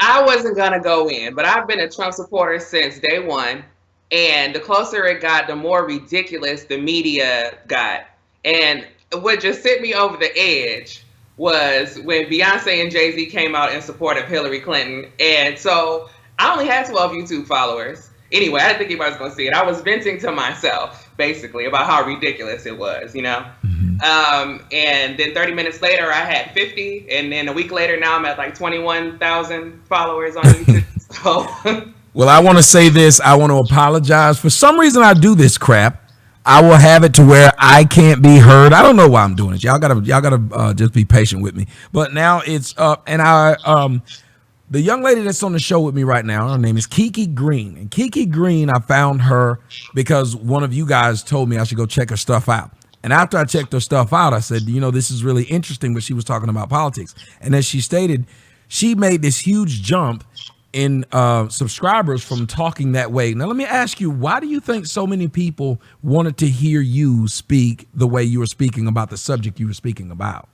I wasn't gonna go in, but I've been a Trump supporter since day one. And the closer it got, the more ridiculous the media got. And what just sent me over the edge was when Beyonce and Jay-Z came out in support of Hillary Clinton. And so I only had 12 YouTube followers. Anyway, I didn't think anybody was going to see it. I was venting to myself, basically, about how ridiculous it was, you know? And then 30 minutes later, I had 50. And then a week later, now I'm at like 21,000 followers on YouTube. So... Well, I want to say this. I want to apologize. For some reason, I do this crap. I will have it to where I can't be heard. I don't know why I'm doing it. Y'all gotta just be patient with me. But now it's up, and the young lady that's on the show with me right now, her name is KiKi Green. And KiKi Green, I found her because one of you guys told me I should go check her stuff out. And after I checked her stuff out, I said, you know, this is really interesting. But she was talking about politics, and as she stated, she made this huge jump in subscribers from talking that way. Now, let me ask you, why do you think so many people wanted to hear you speak the way you were speaking about the subject you were speaking about?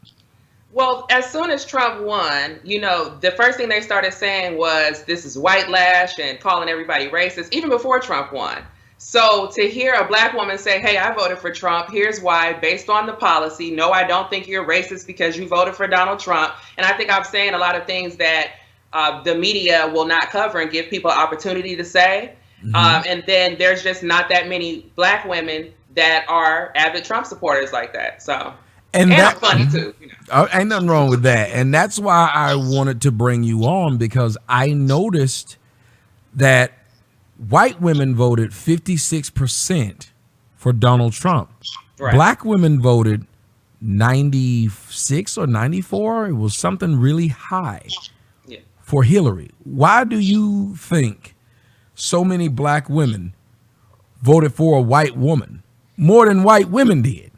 Well, as soon as Trump won, you know, the first thing they started saying was this is white lash and calling everybody racist, even before Trump won. So to hear a black woman say, hey, I voted for Trump, here's why, based on the policy. No, I don't think you're racist because you voted for Donald Trump. And I think I'm saying a lot of things that the media will not cover and give people opportunity to say. And then there's just not that many black women that are avid Trump supporters like that. So, and that's funny too. You know? Ain't nothing wrong with that. And that's why I wanted to bring you on, because I noticed that white women voted 56% for Donald Trump. Right. Black women voted 96 or 94. It was something really high. For Hillary. Why do you think so many black women voted for a white woman more than white women did?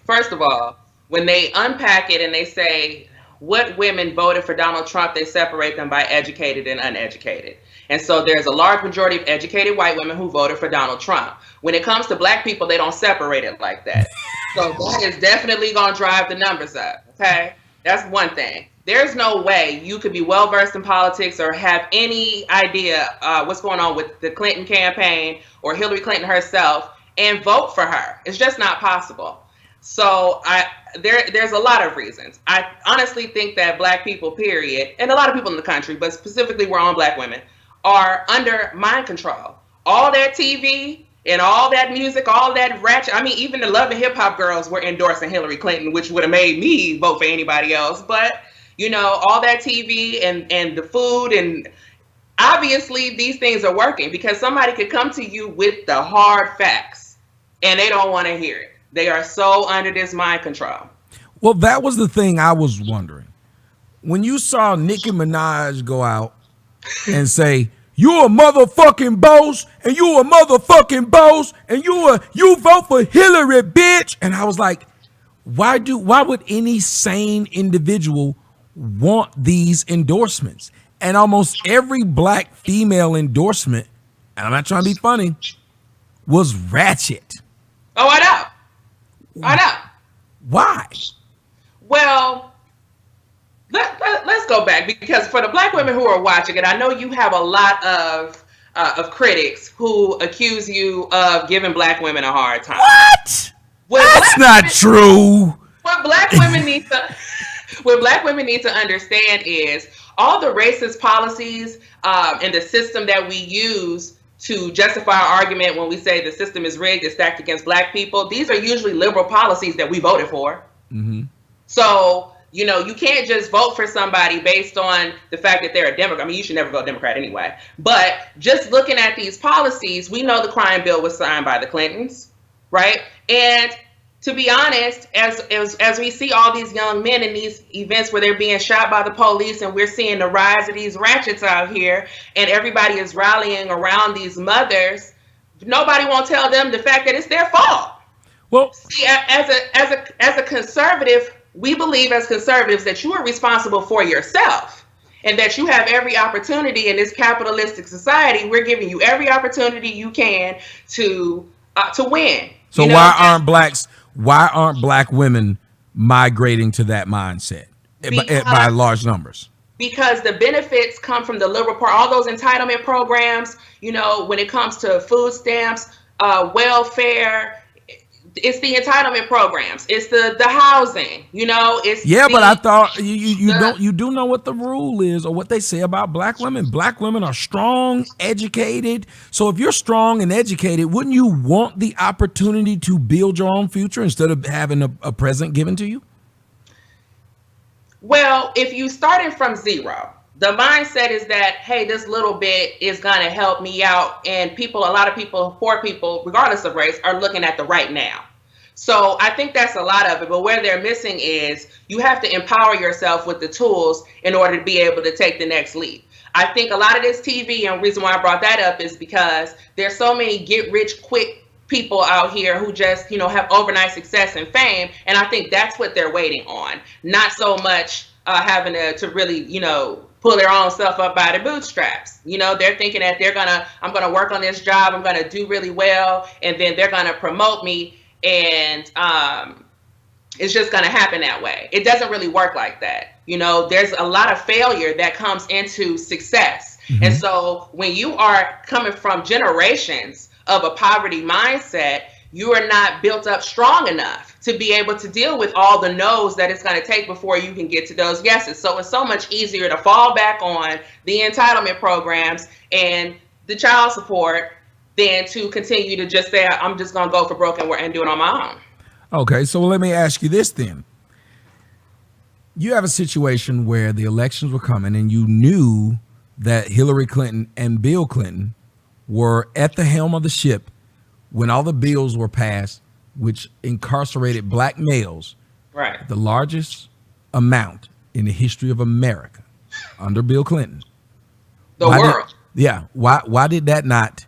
First of all, when they unpack it and they say what women voted for Donald Trump, they separate them by educated and uneducated. And so there's a large majority of educated white women who voted for Donald Trump. When it comes to black people, they don't separate it like that. So that is definitely going to drive the numbers up. Okay, that's one thing. There's no way you could be well versed in politics or have any idea what's going on with the Clinton campaign or Hillary Clinton herself and vote for her. It's just not possible. So there's a lot of reasons. I honestly think that black people, period, and a lot of people in the country, but specifically we're on black women, are under mind control. All that TV and all that music, all that ratchet. I mean, even the Love and Hip Hop girls were endorsing Hillary Clinton, which would have made me vote for anybody else. But you know, all that TV and the food, and obviously these things are working because somebody could come to you with the hard facts and they don't want to hear it. They are so under this mind control. Well, that was the thing I was wondering. When you saw Nicki Minaj go out and say, you a motherfucking boss, and you a motherfucking boss, and you vote for Hillary, bitch. And I was like, why would any sane individual want these endorsements? And almost every black female endorsement, and I'm not trying to be funny, was ratchet. Oh, I know. Why? Well, let's go back, because for the black women who are watching it, I know you have a lot of critics who accuse you of giving black women a hard time. That's not true. What black women need to understand is all the racist policies and the system that we use to justify our argument when we say the system is rigged, it's stacked against black people. These are usually liberal policies that we voted for. Mm-hmm. So, you know, you can't just vote for somebody based on the fact that they're a Democrat. I mean, you should never vote Democrat anyway. But just looking at these policies, we know the crime bill was signed by the Clintons, right? And to be honest, as we see all these young men in these events where they're being shot by the police, and we're seeing the rise of these ratchets out here, and everybody is rallying around these mothers, nobody won't tell them the fact that it's their fault. Well, see, as a conservative, we believe as conservatives that you are responsible for yourself, and that you have every opportunity in this capitalistic society. We're giving you every opportunity you can to win. So why aren't black women migrating to that mindset by large numbers? because the benefits come from the liberal part, all those entitlement programs, you know, when it comes to food stamps, welfare, it's the entitlement programs, it's the housing, you know, it's but I thought you do know what the rule is or what they say about black women. Black women are strong, educated. So if you're strong and educated, wouldn't you want the opportunity to build your own future instead of having a present given to you? Well, if you started from zero, the mindset is that, hey, this little bit is going to help me out. And a lot of people, poor people, regardless of race, are looking at the right now. So I think that's a lot of it. But where they're missing is you have to empower yourself with the tools in order to be able to take the next leap. I think a lot of this TV, and the reason why I brought that up is because there's so many get rich quick people out here who just, you know, have overnight success and fame. And I think that's what they're waiting on. Not so much having to really, you know, pull their own stuff up by the bootstraps. You know, they're thinking that I'm going to work on this job. I'm going to do really well. And then they're going to promote me. And it's just going to happen that way. It doesn't really work like that. You know, there's a lot of failure that comes into success. Mm-hmm. And so when you are coming from generations of a poverty mindset, you are not built up strong enough to be able to deal with all the no's that it's going to take before you can get to those yeses. So it's so much easier to fall back on the entitlement programs and the child support than to continue to just say, I'm just going to go for broke and do it on my own. Okay, so let me ask you this then. You have a situation where the elections were coming and you knew that Hillary Clinton and Bill Clinton were at the helm of the ship when all the bills were passed, which incarcerated black males, right, the largest amount in the history of America under Bill Clinton. Why did that not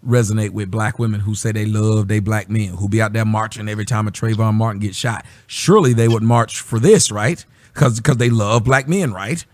resonate with black women who say they love their black men, who be out there marching every time a Trayvon Martin gets shot? Surely they would march for this, right? Because they love black men, right?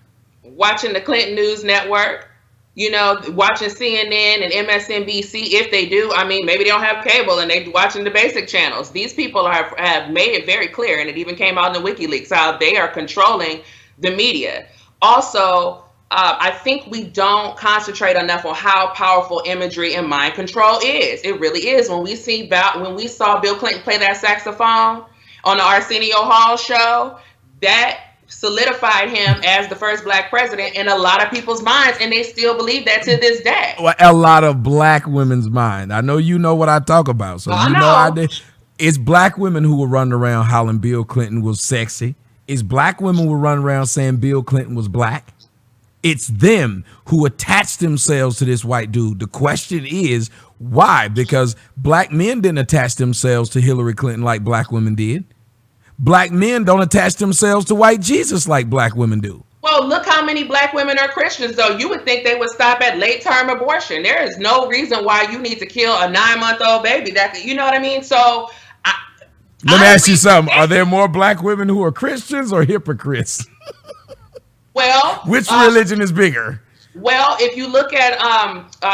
Watching the Clinton News Network, you know, watching CNN and MSNBC, if they do. I mean, maybe they don't have cable and they're watching the basic channels. These people have made it very clear, and it even came out in the WikiLeaks, how they are controlling the media. Also, I think we don't concentrate enough on how powerful imagery and mind control is. It really is. When we saw Bill Clinton play that saxophone on the Arsenio Hall show, that solidified him as the first black president in a lot of people's minds, and they still believe that to this day. Well, a lot of black women's mind. I know you know what I talk about, so you know I did. It's black women who were running around hollering Bill Clinton was sexy. It's black women who were running around saying Bill Clinton was black. It's them who attached themselves to this white dude. The question is why? Because black men didn't attach themselves to Hillary Clinton like black women did. Black men don't attach themselves to white Jesus like black women do. Well, look how many black women are Christians, though. You would think they would stop at late-term abortion. There is no reason why you need to kill a 9-month-old baby. You know what I mean? So let me ask you something. Are there more black women who are Christians or hypocrites? Well, which religion is bigger? Well, if you look at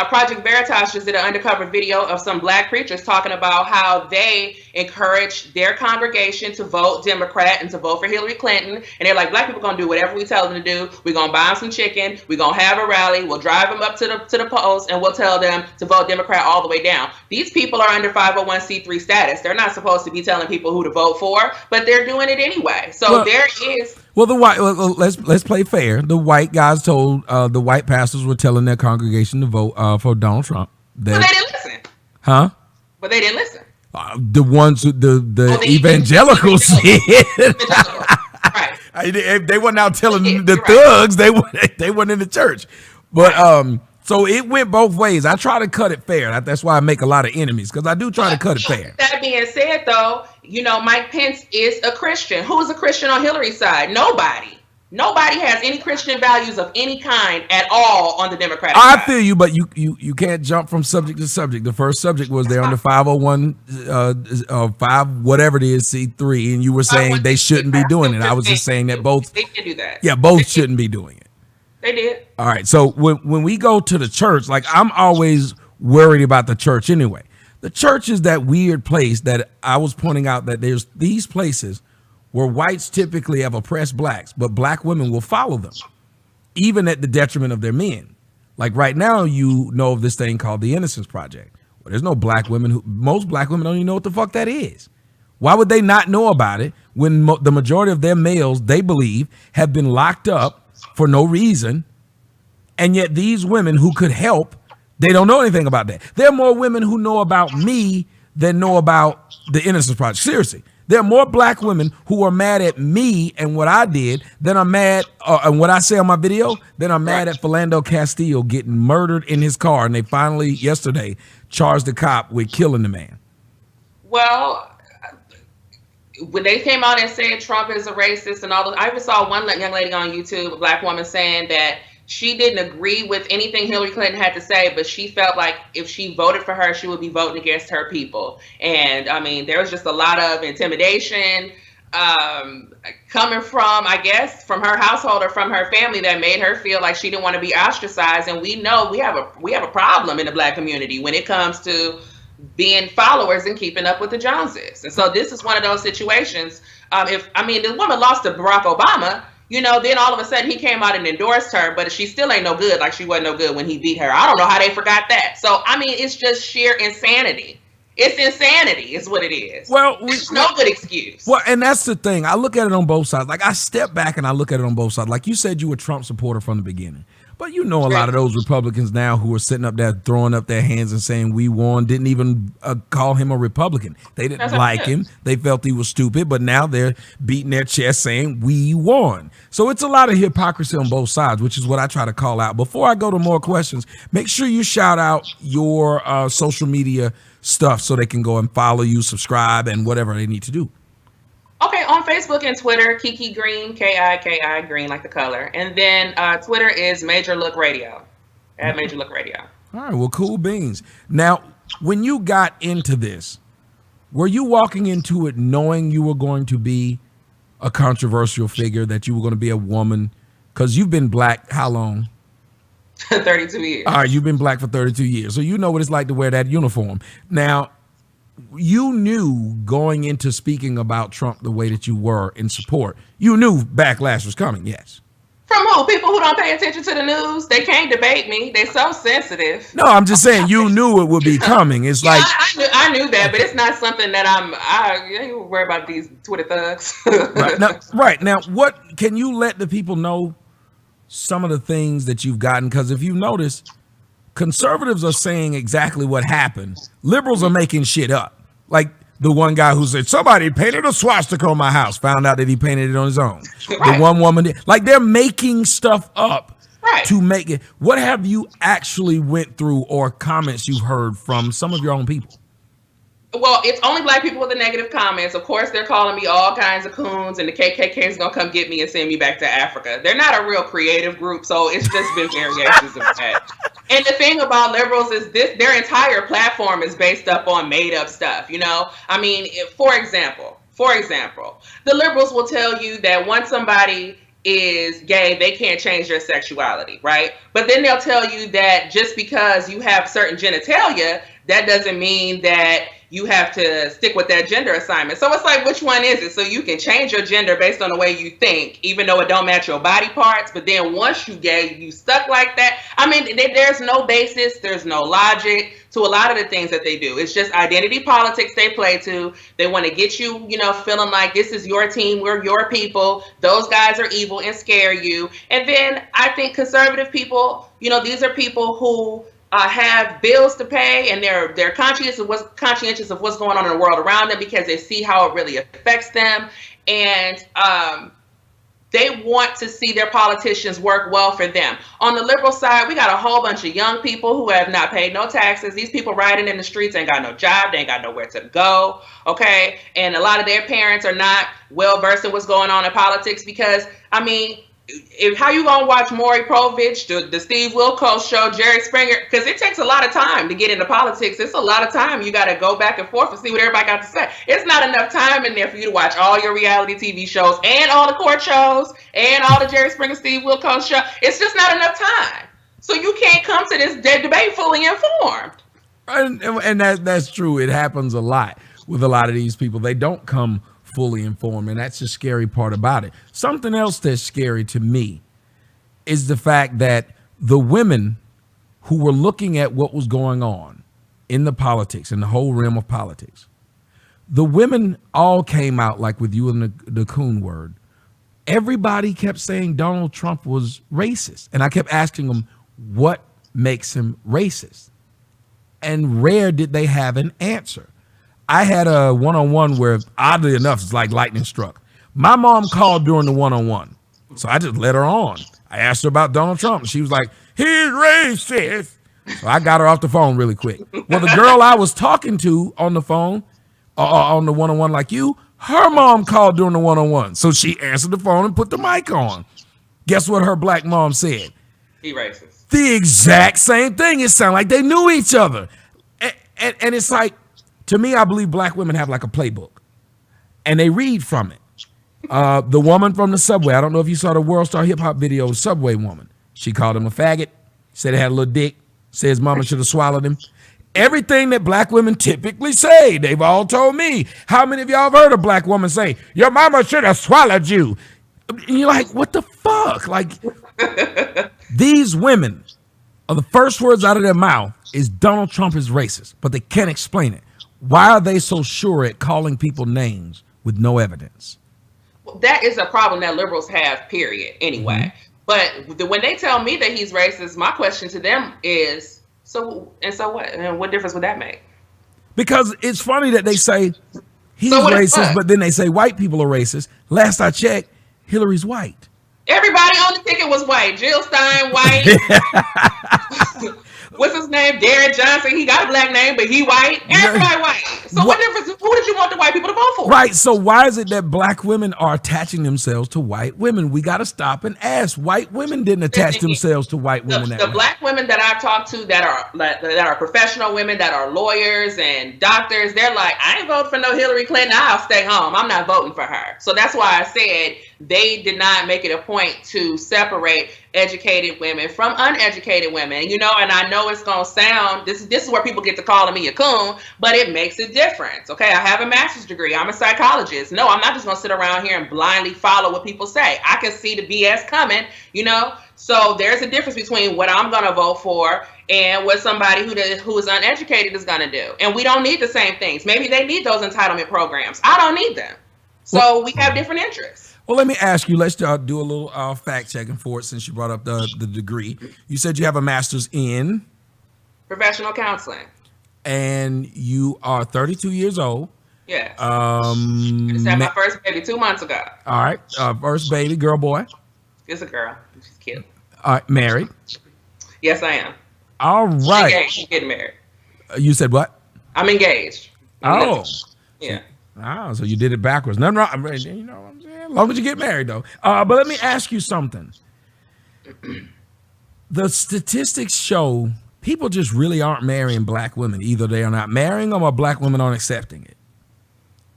Project Veritas just did an undercover video of some black preachers talking about how they encourage their congregation to vote Democrat and to vote for Hillary Clinton. And they're like, black people going to do whatever we tell them to do. We're going to buy them some chicken. We're going to have a rally. We'll drive them up to the polls and we'll tell them to vote Democrat all the way down. These people are under 501c3 status. They're not supposed to be telling people who to vote for, but they're doing it anyway. So there is... Well, let's play fair. The white guys told the white pastors were telling their congregation to vote for Donald Trump. But they didn't listen. Huh? But they didn't listen. The ones who the evangelicals said. Right. They weren't out telling the thugs. Right. They weren't in the church. But so it went both ways. I try to cut it fair. That's why I make a lot of enemies, because I do try to cut it fair. That being said, though, you know, Mike Pence is a Christian. Who's a Christian on Hillary's side? Nobody. Nobody has any Christian values of any kind at all on the Democratic side. I feel you, but you can't jump from subject to subject. The first subject was they're under 501, 5 whatever it is, C3, and you were saying they shouldn't be doing it. I was just saying that both. They did do that. Yeah, both shouldn't be doing it. They did. All right. So when we go to the church, like I'm always worried about the church anyway. The church is that weird place that I was pointing out, that there's these places where whites typically have oppressed blacks, but black women will follow them. even at the detriment of their men. Like right now, you know of this thing called the Innocence Project. Well, there's no black women most black women don't even know what the fuck that is. Why would they not know about it when the majority of their males, they believe, have been locked up for no reason? And yet these women who could help, they don't know anything about that. There are more women who know about me than know about the Innocence Project. Seriously. There are more black women who are mad at me and what I did than are mad and what I say on my video than are mad at Philando Castillo getting murdered in his car. And they finally, yesterday, charged the cop with killing the man. Well, when they came out and said Trump is a racist and all those, I even saw one young lady on YouTube, a black woman, saying that she didn't agree with anything Hillary Clinton had to say, but she felt like if she voted for her, she would be voting against her people. And I mean, there was just a lot of intimidation coming from, I guess, from her household or from her family that made her feel like she didn't want to be ostracized. And we know we have a problem in the black community when it comes to being followers and keeping up with the Joneses. And so this is one of those situations. The woman lost to Barack Obama, then all of a sudden he came out and endorsed her, but she still ain't no good, like she wasn't no good when he beat her. I don't know how they forgot that. So, it's just sheer insanity. It's insanity is what it is. Well, there's no good excuse. Well, and that's the thing. I look at it on both sides. Like, I step back and I look at it on both sides. Like you said, you were a Trump supporter from the beginning. But a lot of those Republicans now who are sitting up there throwing up their hands and saying we won didn't even call him a Republican. They didn't like him. They felt he was stupid, but now they're beating their chest saying we won. So it's a lot of hypocrisy on both sides, which is what I try to call out. Before I go to more questions, make sure you shout out your social media stuff so they can go and follow you, subscribe, and whatever they need to do. Okay, on Facebook and Twitter, KiKi Green, KiKi Green, like the color. And then Twitter is Major Look Radio, at Major Look Radio. All right, well, cool beans. Now, when you got into this, were you walking into it knowing you were going to be a controversial figure, that you were going to be a woman? Because you've been black how long? 32 years. All right, you've been black for 32 years. So you know what it's like to wear that uniform. Now, you knew going into speaking about Trump the way that you were in support, you knew backlash was coming, yes. From who? People who don't pay attention to the news? They can't debate me. They're so sensitive. No, I'm just saying you knew it would be coming. It's like I knew that, but it's not something that I ain't worry about these Twitter thugs. Right now, what can you let the people know some of the things that you've gotten? Because if you notice, conservatives are saying exactly what happened. Liberals are making shit up. Like the one guy who said, somebody painted a swastika on my house, found out that he painted it on his own. Right. The one woman did. Like, they're making stuff up to make it. What have you actually went through or comments you've heard from some of your own people? Well, it's only black people with the negative comments. Of course, they're calling me all kinds of coons, and the KKK is going to come get me and send me back to Africa. They're not a real creative group, so it's just been variations of that. And the thing about liberals is their entire platform is based up on made up stuff, for example, the liberals will tell you that once somebody is gay, they can't change their sexuality, right? But then they'll tell you that just because you have certain genitalia, that doesn't mean that you have to stick with that gender assignment. So it's like, which one is it? So you can change your gender based on the way you think, even though it don't match your body parts. But then once you gay, you stuck like that. There's no basis. There's no logic to a lot of the things that they do. It's just identity politics they play to. They want to get you, feeling like this is your team. We're your people. Those guys are evil and scare you. And then I think conservative people, these are people who have bills to pay, and they're conscientious of what's going on in the world around them because they see how it really affects them, and they want to see their politicians work well for them. On the liberal side, we got a whole bunch of young people who have not paid no taxes. These people riding in the streets ain't got no job. They ain't got nowhere to go. Okay, and a lot of their parents are not well versed in what's going on in politics because how you gonna watch Maury Povich, the Steve Wilkos show, Jerry Springer? Because it takes a lot of time to get into politics. It's a lot of time you got to go back and forth and see what everybody got to say. It's not enough time in there for you to watch all your reality TV shows and all the court shows and all the Jerry Springer, Steve Wilkos show. It's just not enough time. So you can't come to this debate fully informed. And that's true. It happens a lot with a lot of these people. They don't come fully informed, and that's the scary part about it. Something else that's scary to me is the fact that the women who were looking at what was going on in the politics, in the whole realm of politics, the women all came out, like with you and the coon word. Everybody kept saying Donald Trump was racist. And I kept asking them, what makes him racist? And rare did they have an answer. I had a one-on-one where, oddly enough, it's like lightning struck. My mom called during the one-on-one, so I just let her on. I asked her about Donald Trump, and she was like, he's racist. So I got her off the phone really quick. Well, the girl I was talking to on the phone, on the one-on-one like you, her mom called during the one-on-one. So she answered the phone and put the mic on. Guess what her black mom said? He racist. The exact same thing. It sounded like they knew each other. And it's like, to me, I believe black women have like a playbook. And they read from it. The woman from the subway, I don't know if you saw the World Star Hip Hop video, Subway Woman. She called him a faggot, said he had a little dick, said his mama should have swallowed him. Everything that black women typically say, they've all told me. How many of y'all have heard a black woman say, your mama should have swallowed you? And you're like, what the fuck? Like, these women are the first words out of their mouth is Donald Trump is racist, but they can't explain it. Why are they so sure at calling people names with no evidence? Well, that is a problem that liberals have, period, anyway. Mm-hmm. But when they tell me that he's racist, my question to them is, so what? And what difference would that make? Because it's funny that they say he's racist, but then they say white people are racist. Last I checked, Hillary's white. Everybody on the ticket was white. Jill Stein, white. What's his name? Derek Johnson. He got a black name, but he white. Everybody white. So what difference? Who did you want the white people to vote for? Right. So why is it that black women are attaching themselves to white women? We got to stop and ask. White women didn't attach themselves to white women. The black women that I've talked to that are professional women, that are lawyers and doctors, they're like, I ain't voting for no Hillary Clinton. I'll stay home. I'm not voting for her. So that's why I said they did not make it a point to separate educated women from uneducated women, and I know it's gonna sound, this is where people get to calling me a coon, but it makes a difference. Okay, I have a master's degree. I'm a psychologist. No, I'm not just gonna sit around here and blindly follow what people say. I can see the BS coming, so there's a difference between what I'm gonna vote for and what somebody who is uneducated is gonna do. And we don't need the same things. Maybe they need those entitlement programs. I don't need them. So we have different interests. Well, let me ask you, let's do a little fact checking for it since you brought up the degree. You said you have a master's in? Professional counseling. And you are 32 years old. Yes. I just had my first baby 2 months ago. All right. First baby, girl, boy? It's a girl. She's cute. All right. Married? Yes, I am. All right. She's getting married. You said what? I'm engaged. Yeah. Oh, so you did it backwards. Nothing wrong. You know what I'm saying? As long as you get married, though. But let me ask you something. The statistics show people just really aren't marrying black women. Either they are not marrying them or black women aren't accepting it.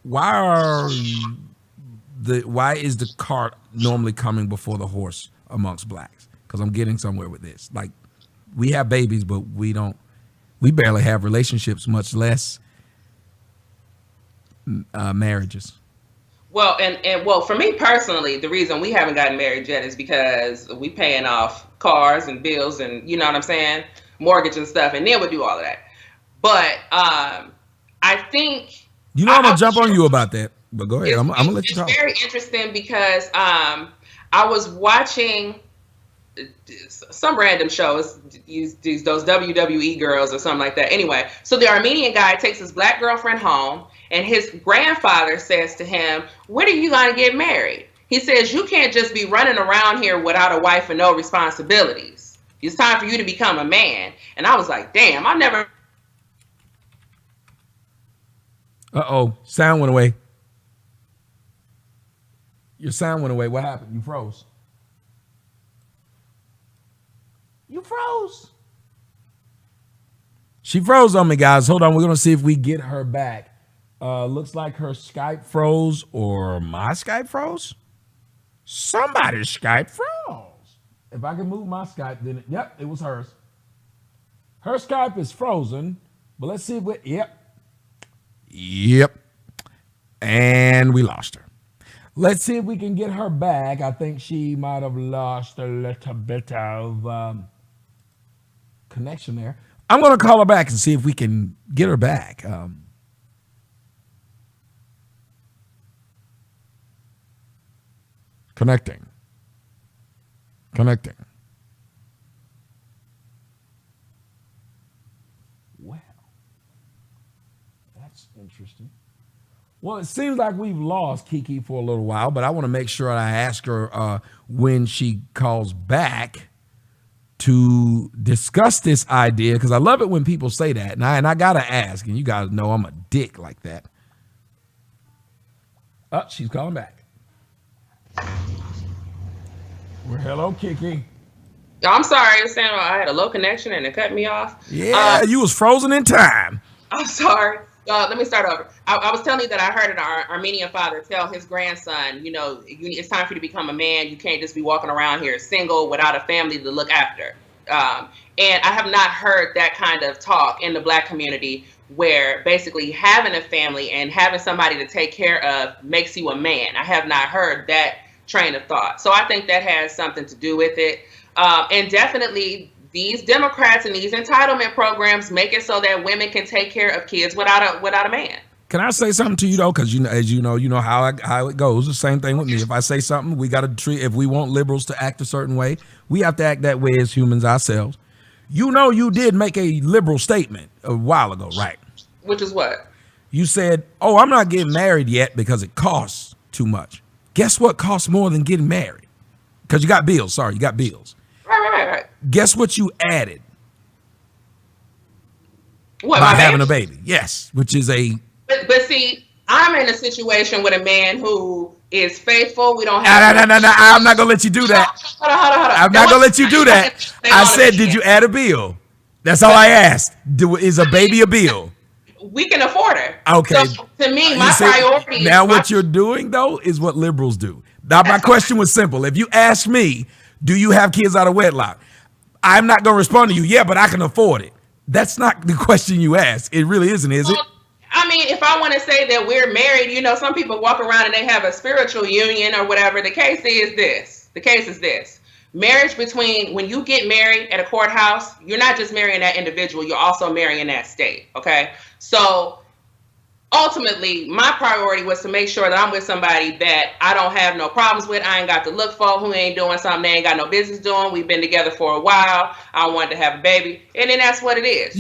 Why is the cart normally coming before the horse amongst blacks? Because I'm getting somewhere with this. Like, we have babies, but we barely have relationships, much less marriages. Well, and for me personally, the reason we haven't gotten married yet is because we paying off cars and bills and, you know what I'm saying, mortgage and stuff, and then we'll do all of that. But I think I'm gonna jump on you about that. But go ahead. I'm gonna let you talk. It's very interesting because I was watching some random shows, those WWE girls or something like that. Anyway, so the Armenian guy takes his black girlfriend home, and his grandfather says to him, "When are you gonna get married?" He says, "You can't just be running around here without a wife and no responsibilities. It's time for you to become a man." And I was like, damn, I never. Sound went away. Your sound went away. What happened? You froze. You froze. She froze on me, guys. Hold on. We're going to see if we get her back. Looks like her Skype froze or my Skype froze. Somebody's Skype froze. If I can move my Skype, then it was hers. Her Skype is frozen, but let's see if yep. And we lost her. Let's see if we can get her back. I think she might have lost a little bit of connection there. I'm going to call her back and see if we can get her back. Connecting. Wow, that's interesting. Well, it seems like we've lost KiKi for a little while, but I want to make sure I ask her when she calls back to discuss this idea, because I love it when people say that, and I gotta ask, and you guys know I'm a dick like that. Oh, she's calling back. Well, hello, KiKi. I'm sorry, I was saying I had a low connection and it cut me off. Yeah, you was frozen in time. I'm sorry. Let me start over. I was telling you that I heard an Armenian father tell his grandson, it's time for you to become a man. You can't just be walking around here single without a family to look after. And I have not heard that kind of talk in the Black community, where basically having a family and having somebody to take care of makes you a man. I have not heard that train of thought. So I think that has something to do with it. And definitely these Democrats and these entitlement programs make it so that women can take care of kids without a man. Can I say something to you though? Because as you know how it goes. The same thing with me. If I say something, we got to treat. If we want liberals to act a certain way, we have to act that way as humans ourselves. You did make a liberal statement a while ago, right? Which is what? You said, "Oh, I'm not getting married yet because it costs too much." Guess what costs more than getting married? Because you got bills. Sorry, you got bills. Right. Guess what you added? What, by having a baby? Yes, which is a. But see, I'm in a situation with a man who is faithful. We don't have. No. I'm not gonna let you do that. Hold on. I'm not gonna let you do that. I said, did you add a bill? That's all I asked. Is a baby a bill? We can afford it. Okay. So to me, my priority. Now, what you're doing though is what liberals do. Now, my question was simple. If you ask me, do you have kids out of wedlock? I'm not gonna respond to you. Yeah, but I can afford it. That's not the question you asked. It really isn't, is it? I mean, if I want to say that we're married, some people walk around and they have a spiritual union or whatever. The case is this. Marriage when you get married at a courthouse, you're not just marrying that individual, you're also marrying that state, okay? So ultimately, my priority was to make sure that I'm with somebody that I don't have no problems with. I ain't got to look for, who ain't doing something they ain't got no business doing. We've been together for a while. I wanted to have a baby. And then that's what it is.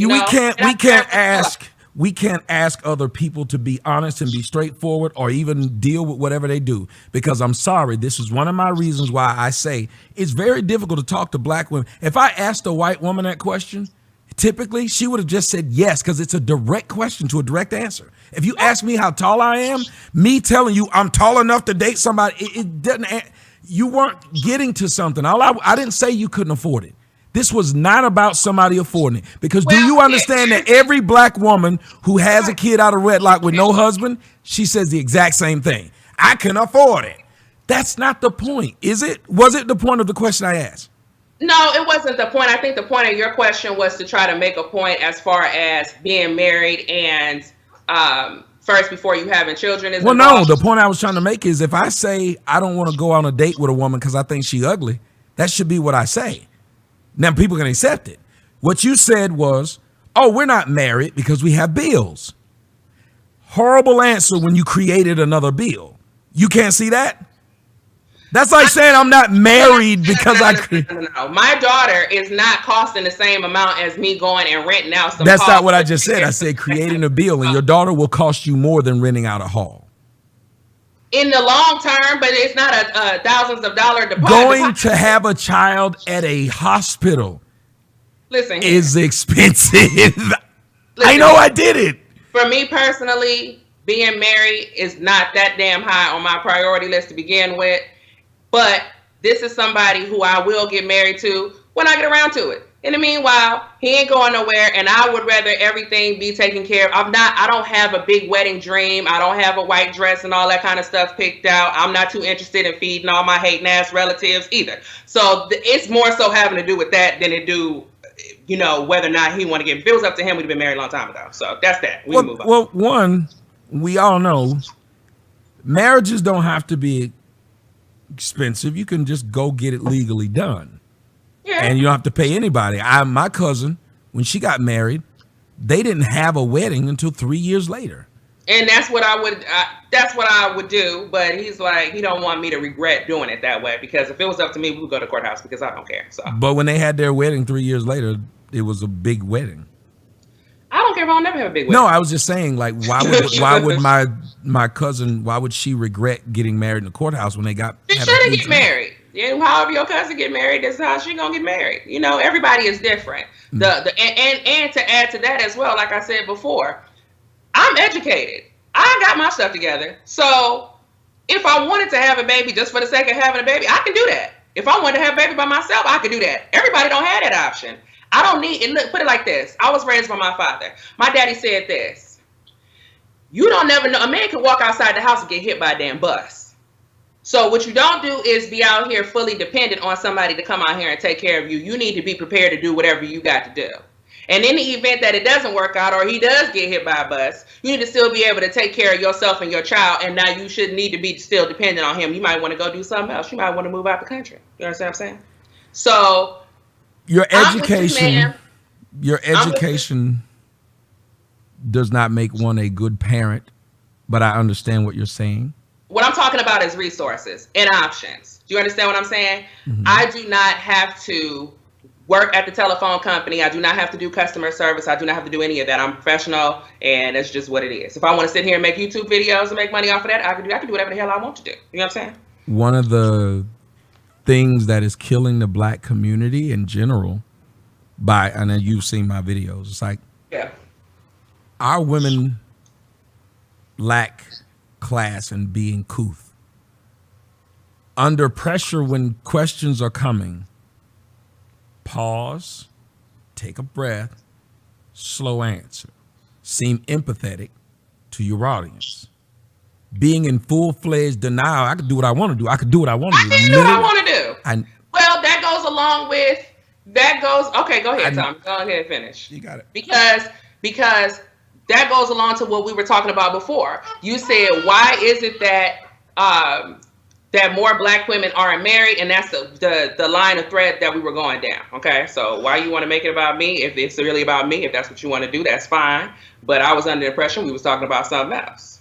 We can't ask other people to be honest and be straightforward or even deal with whatever they do, because I'm sorry, this is one of my reasons why I say it's very difficult to talk to Black women. If I asked a white woman that question, typically she would have just said yes, because it's a direct question to a direct answer. If you ask me how tall I am, me telling you I'm tall enough to date somebody, it doesn't. You weren't getting to something. I didn't say you couldn't afford it. This was not about somebody affording it. Because do you understand that every Black woman who has a kid out of wedlock with no husband, she says the exact same thing. I can afford it. That's not the point, is it? Was it the point of the question I asked? No, it wasn't the point. I think the point of your question was to try to make a point as far as being married and first before you having children. No, the point I was trying to make is if I say I don't want to go on a date with a woman because I think she's ugly, that should be what I say. Now people can accept it. What you said was, oh, we're not married because we have bills. Horrible answer when you created another bill. You can't see that? That's like saying I'm not married because No. My daughter is not costing the same amount as me going and renting out some. That's not what I just said. I said creating a bill, and your daughter will cost you more than renting out a hall. In the long term, but it's not a thousands of dollar deposit. Going to have a child at a hospital is expensive. I know I did it. For me personally, being married is not that damn high on my priority list to begin with. But this is somebody who I will get married to when I get around to it. In the meanwhile, he ain't going nowhere, and I would rather everything be taken care of. I don't have a big wedding dream. I don't have a white dress and all that kind of stuff picked out. I'm not too interested in feeding all my hating ass relatives either. So it's more so having to do with that than it do, whether or not he want to get. If it was up to him, we'd have been married a long time ago. So that's that. We move on. Well, one, we all know marriages don't have to be expensive. You can just go get it legally done. Yeah. And you don't have to pay anybody. My cousin, when she got married, they didn't have a wedding until 3 years later. And that's what I would do. But he's like, he don't want me to regret doing it that way, because if it was up to me, we would go to courthouse, because I don't care. So. But when they had their wedding 3 years later, it was a big wedding. I don't care if I'll never have a big wedding. No, I was just saying, like, why would my cousin, why would she regret getting married in the courthouse when they got? She shouldn't get married. Yeah, however your cousin get married, that's how she gonna get married. You know, everybody is different. And to add to that as well, like I said before, I'm educated. I got my stuff together. So if I wanted to have a baby just for the sake of having a baby, I can do that. If I wanted to have a baby by myself, I could do that. Everybody don't have that option. I don't need, and look, put it like this. I was raised by my father. My daddy said this: you don't never know. A man can walk outside the house and get hit by a damn bus. So what you don't do is be out here fully dependent on somebody to come out here and take care of you. You need to be prepared to do whatever you got to do. And in the event that it doesn't work out, or he does get hit by a bus, you need to still be able to take care of yourself and your child. And now you shouldn't need to be still dependent on him. You might want to go do something else. You might want to move out the country. You understand what I'm saying? So your education does not make one a good parent, but I understand what you're saying. What I'm talking about is resources and options. Do you understand what I'm saying? Mm-hmm. I do not have to work at the telephone company. I do not have to do customer service. I do not have to do any of that. I'm professional, and that's just what it is. If I want to sit here and make YouTube videos and make money off of that, I can do whatever the hell I want to do. You know what I'm saying? One of the things that is killing the black community in general, I know you've seen my videos, it's like, yeah, our women lack class and being couth. Under pressure, when questions are coming, pause, take a breath, slow answer, seem empathetic to your audience. Being in full-fledged denial, I could do what I want to do. I could do what I want to do. I can do what I want to do. Well, that goes along with, okay, go ahead, Tom. Go ahead and finish. You got it. Because that goes along to what we were talking about before. You said, why is it that that more black women aren't married? And that's the line of thread that we were going down. Okay, so why you want to make it about me? If it's really about me, if that's what you want to do, that's fine. But I was under the impression we was talking about something else.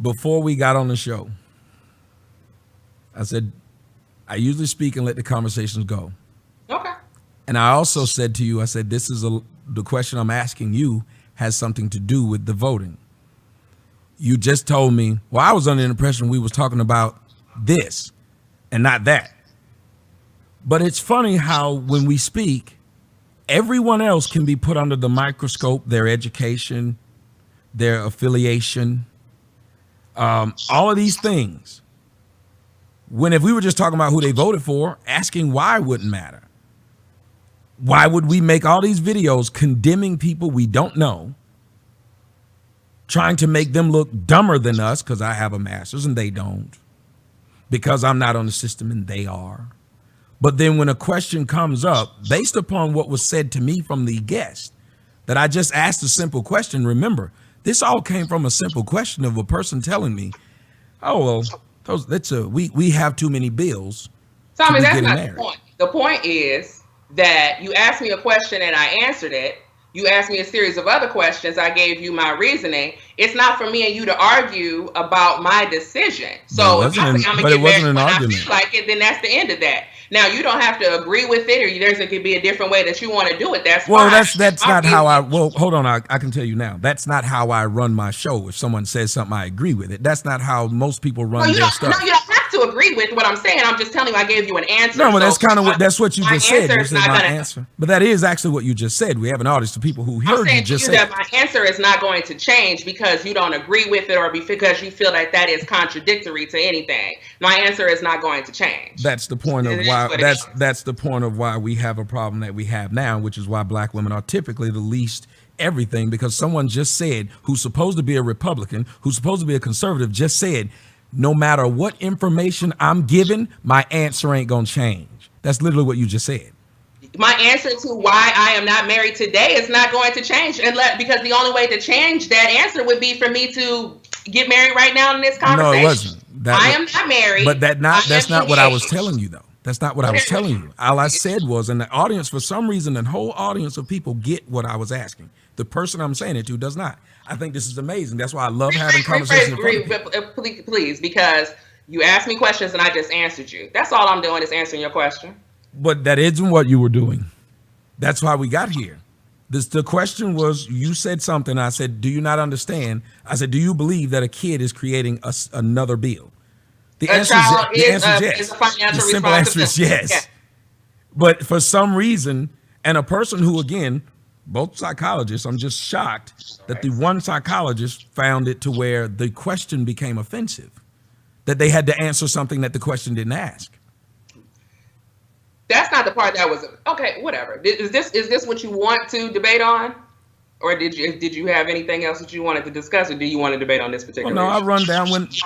Before we got on the show, I said, I usually speak and let the conversations go. Okay. And I also said to you, I said, the question I'm asking you has something to do with the voting. You just told me, well, I was under the impression we was talking about this and not that. But it's funny how when we speak, everyone else can be put under the microscope, their education, their affiliation, all of these things. When if we were just talking about who they voted for, asking why wouldn't matter. Why would we make all these videos condemning people we don't know, trying to make them look dumber than us because I have a master's and they don't, because I'm not on the system and they are. But then when a question comes up based upon what was said to me from the guest, that I just asked a simple question, remember, this all came from a simple question of a person telling me, oh, well, we have too many bills. Tommy, that's not the point. The point is that you asked me a question and I answered it. You asked me a series of other questions. I gave you my reasoning. It's not for me and you to argue about my decision. So if I say I'm going to get married when I feel like it, then that's the end of that. Now, you don't have to agree with it, or there could be a different way that you want to do it. That's fine. Well, that's not how hold on. I can tell you now. That's not how I run my show. If someone says something, I agree with it. That's not how most people run their stuff. No, you don't have to agree with what I'm saying. I'm just telling you I gave you an answer. No, but that's kind of that's what you just said. You said my answer. But that is actually what you just said. We have an audience of people who heard you just say that my answer is not going to change because you don't agree with it or because you feel like that is contradictory to anything. My answer is not going to change. That's the point of why that's the point of why we have a problem that we have now, which is why black women are typically the least everything, because someone just said, who's supposed to be a Republican, who's supposed to be a conservative, just said, no matter what information I'm given, my answer ain't gonna change. That's literally what you just said. My answer to why I am not married today is not going to change because the only way to change that answer would be for me to get married right now in this No, it conversation? wasn't. I am not married. But that's not what I was engaged. telling you, though. That's not what I was telling you. All I said was, and the audience, for some reason, the whole audience of people get what I was asking. The person I'm saying it to does not. I think this is amazing. That's why I love having conversations in front of people. Please, because you asked me questions and I just answered you. That's all I'm doing is answering your question. But that isn't what you were doing. That's why we got here. The question was, you said something. I said, do you not understand? I said, do you believe that a kid is creating another bill? The answer is yes. Is a financial the simple answer is yes. Yeah. But for some reason, and a person who, again, both psychologists, I'm just shocked that the one psychologist found it to where the question became offensive, that they had to answer something that the question didn't ask. That's not the part that was okay. Whatever. Is this what you want to debate on, or did you have anything else that you wanted to discuss, or do you want to debate on this particular? Well, no, issue?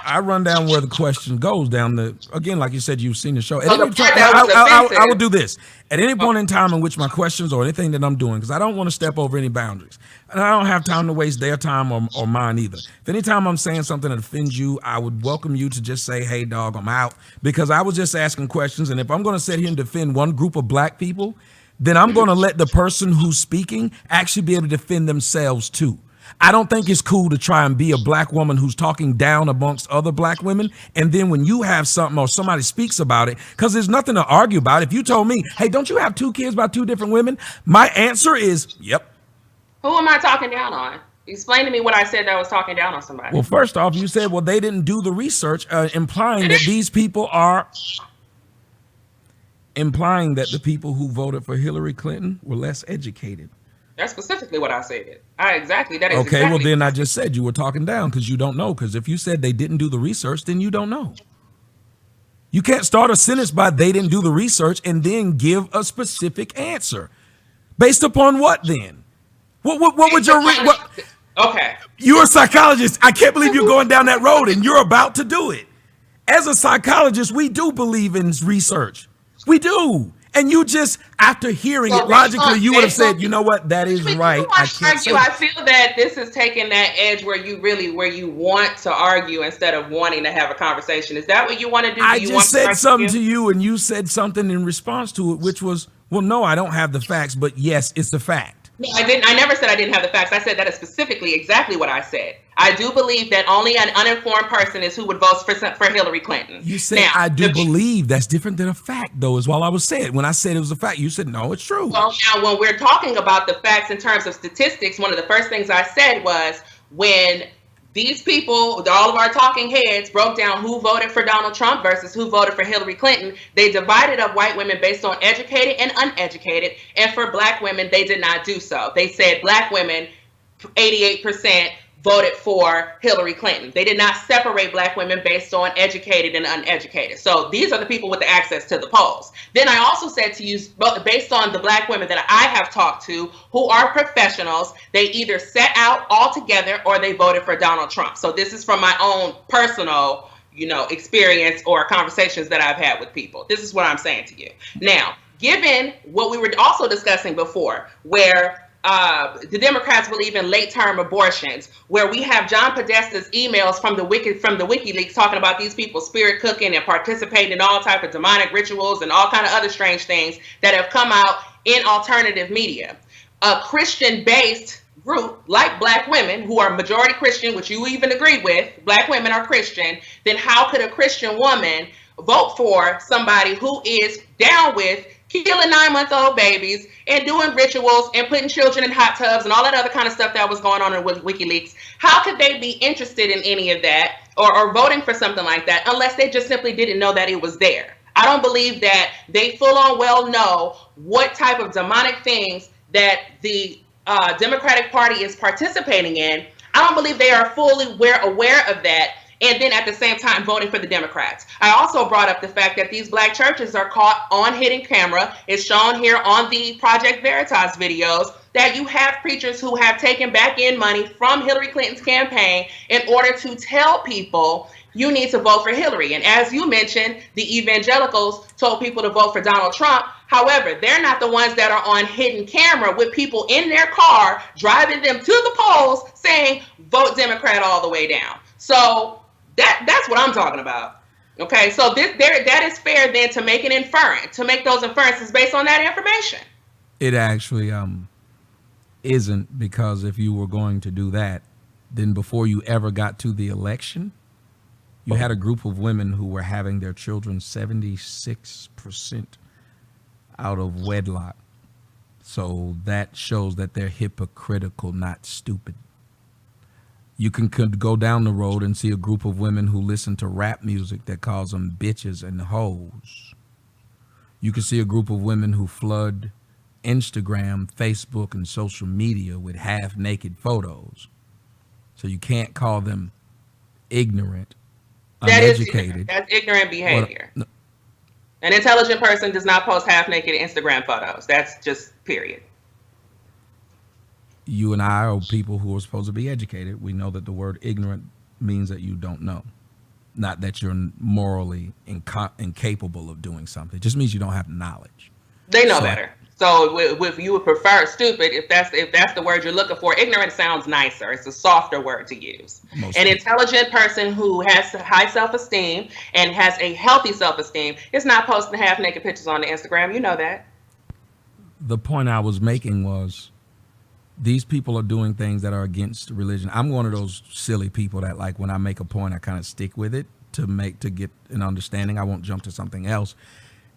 I run down where the question goes down the again, like you said, you've seen the show. So I will do this at any point in time in which my questions or anything that I'm doing, because I don't want to step over any boundaries, and I don't have time to waste their time or mine either. If anytime I'm saying something that offends you, I would welcome you to just say, "Hey, dog, I'm out," because I was just asking questions, and if I'm going to sit here and defend one group of black people, then I'm going to let the person who's speaking actually be able to defend themselves too. I don't think it's cool to try and be a black woman who's talking down amongst other black women. And then when you have something or somebody speaks about it, because there's nothing to argue about. If you told me, hey, don't you have 2 kids by 2 different women? My answer is, yep. Who am I talking down on? Explain to me what I said that I was talking down on somebody. Well, first off, you said, well, they didn't do the research, implying that these people are... implying that the people who voted for Hillary Clinton were less educated. That's specifically what I said. Well, then I just said you were talking down because you don't know. Because if you said they didn't do the research, then you don't know. You can't start a sentence by they didn't do the research and then give a specific answer. Based upon what then? What would your... Okay. You're a psychologist. I can't believe you're going down that road and you're about to do it. As a psychologist, we do believe in research. We do. And you just, after hearing it logically, you would have said, you know what, that is right. I can't say I feel that this is taking that edge where you want to argue instead of wanting to have a conversation. Is that what you want to do? I just said something to you and you said something in response to it, which was, well, no, I don't have the facts, but yes, it's the fact. No, I didn't. I never said I didn't have the facts. I said that is specifically exactly what I said. I do believe that only an uninformed person is who would vote for Hillary Clinton. You said now, I do believe. That's different than a fact, though, is all I was saying. When I said it was a fact, you said, no, it's true. Well, now, when we're talking about the facts in terms of statistics, one of the first things I said was when these people, all of our talking heads, broke down who voted for Donald Trump versus who voted for Hillary Clinton, they divided up white women based on educated and uneducated. And for black women, they did not do so. They said black women, 88%, voted for Hillary Clinton. They did not separate black women based on educated and uneducated. So these are the people with the access to the polls. Then I also said to you, based on the black women that I have talked to who are professionals, they either sat out altogether or they voted for Donald Trump. So this is from my own personal, experience or conversations that I've had with people. This is what I'm saying to you. Now, given what we were also discussing before, where the Democrats believe in late-term abortions, where we have John Podesta's emails from the WikiLeaks talking about these people spirit cooking and participating in all type of demonic rituals and all kind of other strange things that have come out in alternative media. A Christian-based group like black women who are majority Christian, which you even agreed with, black women are Christian, then how could a Christian woman vote for somebody who is down with killing 9-month-old babies and doing rituals and putting children in hot tubs and all that other kind of stuff that was going on in WikiLeaks? How could they be interested in any of that or voting for something like that unless they just simply didn't know that it was there? I don't believe that they full on well know what type of demonic things that the Democratic Party is participating in. I don't believe they are fully aware of that, and then at the same time voting for the Democrats. I also brought up the fact that these black churches are caught on hidden camera. It's shown here on the Project Veritas videos that you have preachers who have taken back in money from Hillary Clinton's campaign in order to tell people you need to vote for Hillary. And as you mentioned, the evangelicals told people to vote for Donald Trump. However, they're not the ones that are on hidden camera with people in their car driving them to the polls saying, vote Democrat all the way down. So that's what I'm talking about. Okay, so that is fair then to make an inference, to make those inferences based on that information. It actually isn't, because if you were going to do that, then before you ever got to the election, you had a group of women who were having their children 76% out of wedlock. So that shows that they're hypocritical, not stupid. You could go down the road and see a group of women who listen to rap music that calls them bitches and hoes. You can see a group of women who flood Instagram, Facebook, and social media with half-naked photos. So you can't call them ignorant, uneducated. That's ignorant behavior. An intelligent person does not post half-naked Instagram photos. That's just period. You and I are people who are supposed to be educated. We know that the word ignorant means that you don't know, not that you're morally incapable of doing something. It just means you don't have knowledge. They know better. So if you would prefer stupid, if that's the word you're looking for, ignorant sounds nicer. It's a softer word to use. An intelligent person who has high self-esteem and has a healthy self-esteem is not posting half-naked pictures on the Instagram. You know that. The point I was making was, these people are doing things that are against religion. I'm one of those silly people that, like, when I make a point, I kind of stick with it to get an understanding. I won't jump to something else.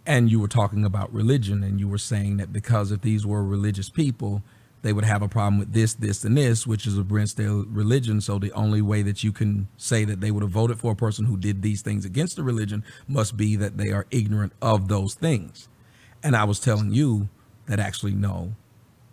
And you were talking about religion, and you were saying that because if these were religious people, they would have a problem with this, this, and this, which is against their religion. So the only way that you can say that they would have voted for a person who did these things against the religion must be that they are ignorant of those things. And I was telling you that actually no,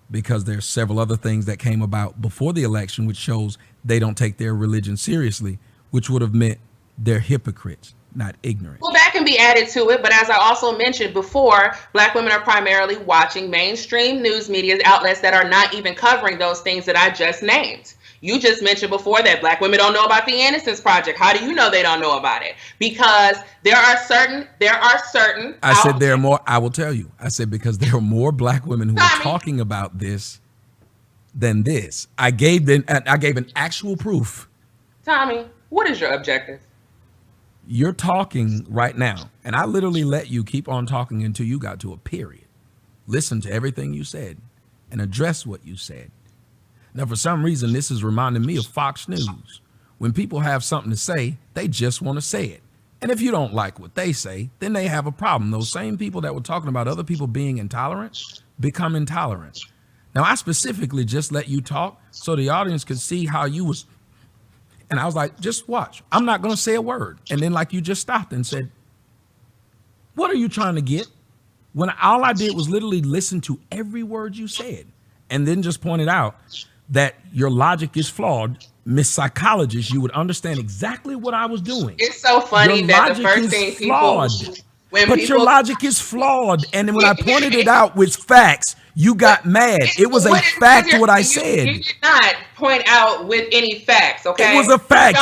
because there's several other things that came about before the election which shows they don't take their religion seriously, which would have meant they're hypocrites, not ignorant. Well, that can be added to it, but as I also mentioned before, Black women are primarily watching mainstream news media outlets that are not even covering those things that I just named. You just mentioned before that Black women don't know about the Innocence Project. How do you know they don't know about it? Because there are certain. I said there are more. I will tell you. I said because there are more Black women who are talking about this than this. I gave an actual proof. Tommy, what is your objective? You're talking right now, and I literally let you keep on talking until you got to a period. Listen to everything you said and address what you said. Now, for some reason, this is reminding me of Fox News. When people have something to say, they just want to say it. And if you don't like what they say, then they have a problem. Those same people that were talking about other people being intolerant become intolerant. Now, I specifically just let you talk so the audience could see how you was. And I was like, just watch. I'm not going to say a word. And then like you just stopped and said, what are you trying to get? When all I did was literally listen to every word you said and then just pointed out that your logic is flawed. Miss Psychologist, you would understand exactly what I was doing. It's so funny that the first thing your logic is flawed. And then when I pointed it out with facts, you got mad. It was a fact what I said. You did not point out with any facts, okay? It was a fact.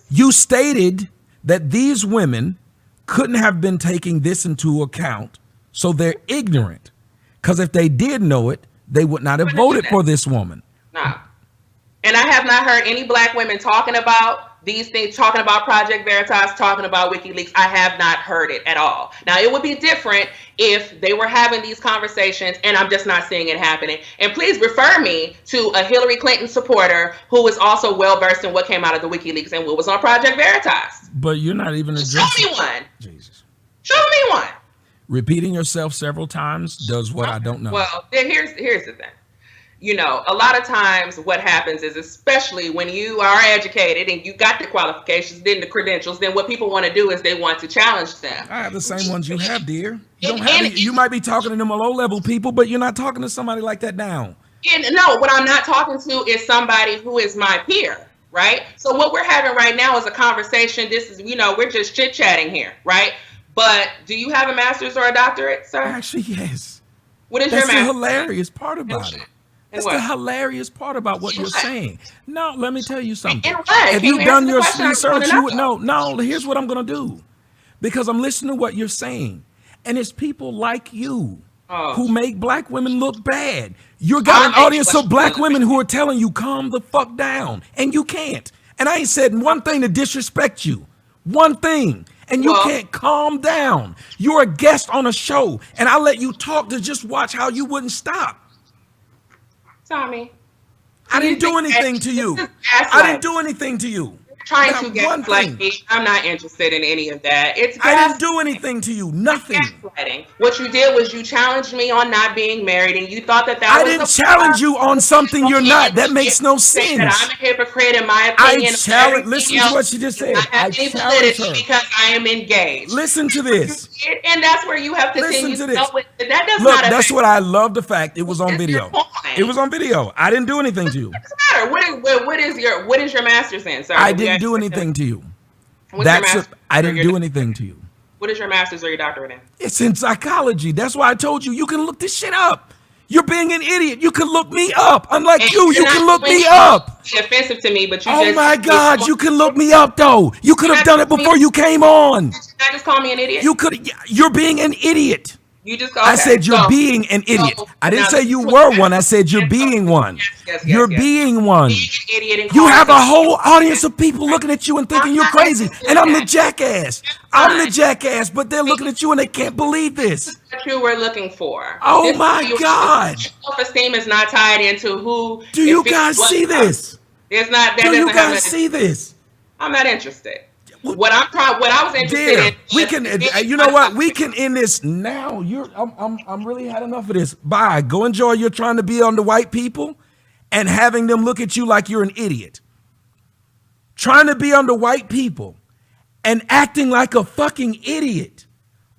You stated that these women couldn't have been taking this into account, so they're ignorant. Because if they did know it, they would not have voted for this woman. No. And I have not heard any Black women talking about these things, talking about Project Veritas, talking about WikiLeaks. I have not heard it at all. Now, it would be different if they were having these conversations and I'm just not seeing it happening. And please refer me to a Hillary Clinton supporter who is also well-versed in what came out of the WikiLeaks and what was on Project Veritas. But you're not even addressing. Show me one. Jesus. Show me one. Repeating yourself several times does what I don't know. Well, here's the thing. You know, a lot of times what happens is, especially when you are educated and you got the qualifications, then the credentials, then what people want to do is they want to challenge them. I have the same ones you have, dear. You might be talking to them low-level people, but you're not talking to somebody like that now. And no, what I'm not talking to is somebody who is my peer, right? So what we're having right now is a conversation. This is, we're just chit-chatting here, right? But do you have a master's or a doctorate, sir? Actually, yes. What is your master's? That's the hilarious part about it. That's the hilarious part about what you're saying. No, let me tell you something. If you've done your research, you would know. No, here's what I'm going to do. Because I'm listening to what you're saying. And it's people like you who make Black women look bad. You got an audience of Black women who are telling you, calm the fuck down. And you can't. And I ain't said one thing to disrespect you. One thing. And you can't calm down. You're a guest on a show. And I let you talk to just watch how you wouldn't stop. Tommy, I didn't do anything to you. I didn't do anything to you. Trying to gaslight me. I'm not interested in any of that. I didn't do anything to you. Nothing. Gaslighting. What you did was you challenged me on not being married, and you thought that I didn't challenge you on something you're not. That makes no sense. That I'm a hypocrite in my opinion. Listen to what she just said. I challenge her because I am engaged. Listen to this. And that's where you have to listen to this. That does Look, not that's what I love. The fact it was on video. It was on video. I didn't do anything to you. What does it matter? What is your master's in, sir? I didn't do anything to you. I didn't do anything to you. What is your master's or your doctorate in? It's in psychology. That's why I told you can look this shit up. You're being an idiot. You can look me up. Unlike you can look me up. It's offensive to me, but you oh my God, you can look me up though. You could have done it before you came on. Did you not just call me an idiot? You're being an idiot. You just I said you're being an idiot. I didn't say you were one. I said you're being one. You're being one. You have a whole audience of people looking at you and thinking you're crazy. And I'm the jackass. I'm the jackass, but they're looking at you and they can't believe this. What you were looking for. Oh my God. Self-esteem is not tied into who. Do you guys see this? It's not. Do you guys see this? I'm not interested. What I was interested in. We can. You know what? We can end this now. I'm really had enough of this. Bye. Go enjoy. You're trying to be on the white people, and having them look at you like you're an idiot. Trying to be under white people, and acting like a fucking idiot.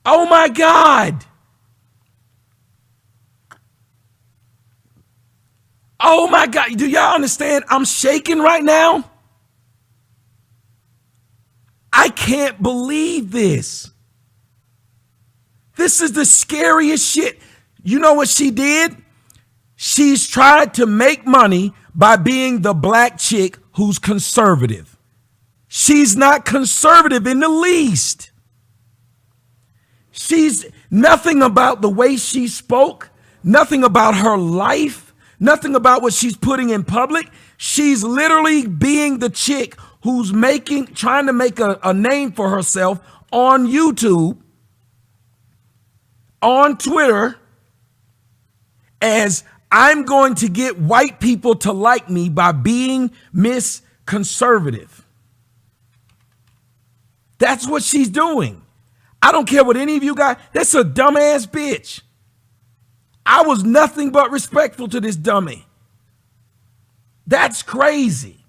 Oh my God. Oh my God. Do y'all understand? I'm shaking right now. I can't believe this. This is the scariest shit. You know what she did? She's tried to make money by being the black chick who's conservative. She's not conservative in the least. She's nothing about the way she spoke, nothing about her life, nothing about what she's putting in public. She's literally being the chick who's trying to make a name for herself on YouTube, on Twitter, as I'm going to get white people to like me by being Miss Conservative. That's what she's doing. I don't care what any of you guys, that's a dumbass bitch. I was nothing but respectful to this dummy. That's crazy.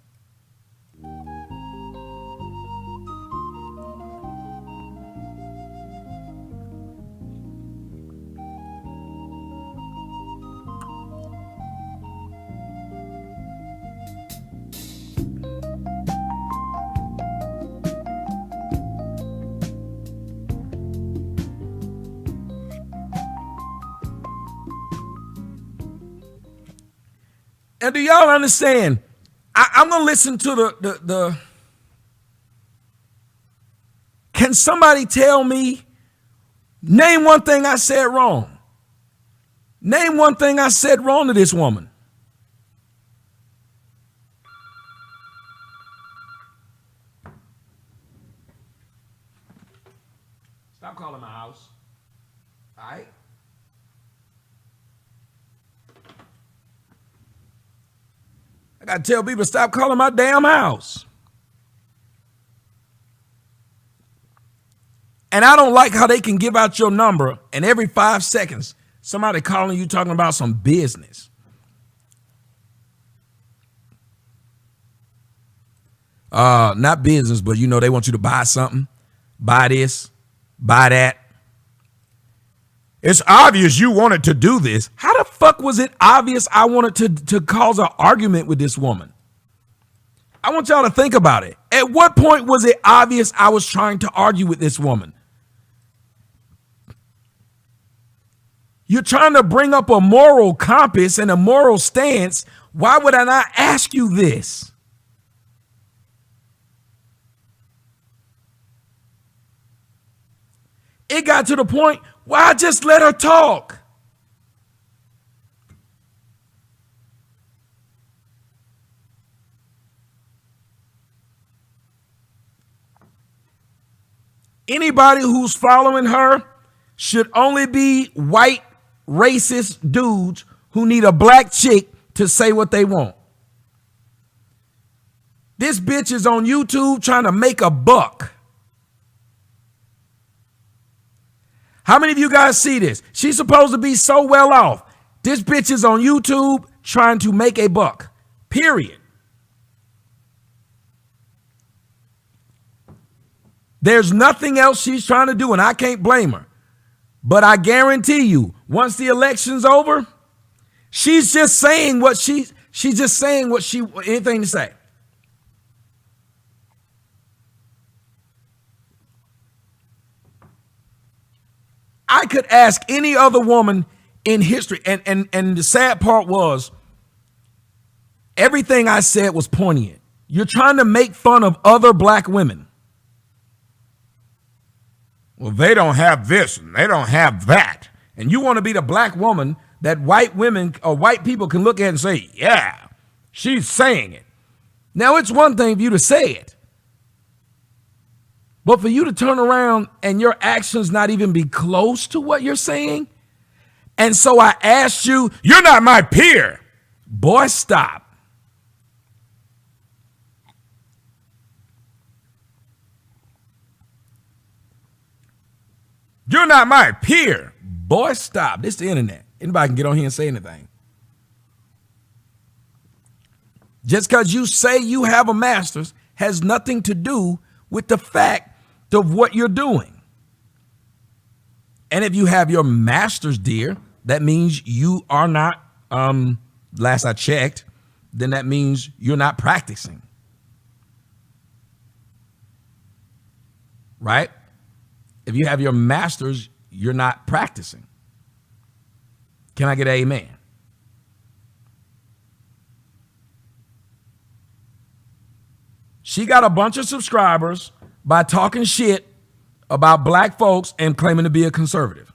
And do y'all understand? I'm going to listen to the. Can somebody tell me, name one thing I said wrong? Name one thing I said wrong to this woman. Stop calling my house. All right? I got to tell people, stop calling my damn house. And I don't like how they can give out your number and every 5 seconds, somebody calling you talking about some business. Not business, but you know, they want you to buy something, buy this, buy that. It's obvious you wanted to do this. How the fuck was it obvious I wanted to cause an argument with this woman? I want y'all to think about it. At what point was it obvious I was trying to argue with this woman? You're trying to bring up a moral compass and a moral stance. Why would I not ask you this? It got to the point where I just let her talk. Anybody who's following her should only be white racist dudes who need a black chick to say what they want. This bitch is on YouTube trying to make a buck. How many of you guys see this? She's supposed to be so well off. This bitch is on YouTube trying to make a buck. Period. There's nothing else she's trying to do, and I can't blame her. But I guarantee you, once the election's over, she's just saying what she's just saying what she anything to say. I could ask any other woman in history, and the sad part was everything I said was poignant. You're trying to make fun of other black women. Well, they don't have this and they don't have that. And you want to be the black woman that white women or white people can look at and say, yeah, she's saying it. Now, it's one thing for you to say it. But for you to turn around and your actions not even be close to what you're saying. And so I asked you, you're not my peer. Boy, stop. You're not my peer. Boy, stop. This is the internet. Anybody can get on here and say anything. Just because you say you have a master's has nothing to do with the fact of what you're doing. And if you have your master's, dear, that means you are not, last I checked, then that means you're not practicing. Right? If you have your master's, you're not practicing. Can I get an amen? She got a bunch of subscribers by talking shit about black folks and claiming to be a conservative.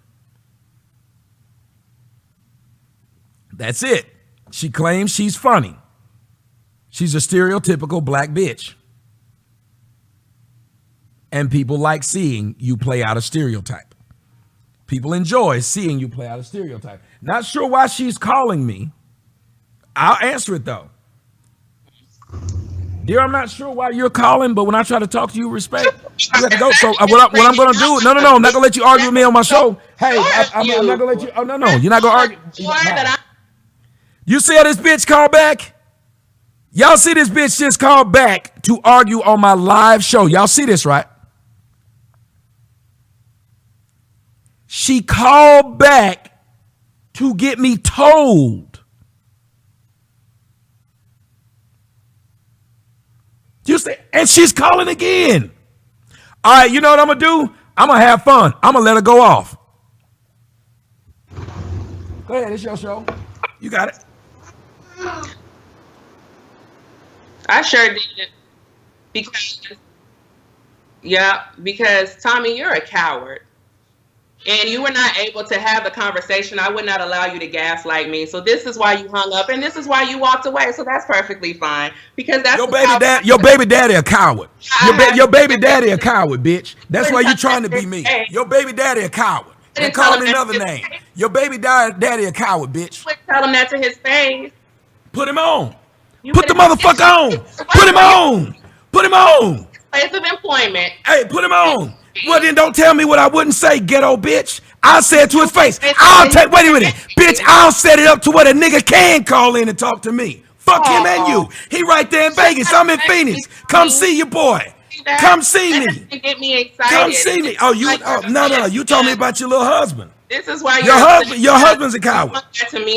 That's it. She claims she's funny. She's a stereotypical black bitch. And people like seeing you play out a stereotype. People enjoy seeing you play out a stereotype. Not sure why she's calling me. I'll answer it though. Dear, I'm not sure why you're calling, but when I try to talk to you, respect, you have to go. So what I'm going to do, no, I'm not going to let you argue with me on my show. Hey, I'm not going to let you, oh, no, you're not going to argue. You see how this bitch called back? Y'all see this bitch just called back to argue on my live show. Y'all see this, right? She called back to get me told. And she's calling again. All right, you know what I'm going to do? I'm going to have fun. I'm going to let her go off. Go ahead, it's your show. You got it. I sure did. Because Tommy, you're a coward. And you were not able to have the conversation. I would not allow you to gaslight me. So this is why you hung up, and this is why you walked away. So that's perfectly fine. Because that's your baby daddy a coward. Your baby daddy a coward, bitch. That's why you trying to be me. Your baby daddy a coward. And call him another name. Your baby daddy a coward, bitch. Tell him that to his face. Put him on. Put the motherfucker on. Put him on. Put him on. Place of employment. Hey, put him on. Well, then don't tell me what I wouldn't say, ghetto bitch. I'll say it to his face. Wait a minute. Bitch, I'll set it up to where a nigga can call in and talk to me. Fuck him and you. He right there in Vegas. I'm in Phoenix. Come see your boy. Come see me. Get me excited. Come see me. Oh, no. You told me about your little husband. This is why your husband's a coward.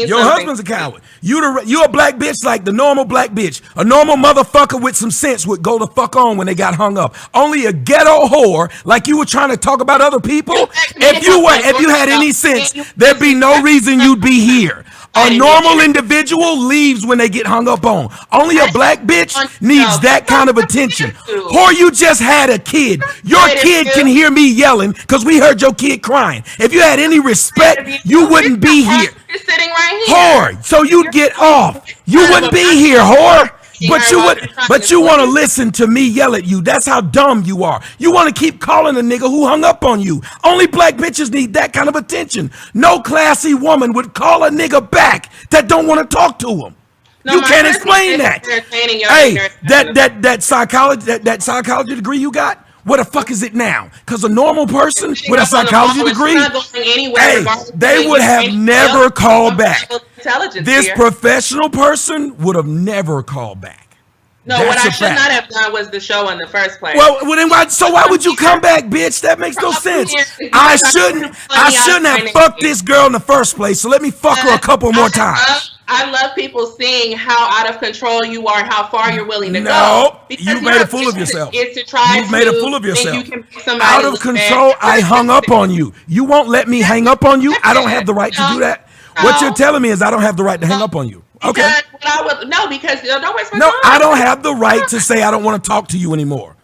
Your husband's a coward. You a black bitch like the normal black bitch. A normal motherfucker with some sense would go the fuck on when they got hung up. Only a ghetto whore like you were trying to talk about other people. If you had any sense, there'd be no reason you'd be here. A normal individual leaves when they get hung up on. Only a black bitch needs that kind of attention. Whore, you just had a kid. Your kid can hear me yelling because we heard your kid crying. If you had any respect, you wouldn't be here. You're sitting right here. Whore, so you'd get off. You wouldn't be here, whore. But you want to listen to me yell at you. That's how dumb you are. You want to keep calling a nigga who hung up on you. Only black bitches need that kind of attention. No classy woman would call a nigga back that don't want to talk to him. No, you can't explain that. Hey, that psychology degree you got, where the fuck is it now? Because a normal person with a psychology degree, hey, they would have never called back. This professional person would have never called back. No, what I should not have done was the show in the first place. Well, then why would you come back, bitch? That makes no sense. I shouldn't have fucked this girl in the first place. So let me fuck her a couple more times. I love people seeing how out of control you are and how far you're willing to go. No, you made a fool of yourself. You've made a fool of yourself. Out of control, I hung up on you. You won't let me hang up on you? I don't have the right to do that? What you're telling me is I don't have the right to hang up on you. Okay. Because don't waste my time. No, I don't have the right to say I don't want to talk to you anymore.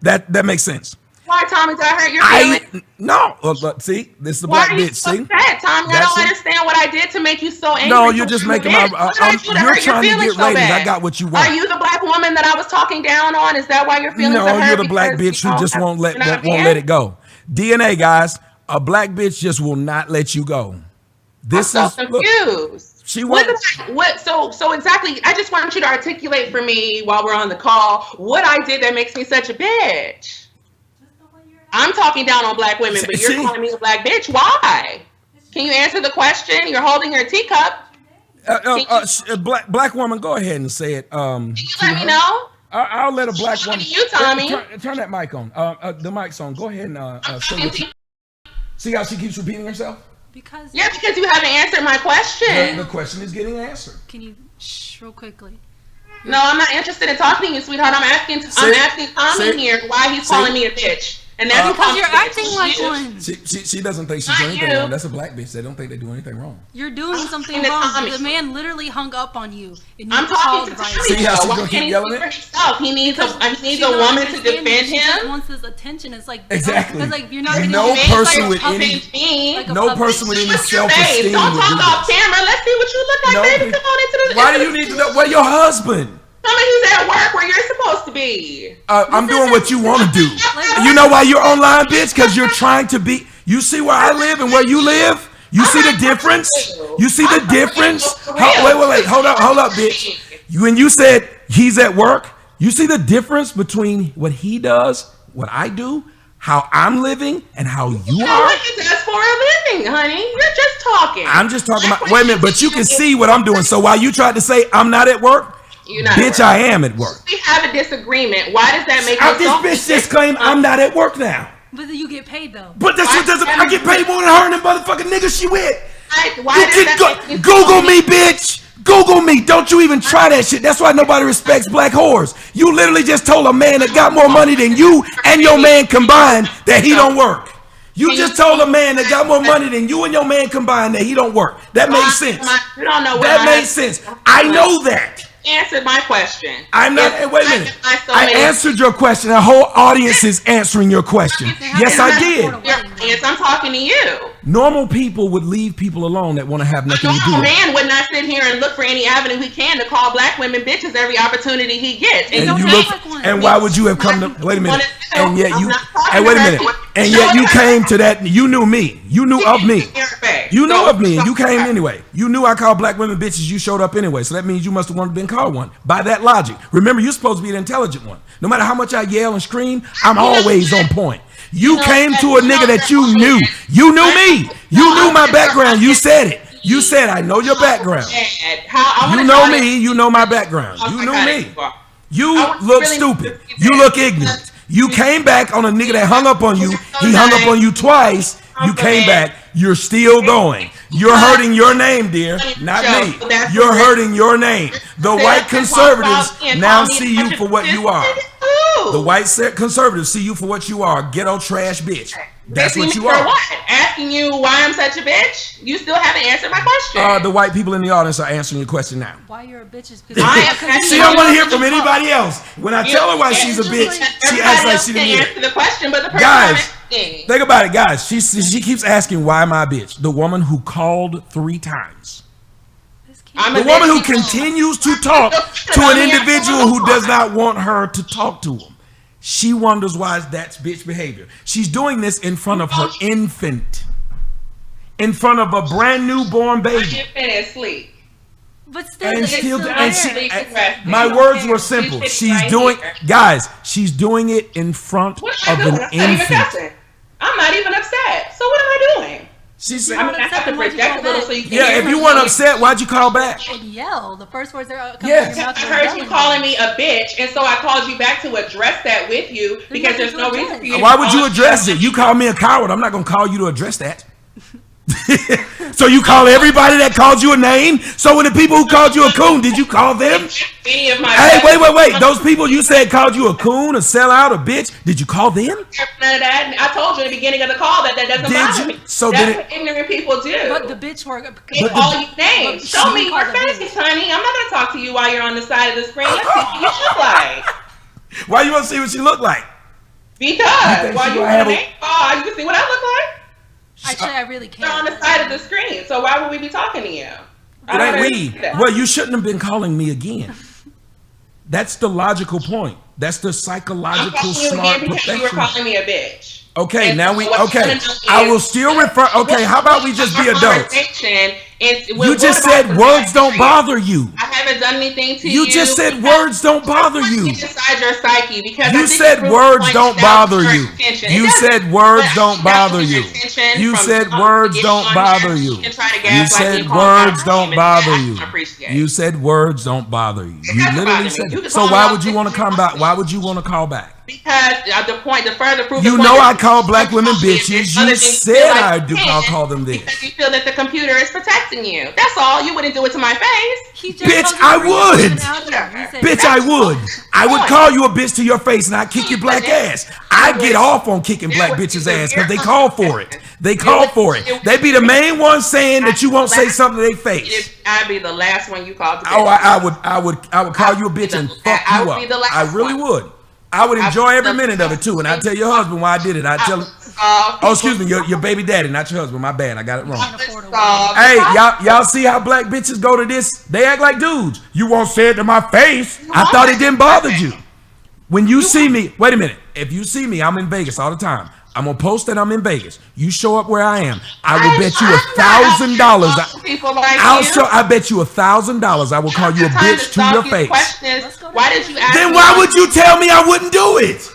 That makes sense. Why, Tommy? Did I hurt your feelings? No. But see, this is the black bitch. See, sad, Tommy. I don't understand what I did to make you so angry. No, you're just making my. You're trying to get ratings. I got what you want. Are you the black woman that I was talking down on? Is that why your feelings are hurt? No, you're the black bitch who just won't let it go. DNA, guys. A black bitch just will not let you go. This I'm so confused. Look, she wants so exactly. I just want you to articulate for me while we're on the call what I did that makes me such a bitch. I'm talking down on black women, but you're calling me a black bitch. Why? Can you answer the question? You're holding your teacup. Black woman, go ahead and say it. Can you let me know? I'll let a black woman. You, Tommy. Turn that mic on. The mic's on. Go ahead and see how she keeps repeating herself. Because you haven't answered my question. The question is getting answered. Can you real quickly? No, I'm not interested in talking to you, sweetheart. I'm asking Tommy here why he's calling me a bitch. And that's because you're acting like one. She doesn't think she's doing anything wrong. That's a black bitch. They don't think they do anything wrong. You're doing something wrong. The man literally hung up on you. And I'm talking to Tommy. See how she's gonna keep yelling it? He needs a woman to defend him. She wants his attention. It's like exactly. It's like you're not no person with any self-esteem. Don't talk off camera. Let's see what you look like, baby. Come on into the. Why do you need to know? Where your husband? He's at work where you're supposed to be. I'm doing what you want to do. You know why you're online, bitch? Because you're trying to be. You see where I live and where you live? You see the difference? You see the difference? Wait. Hold up, bitch. When you said he's at work, you see the difference between what he does, what I do, how I'm living, and how you are? What he does for a living, honey. You're just talking. I'm just talking about. Wait a minute, but you can see what I'm doing. So while you tried to say I'm not at work, bitch, I am at work. We have a disagreement. Why does that make you so? This bitch just claimed I'm not at work now. But you get paid though. But that shit doesn't. I get paid more than her and the motherfucking nigga she with. Why Google me, bitch. Google me. Don't you even try that shit. That's why nobody respects black whores. You literally just told a man that got more money than you and your man combined that he don't work. You just told a man that got more money than you and your man combined that he don't work. That makes sense. You don't know that makes sense. I know that. Answered my question. I'm not. Wait a minute. I answered your question. The whole audience is answering your question. Yes, I did. Yes, I'm talking to you. Normal people would leave people alone that want to have nothing to do with it. A man would not sit here and look for any avenue he can to call black women bitches every opportunity he gets. And why would you have come to? Wait a minute. And yet you. Hey, wait a minute. And yet you came to that. You knew me. You knew of me. You knew of me, and you came anyway. You knew I called black women bitches. You showed up anyway. So that means you must have wanted to been called one. By that logic, remember you're supposed to be the intelligent one. No matter how much I yell and scream, I'm always on point. You came to a nigga that you knew. You knew me. You knew my background. You said it. You said I know your background. You know me. You know my background. You knew me. You look stupid. You look ignorant. You came back on a nigga that hung up on you. He hung up on you twice. You came back. You're still going. You're hurting your name, dear. Not me. You're hurting your name. The white conservatives now see you for what you are. The white conservatives see you for what you are. Ghetto trash bitch. That's what you are. What? Asking you why I'm such a bitch? You still haven't answered my question. The white people in the audience are answering your question now. Why you're a bitch is because she don't want to hear from anybody else. When I tell her why she's a bitch, she acts like she didn't answer the question. But the person guys, think about it, guys. She keeps asking why am I a bitch? The woman who called 3 times. The woman who continues to talk to an individual who does not want her to talk to him. She wonders why that's bitch behavior. She's doing this in front of her infant. In front of a brand new born baby. My infant is asleep. But still, my words were simple. She's doing, guys, she's doing it in front of an infant. I'm not even upset. So what am I doing? She said, I have to project a little so you can hear if you weren't upset, why'd you call back? And yell. The first words that are coming out of your mouth. I heard you calling me a bitch, and so I called you back to address that with you because there's no reason for you. Why would you address it? You called me a coward. I'm not gonna call you to address that. So you call everybody that called you a name? So when the people who called you a coon, did you call them? Hey, wait. Those people you said called you a coon, a sellout, a bitch, did you call them? None of that. I told you at the beginning of the call that doesn't bother me. So that's what ignorant people do. But the bitch work. They call you names. Show me your face, honey. I'm not going to talk to you while you're on the side of the screen. Let's see what you look like. Why you want to see what she look like? Because while you're on the name call, you can see what I look like. Actually, I really can't. You're on the side of the screen, so why would we be talking to you? It ain't me. Well, you shouldn't have been calling me again. That's the logical point. That's the psychological smart perfection. You were calling me a bitch. Okay, and now I will still refer. Okay, how about we just be adults? You just said words don't bother you. I haven't done anything to you. You just said words don't bother you. Inside your psyche, because you said words don't bother you. You said words don't bother you. You said words don't bother you. You said words don't bother you. You said words don't bother you. You literally said. So why would you want to come back? Why would you want to call back? Because the further proof. You know I call black women bitches. You said I do. I'll call them this. Because you feel that the computer is protecting you. That's all. You wouldn't do it to my face. Bitch, I would. Bitch, I would. I would call you a bitch to your face and I'd kick your black ass. I get off on kicking black bitches' ass because they call for it. They call for it. They be the main ones saying that you won't say something to their face. I'd be the last one you called. Oh, I would call you a bitch and fuck you up. I really would. I would enjoy every minute of it too, and I tell your husband why I did it. I tell him, oh, excuse me, your baby daddy, not your husband. My bad, I got it wrong. Hey, y'all see how black bitches go to this? They act like dudes. You won't say it to my face. I thought it didn't bother you. When you see me, wait a minute. If you see me, I'm in Vegas all the time. I'm gonna post that I'm in Vegas. You show up where I am. I will bet you $1,000. I bet you $1,000. I will call you a bitch to your face. Why did you ask? Then why would you tell me I wouldn't do it?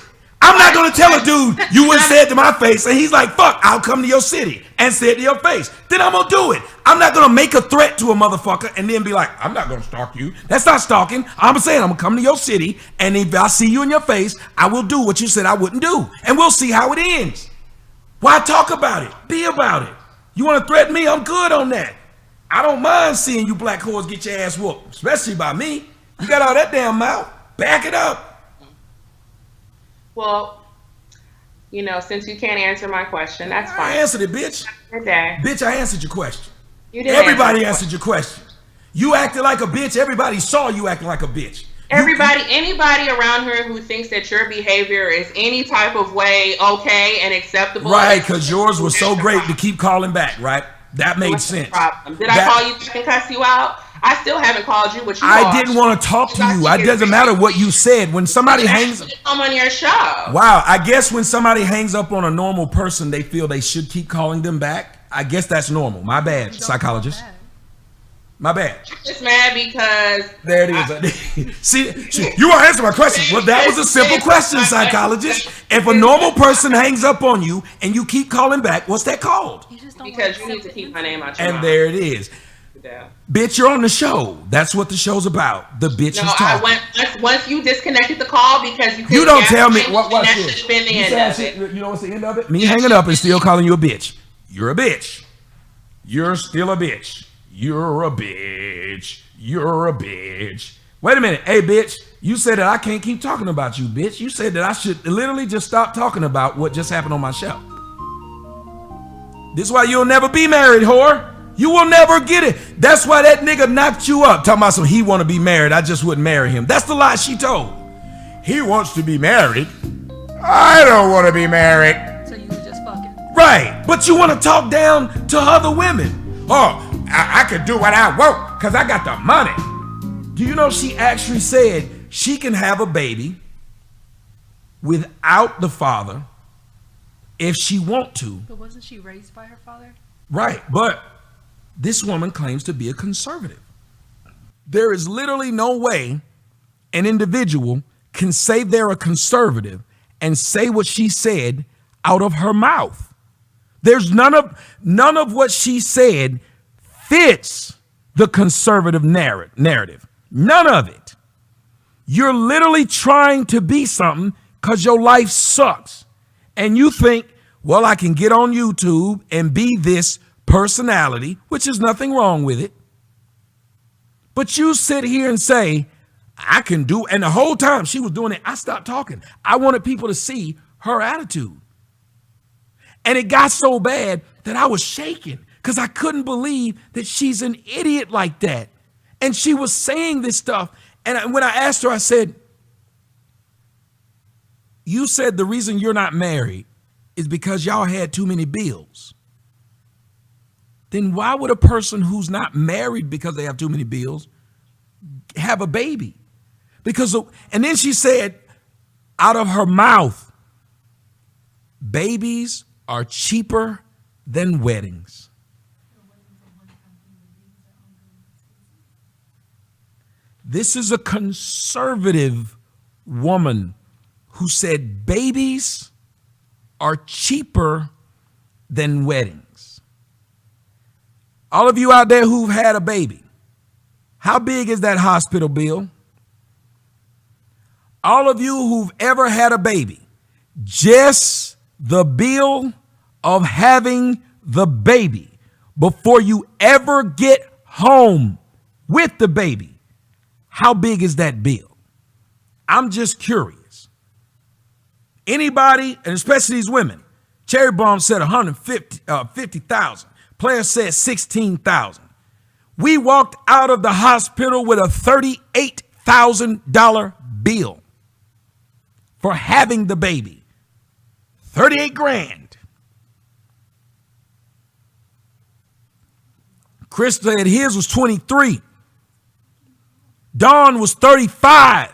I'm not gonna tell a dude you wouldn't say it to my face, and he's like, "Fuck, I'll come to your city and say it to your face." Then I'm gonna do it. I'm not gonna make a threat to a motherfucker and then be like, "I'm not gonna stalk you." That's not stalking. I'm saying I'm gonna come to your city, and if I see you in your face, I will do what you said I wouldn't do, and we'll see how it ends. Why talk about it? Be about it. You want to threaten me? I'm good on that. I don't mind seeing you black whores get your ass whooped, especially by me. You got all that damn mouth. Back it up. Well, since you can't answer my question, that's fine. I answered it, bitch. Okay. Bitch, I answered your question. You did. Everybody answered your question. You acted like a bitch. Everybody saw you acting like a bitch. Anybody around here who thinks that your behavior is any type of way okay and acceptable. Right, because yours was so great to keep calling back, right? That made sense. Did I call you and cuss you out? I still haven't called you, but I didn't want to talk to you. It doesn't matter what you said. When somebody hangs up on your show. Wow, I guess when somebody hangs up on a normal person, they feel they should keep calling them back. I guess that's normal. My bad, psychologist. My bad. I'm just mad because there it is. See, you won't answer my question. Well, that was a simple question, psychologist. If a normal person hangs up on you and you keep calling back, what's that called? Because you need to keep my name out your mouth. And there it is. Yeah. Bitch, you're on the show. That's what the show's about. The bitch is talking. Once you disconnected the call because you don't tell me what this. You know what's the end of it? Me hanging up and still calling you a bitch. You're a bitch. You're still a bitch. You're a bitch. You're a bitch. Wait a minute. Hey, bitch. You said that I can't keep talking about you, bitch. You said that I should literally just stop talking about what just happened on my show. This is why you'll never be married, whore. You will never get it. That's why that nigga knocked you up. Talking about he want to be married. I just wouldn't marry him. That's the lie she told. He wants to be married. I don't want to be married. So you were just fucking. Right. But you want to talk down to other women. Oh, I could do what I want. because I got the money. Do you know she actually said she can have a baby without the father if she want to? But wasn't she raised by her father? Right, but this woman claims to be a conservative. There is literally no way an individual can say they're a conservative and say what she said out of her mouth. There's none of what she said fits the conservative narrative. None of it. You're literally trying to be something because your life sucks. And you think, well, I can get on YouTube and be this personality, which is nothing wrong with it. But you sit here and say, I can do, and the whole time she was doing it, I stopped talking. I wanted people to see her attitude. And it got so bad that I was shaking because I couldn't believe that she's an idiot like that. And she was saying this stuff. And when I asked her, I said, you said the reason you're not married is because y'all had too many bills. Then why would a person who's not married because they have too many bills have a baby? And then she said out of her mouth, babies are cheaper than weddings. This is a conservative woman who said babies are cheaper than weddings. All of you out there who've had a baby, how big is that hospital bill? All of you who've ever had a baby, just the bill of having the baby before you ever get home with the baby, how big is that bill? I'm just curious. Anybody, and especially these women, Cherry Bomb said 50,000. Player said 16,000. We walked out of the hospital with a $38,000 bill for having the baby. 38 grand. Chris said his was 23. Dawn was 35.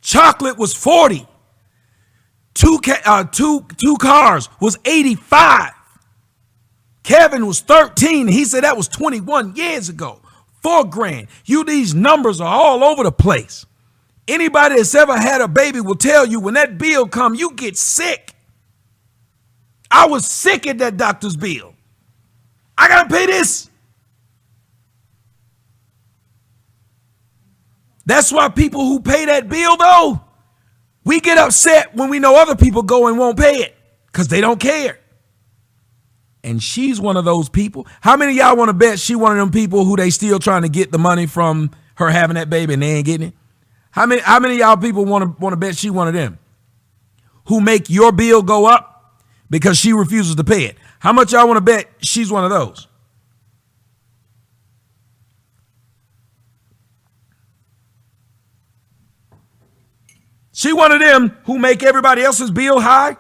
Chocolate was 40. Two cars was 85. Kevin was 13. He said that was 21 years ago. 4 grand. These numbers are all over the place. Anybody that's ever had a baby will tell you when that bill comes, you get sick. I was sick at that doctor's bill. I got to pay this. That's why people who pay that bill, though, we get upset when we know other people go and won't pay it because they don't care. And she's one of those people. How many of y'all want to bet she one of them people who they still trying to get the money from her having that baby and they ain't getting it? How many of y'all people want to bet she one of them who make your bill go up because she refuses to pay it? How much y'all want to bet she's one of those? She one of them who make everybody else's bill high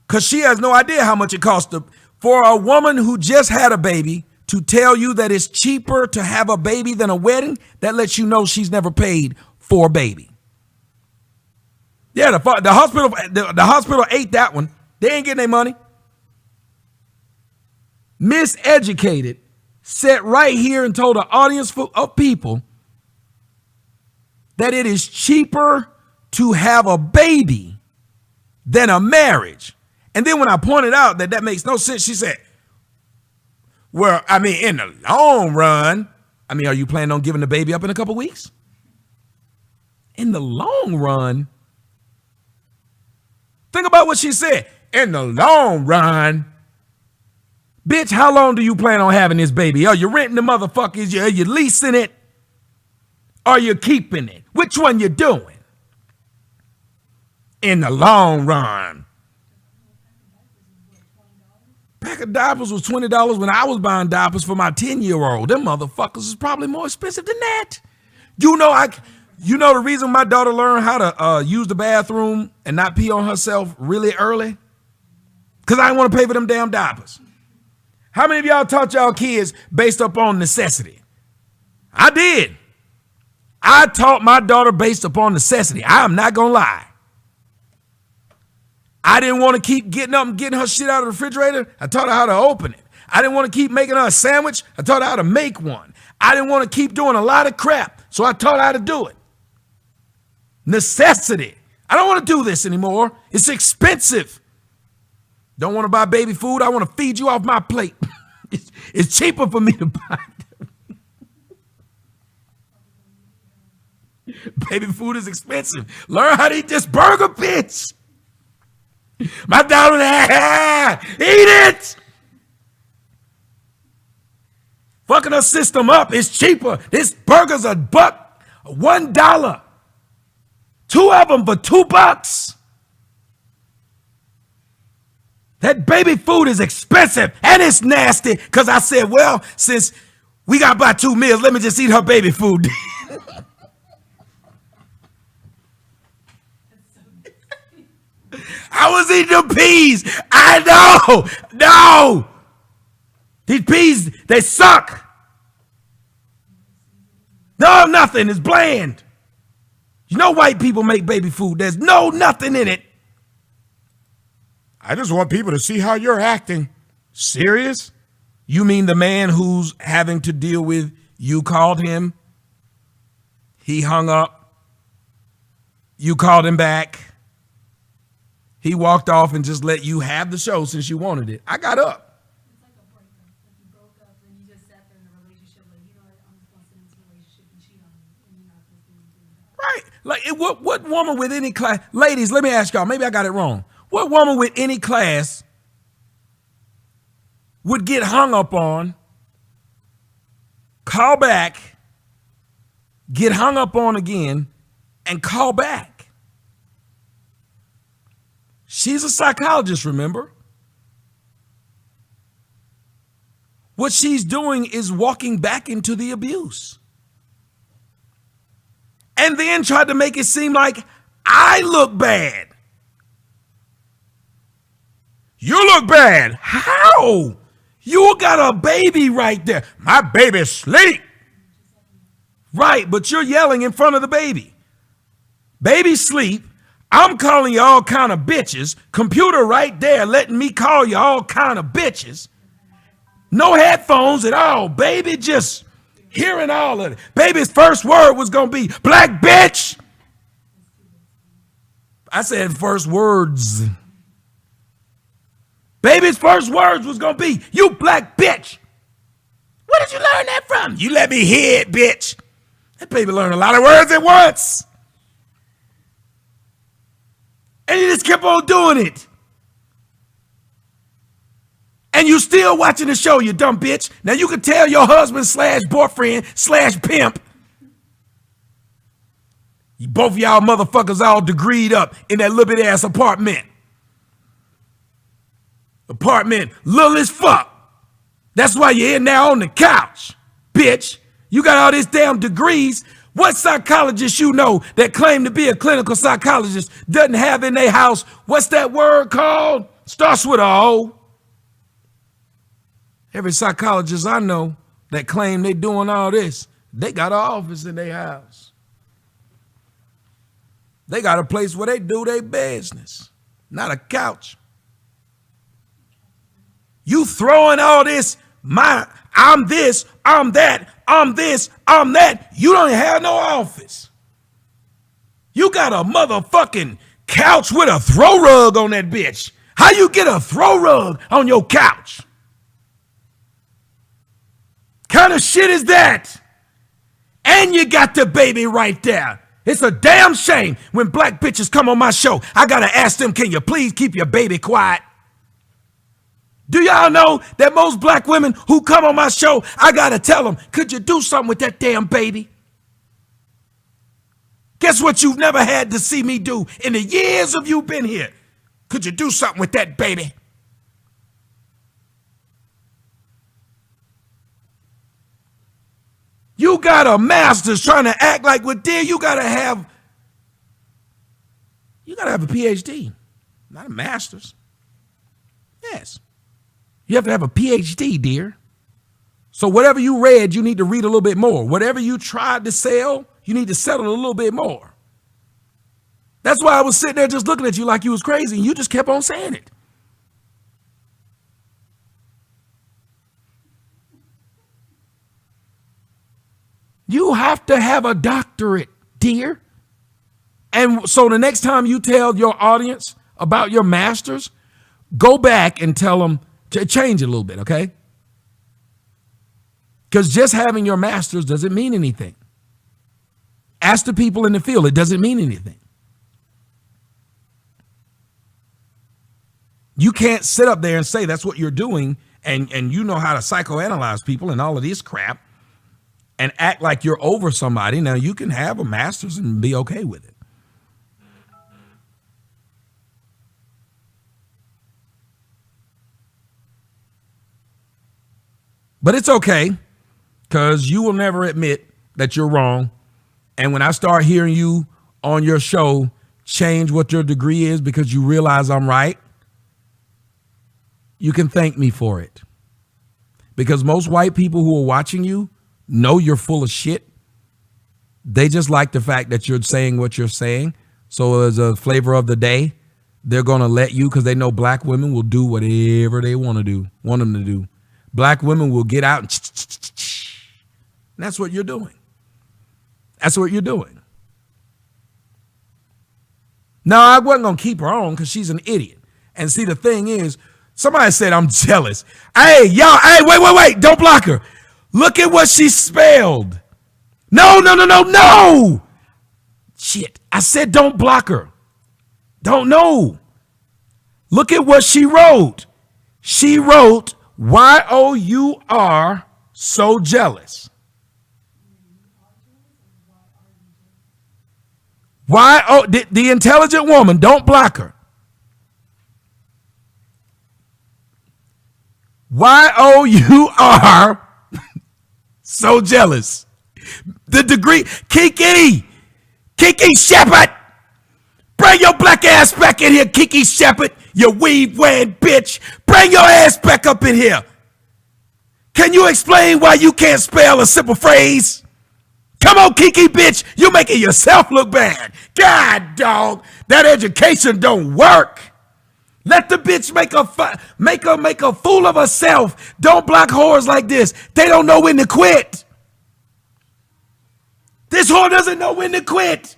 because she has no idea how much it costs for a woman who just had a baby to tell you that it's cheaper to have a baby than a wedding. That lets you know she's never paid for a baby. Yeah, the hospital ate that one. They ain't getting their money. Miseducated sat right here and told an audience of people that it is cheaper to have a baby than a marriage. And then when I pointed out that makes no sense, she said, well, I mean, in the long run, I mean, are you planning on giving the baby up in a couple weeks? In the long run? Think about what she said. In the long run. Bitch, how long do you plan on having this baby? Are you renting the motherfuckers? Are you leasing it? Are you keeping it? Which one you doing? In the long run. Pack of diapers was $20 when I was buying diapers for my 10-year-old. Them motherfuckers is probably more expensive than that. You know the reason my daughter learned how to use the bathroom and not pee on herself really early? Because I didn't want to pay for them damn diapers. How many of y'all taught y'all kids based upon necessity? I did. I taught my daughter based upon necessity. I am not going to lie. I didn't want to keep getting up and getting her shit out of the refrigerator. I taught her how to open it. I didn't want to keep making her a sandwich. I taught her how to make one. I didn't want to keep doing a lot of crap, so I taught her how to do it. Necessity. I don't want to do this anymore. It's expensive. Don't want to buy baby food. I want to feed you off my plate. It's cheaper for me to buy. Baby food is expensive. Learn how to eat this burger, bitch. My daughter, eat it. Fucking her system up. It's cheaper. This burger's $1. 2 of them for $2. That baby food is expensive and it's nasty. Because I said, well, since we got to buy 2 meals, let me just eat her baby food. I was eating the peas. I know. No. These peas, they suck. No, nothing. It's bland. You know white people make baby food. There's nothing in it. I just want people to see how you're acting. Serious? You mean the man who's having to deal with you called him? He hung up. You called him back. He walked off and just let you have the show since you wanted it. I got up. It's like a breakup. Like you broke up and you just sat there in a relationship. Like, you know what? I'm just going to sit in this relationship and cheat on you. And you're not supposed to do that. Right. Like, what woman with any class, ladies, let me ask y'all, maybe I got it wrong. What woman with any class would get hung up on, call back, get hung up on again, and call back? She's a psychologist, remember? What she's doing is walking back into the abuse. And then tried to make it seem like I look bad. You look bad. How? You got a baby right there. My baby's asleep. Right, but you're yelling in front of the baby. Baby sleep. I'm calling you all kind of bitches. Computer right there letting me call you all kind of bitches. No headphones at all. Baby just hearing all of it. Baby's first word was going to be black bitch. I said first words. Baby's first words was going to be, you black bitch. Where did you learn that from? You let me hear it, bitch. That baby learned a lot of words at once. And you just kept on doing it. And you still watching the show, you dumb bitch. Now you can tell your husband / boyfriend / pimp. Both of y'all motherfuckers all degreed up in that little bit ass apartment. Apartment little as fuck. That's why you're in there on the couch, bitch. You got all this damn degrees. What psychologist you know that claim to be a clinical psychologist doesn't have in their house, what's that word called? Starts with a O. Every psychologist I know that claim they doing all this, they got an office in their house. They got a place where they do their business, not a couch. You throwing all this, I'm this, I'm that, I'm this, I'm that. You don't have no office. You got a motherfucking couch with a throw rug on that bitch. How you get a throw rug on your couch? Kind of shit is that? And you got the baby right there. It's a damn shame when black bitches come on my show. I got to ask them, can you please keep your baby quiet? Do y'all know that most black women who come on my show, I got to tell them, could you do something with that damn baby? Guess what you've never had to see me do in the years of you been here? Could you do something with that baby? You got a master's trying to act like what dear you gotta have a PhD, not a master's. Yes. You have to have a PhD, dear. So whatever you read, you need to read a little bit more. Whatever you tried to sell, you need to sell it a little bit more. That's why I was sitting there just looking at you like you was crazy, and you just kept on saying it. You have to have a doctorate, dear. And so the next time you tell your audience about your master's, go back and tell them to change it a little bit, okay? Because just having your master's doesn't mean anything. Ask the people in the field, it doesn't mean anything. You can't sit up there and say that's what you're doing and you know how to psychoanalyze people and all of this crap and act like you're over somebody. Now, you can have a master's and be okay with it. But it's okay, because you will never admit that you're wrong. And when I start hearing you on your show change what your degree is because you realize I'm right, you can thank me for it. Because most white people who are watching you know you're full of shit. They just like the fact that you're saying what you're saying. So as a flavor of the day, they're going to let you, because they know black women will do whatever they want them to do. Black women will get out and that's what you're doing. That's what you're doing. No, I wasn't going to keep her on because she's an idiot. And see, the thing is, somebody said I'm jealous. Hey, y'all, hey, wait. Don't block her. Look at what she spelled. No. Shit. I said don't block her. Don't know. Look at what she wrote. She wrote, Y-O-U-R, so jealous. The intelligent woman, don't block her. Y-O-U-R, so jealous. The degree, KiKi Shepherd. Bring your black ass back in here, KiKi Shepherd, you weave wearing bitch. Bring your ass back up in here. Can you explain why you can't spell a simple phrase? Come on, KiKi bitch, you making yourself look bad. God, dog, that education don't work. Let the bitch make a fool of herself. Don't block whores like this. They don't know when to quit. This whore doesn't know when to quit.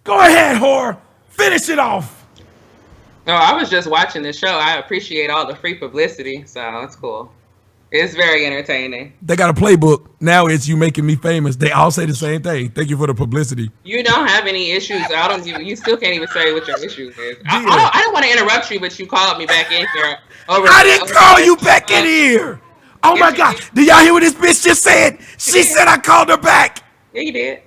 Go ahead, whore. Finish it off. No, I was just watching the show. I appreciate all the free publicity, so it's cool. It's very entertaining. They got a playbook. Now it's you making me famous. They all say the same thing. Thank you for the publicity. You don't have any issues. You still can't even say what your issues is. I don't want to interrupt you, but you called me back in here. I didn't call you back in here. Oh my God. Did y'all hear what this bitch just said? She said I called her back. Yeah, you did.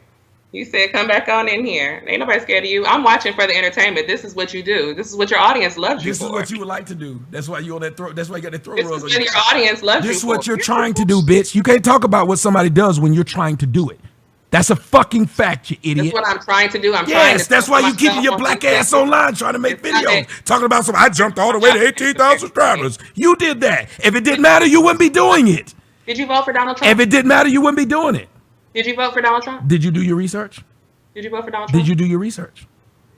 You said come back on in here. Ain't nobody scared of you. I'm watching for the entertainment. This is what you do. This is what your audience loves you for. This is what you would like to do. That's why you on that throat. That's why you got that throat rose. This is what your audience loves you for. This is what you're trying to do, bitch. You can't talk about what somebody does when you're trying to do it. That's a fucking fact, you idiot. That's what I'm trying to do. Yes, that's why you keeping your black ass online trying to make videos. Talking about I jumped all the way to 18,000 subscribers. You did that. If it didn't matter, you wouldn't be doing it. Did you vote for Donald Trump? If it didn't matter, you wouldn't be doing it. Did you vote for Donald Trump? Did you do your research? Did you vote for Donald Trump? Did you do your research?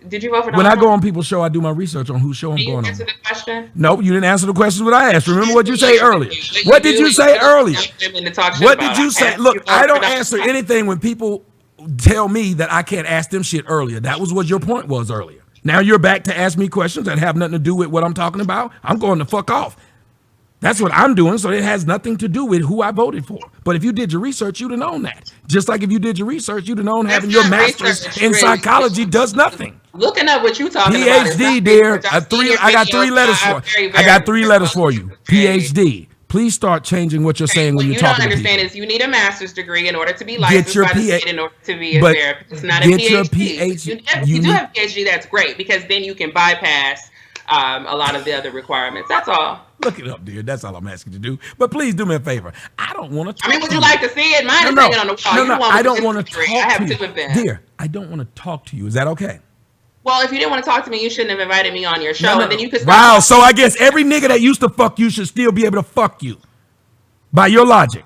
Did you vote for Donald When Trump? I go on people's show, I do my research on whose show I'm going on. Did you answer the question? No, you didn't answer the questions what I asked. Remember what you say earlier. What did you say earlier? What did you say? Look, I don't answer anything when people tell me that I can't ask them shit earlier. That was what your point was earlier. Now you're back to ask me questions that have nothing to do with what I'm talking about. I'm going to fuck off. That's what I'm doing, so it has nothing to do with who I voted for. But if you did your research, you'd have known that. Just like if you did your research, you'd have known having your master's in psychology does nothing. Looking up what you talking about. PhD, dear. I got 3 letters for you. I got 3 letters for you. PhD. Please start changing what you're saying when you're talking to people. What you don't understand is you need a master's degree in order to be licensed by the state in order to be a therapist. It's not a PhD. You do have a PhD, that's great, because then you can bypass a lot of the other requirements. That's all. Look it up, dear. That's all I'm asking you to do. But please do me a favor. I don't want to talk to you. Would you like to see it? Mine is hanging on the wall. No, I don't want to talk to you. I have 2 of them. Dear, I don't want to talk to you. Is that okay? Well, if you didn't want to talk to me, you shouldn't have invited me on your show, and then you could stop Wow. talking. So I guess every nigga that used to fuck you should still be able to fuck you by your logic.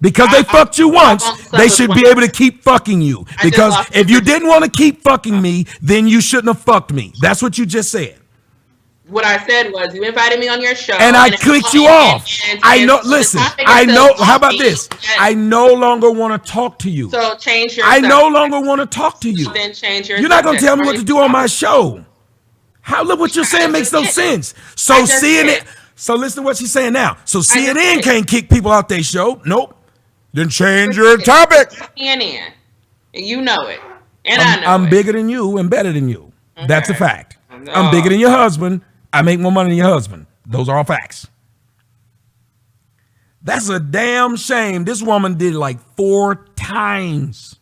Because they fucked you once, they should be able to keep fucking you. Because if you didn't want to keep fucking me, then you shouldn't have fucked me. That's what you just said. What I said was, you invited me on your show, and I clicked you off. I know. Listen, I know. How about this? I no longer want to talk to you. So change your. I no longer want to talk to you. Then change your. You're not gonna tell me what to do on my show. How? Look, what you're saying makes no sense. So CNN. So listen to what she's saying now. So CNN can't kick people out their show. Nope. Then change your topic. CNN. You know it. And I know I'm bigger than you and better than you. Okay. That's a fact. I'm bigger than your husband. I make more money than your husband. Those are all facts. That's a damn shame. This woman did it like 4 times.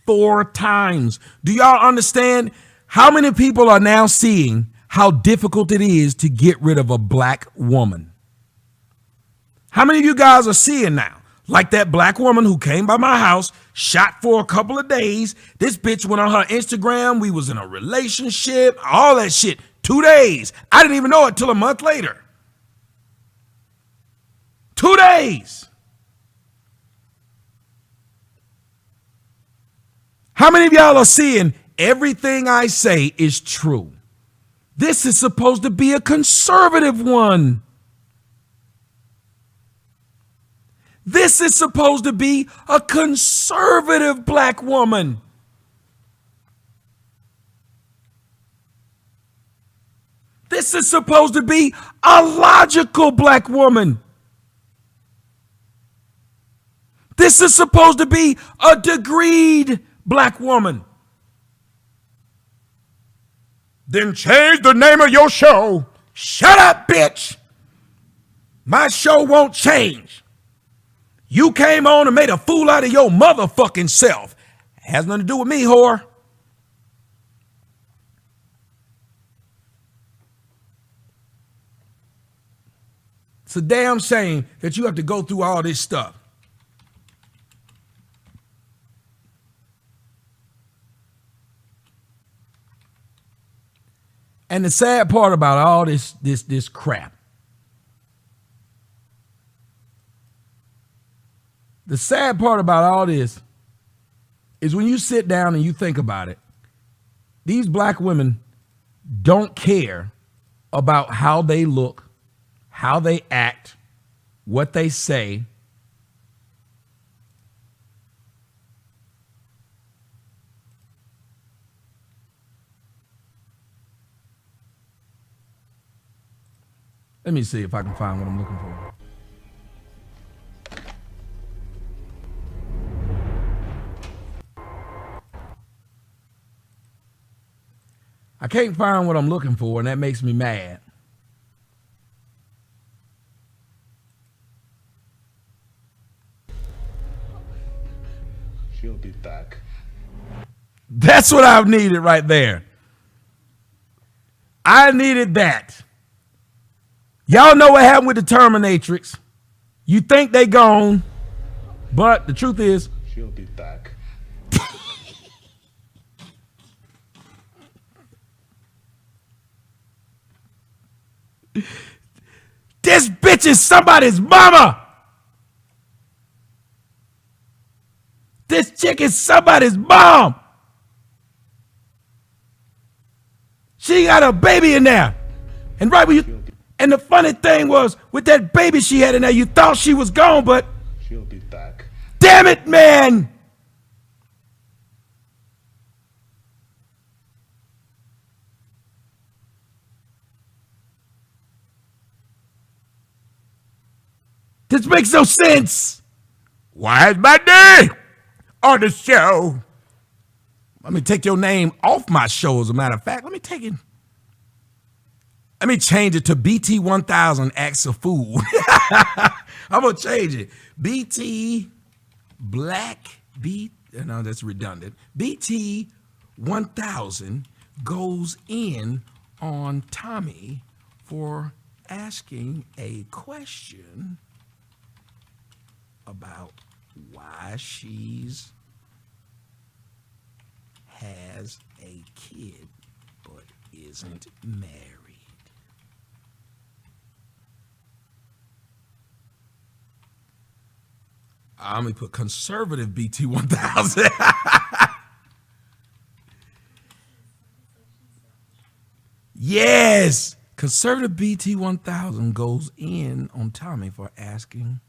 4 times. Do y'all understand how many people are now seeing how difficult it is to get rid of a black woman? How many of you guys are seeing now? Like that black woman who came by my house, shot for a couple of days. This bitch went on her Instagram. We was in a relationship, all that shit. 2 days. I didn't even know it till a month later. 2 days. How many of y'all are seeing everything I say is true? This is supposed to be a conservative one. This is supposed to be a conservative black woman. This is supposed to be a logical black woman. This is supposed to be a degreed black woman. Then change the name of your show. Shut up, bitch. My show won't change. You came on and made a fool out of your motherfucking self. It has nothing to do with me, whore. It's a damn shame that you have to go through all this stuff. And the sad part about all this crap, the sad part about all this is when you sit down and you think about it, these black women don't care about how they look, how they act, what they say. Let me see if I can find what I'm looking for. I can't find what I'm looking for, and that makes me mad. She'll be back. That's what I've needed right there. I needed that. Y'all know what happened with the Terminatrix. You think they gone, but the truth is, she'll be back. This bitch is somebody's mama. This chick is somebody's mom. She got a baby in there. And right when you, and the funny thing was, with that baby she had in there, you thought she was gone, but she'll be back. Damn it, man. This makes no sense. Why is my name on the show? Let me take your name off my show, as a matter of fact. Let me take it. Let me change it to BT1000 Acts of Food. I'm going to change it. BT Black B. No, that's redundant. BT1000 goes in on Tommy for asking a question about why she's has a kid but isn't married. Let me put conservative BT 1000. Yes. Conservative BT 1000 goes in on Tommy for asking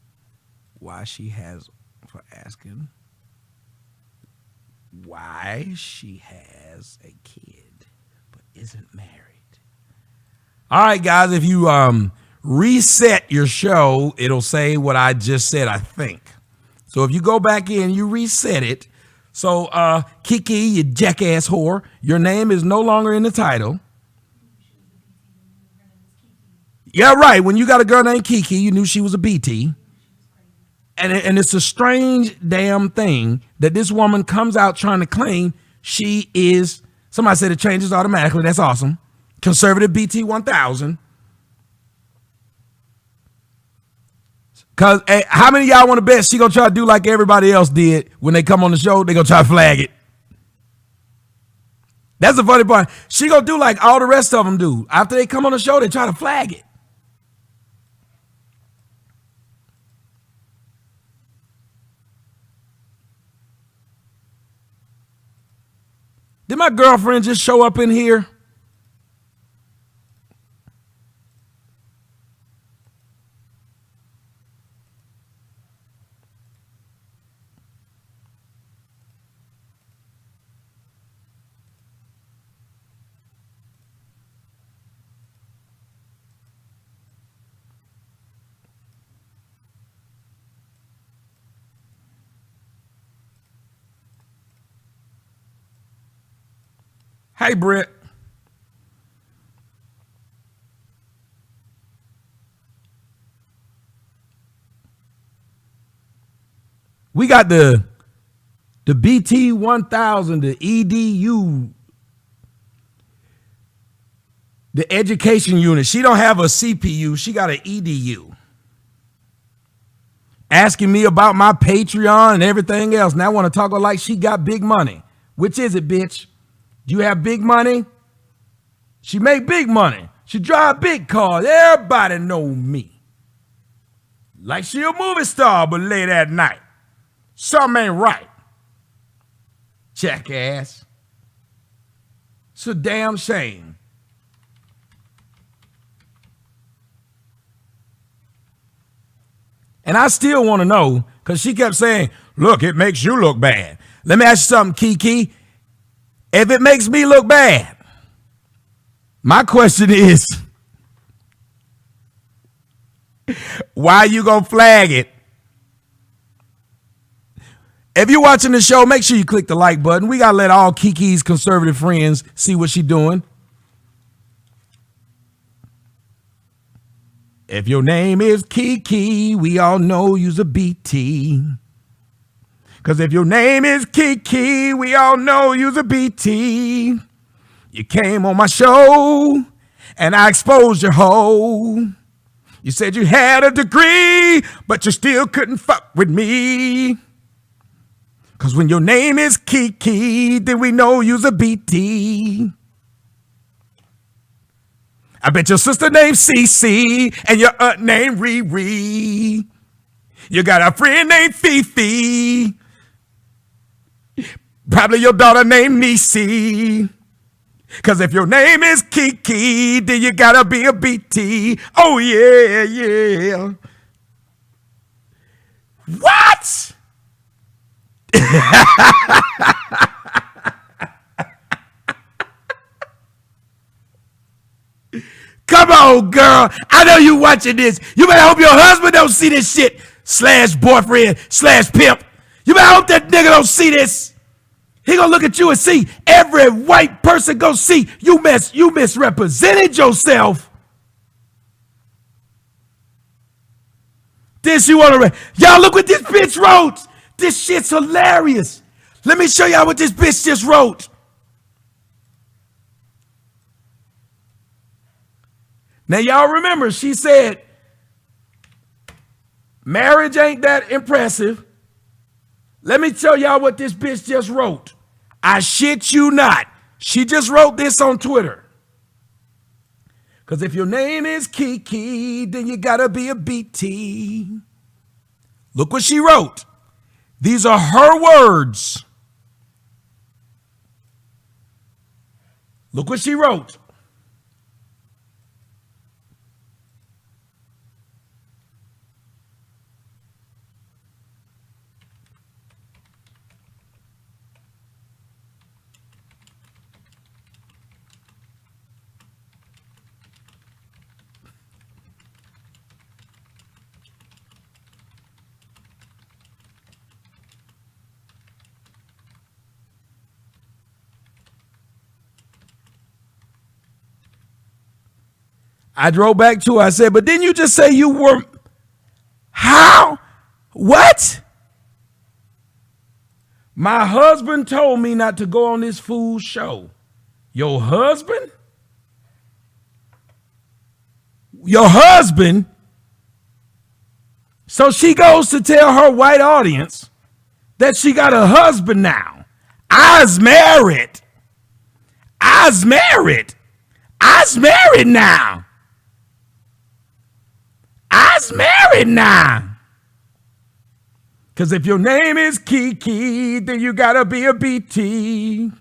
why she has a kid but isn't married. All right, guys, if you reset your show, it'll say what I just said, I think. So if you go back in, you reset it. So KiKi, you jackass whore, your name is no longer in the title. Yeah, right. When you got a girl named KiKi, you knew she was a BT. And it's a strange damn thing that this woman comes out trying to claim she is, somebody said it changes automatically. That's awesome. Conservative BT 1000. Because how many of y'all want to bet she going to try to do like everybody else did when they come on the show? They going to try to flag it. That's the funny part. She going to do like all the rest of them do. After they come on the show, they try to flag it. Did my girlfriend just show up in here? Hey, Britt. We got the BT 1000, the EDU, the education unit. She don't have a CPU. She got an EDU. Asking me about my Patreon and everything else. Now I want to talk like she got big money. Which is it, bitch? You have big money? She make big money. She drive big cars. Everybody know me. Like she a movie star, but late at night. Something ain't right. Jackass. It's a damn shame. And I still want to know, because she kept saying, look, it makes you look bad. Let me ask you something, KiKi. If it makes me look bad, my question is, why you gonna flag it? If you're watching the show, make sure you click the like button. We gotta let all KiKi's conservative friends see what she doing. If your name is KiKi, we all know you's a BT. Because if your name is KiKi, we all know you's a BT. You came on my show, and I exposed your hoe. You said you had a degree, but you still couldn't fuck with me. Because when your name is KiKi, then we know you's a BT. I bet your sister named Cece, and your aunt named Riri. You got a friend named Fifi. Probably your daughter named Nisi. Because if your name is KiKi, then you gotta be a BT. Oh, yeah, yeah. What? Come on, girl. I know you watching this. You better hope your husband don't see this shit. /boyfriend/pimp. You better hope that nigga don't see this. He gonna look at you and see every white person gonna see you misrepresented yourself. This you wanna y'all look what this bitch wrote. This shit's hilarious. Let me show y'all what this bitch just wrote. Now y'all remember she said marriage ain't that impressive. Let me tell y'all what this bitch just wrote. I shit you not. She just wrote this on Twitter. Because if your name is KiKi, then you gotta be a BT. Look what she wrote. These are her words. Look what she wrote. I drove back to her. I said, but didn't you just say you were? How? What? My husband told me not to go on this fool show. Your husband? Your husband? So she goes to tell her white audience that she got a husband now. I's married. I's married. I's married now. I's married now. Because if your name is KiKi, then you gotta be a BT.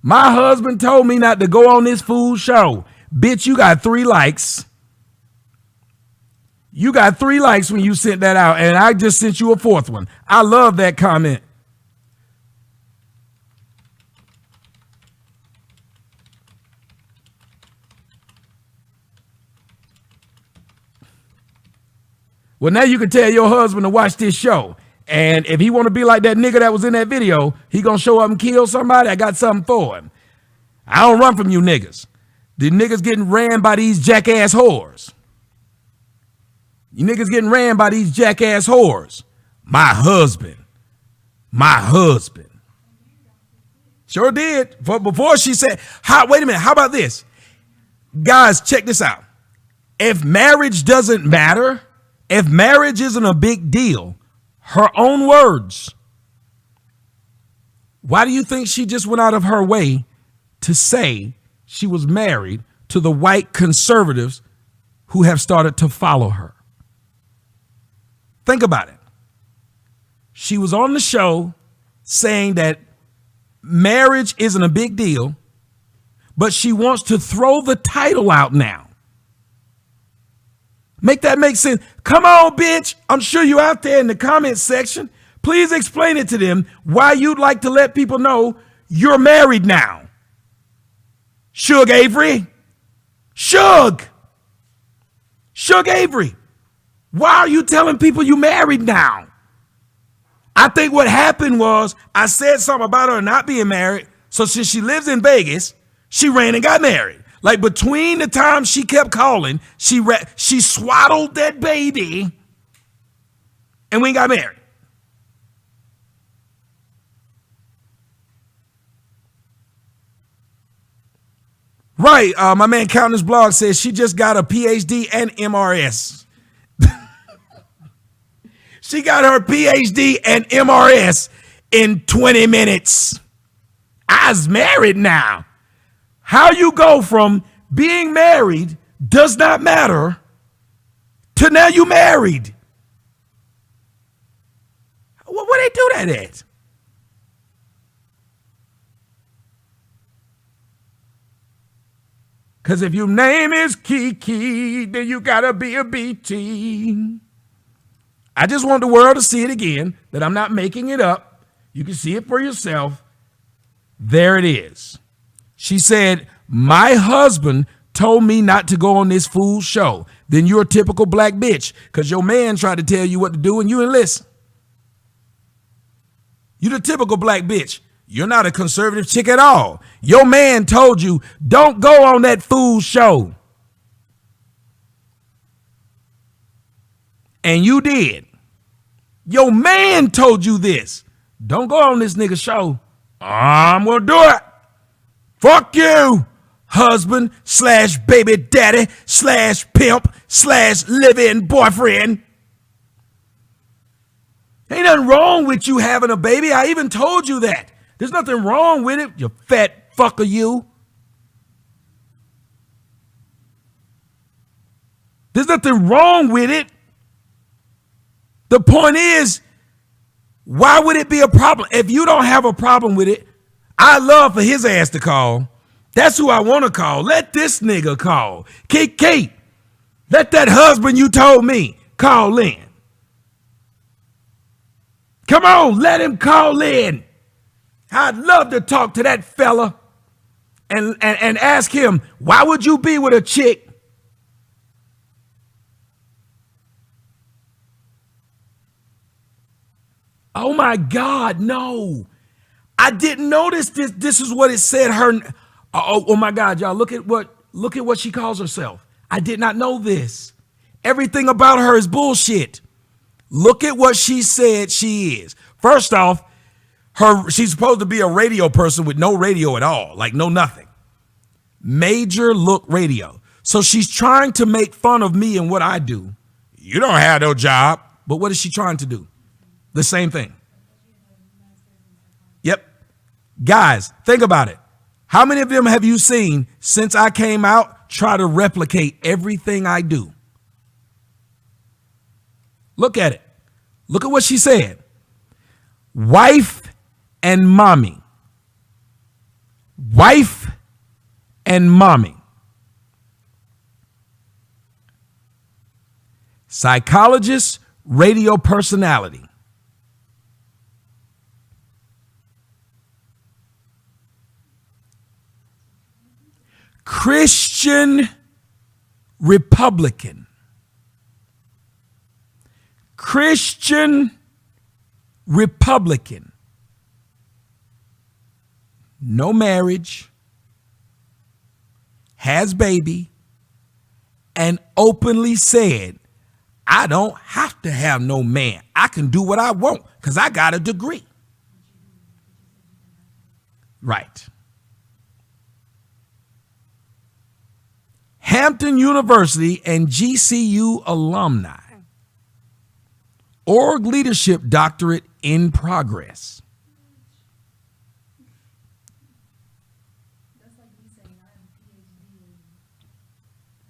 My husband told me not to go on this fool show. Bitch, you got 3 likes. You got 3 likes when you sent that out, and I just sent you a 4th one. I love that comment. Well, now you can tell your husband to watch this show. And if he want to be like that nigga that was in that video, he going to show up and kill somebody. I got something for him. I don't run from you niggas. The niggas getting ran by these jackass whores. You niggas getting ran by these jackass whores. My husband. My husband. Sure did. Before she said, wait a minute, how about this? Guys, check this out. If marriage doesn't matter, if marriage isn't a big deal, her own words, why do you think she just went out of her way to say she was married to the white conservatives who have started to follow her? Think about it. She was on the show saying that marriage isn't a big deal, but she wants to throw the title out now. Make that make sense. Come on, bitch. I'm sure you out there in the comment section. Please explain it to them why you'd like to let people know you're married now. Suge Avery. Suge Avery. Why are you telling people you married now? I think what happened was I said something about her not being married. So since she lives in Vegas, she ran and got married. Like between the time she kept calling, she swaddled that baby and we got married. Right. My man Counting His Blog says she just got a PhD and MRS. She got her PhD and MRS in 20 minutes. I's married now. How you go from being married does not matter to now you married. Where they do that at? Because if your name is KiKi, then you gotta be a BT. I just want the world to see it again, that I'm not making it up. You can see it for yourself. There it is. She said, my husband told me not to go on this fool show. Then you're a typical black bitch because your man tried to tell you what to do and you didn't listen. You're the typical black bitch. You're not a conservative chick at all. Your man told you, don't go on that fool show. And you did. Your man told you this. Don't go on this nigga show. I'm going to do it. Fuck you, husband / baby daddy / pimp / live-in boyfriend. Ain't nothing wrong with you having a baby. I even told you that. There's nothing wrong with it, you fat fucker, you. There's nothing wrong with it. The point is, why would it be a problem? If you don't have a problem with it, I love for his ass to call. That's who I want to call. Let this nigga call. KiKi, let that husband you told me call in. Come on, let him call in. I'd love to talk to that fella and ask him, why would you be with a chick oh my God, no. I didn't notice this. This is what it said her. Oh my God, y'all, look at what she calls herself. I did not know this. Everything about her is bullshit. Look at what she said she is. First off, she's supposed to be a radio person with no radio at all, like no nothing. Major look radio. So she's trying to make fun of me and what I do. You don't have no job. But what is she trying to do? The same thing. Yep. Guys, think about it. How many of them have you seen since I came out try to replicate everything I do? Look at it. Look at what she said. Wife and mommy. Wife and mommy. Psychologist, radio personality. Christian Republican. Christian Republican. No marriage. Has baby. And openly said, I don't have to have no man. I can do what I want because I got a degree. Right. Hampton University and GCU alumni. Org leadership doctorate in progress. That's like me saying I have a PhD in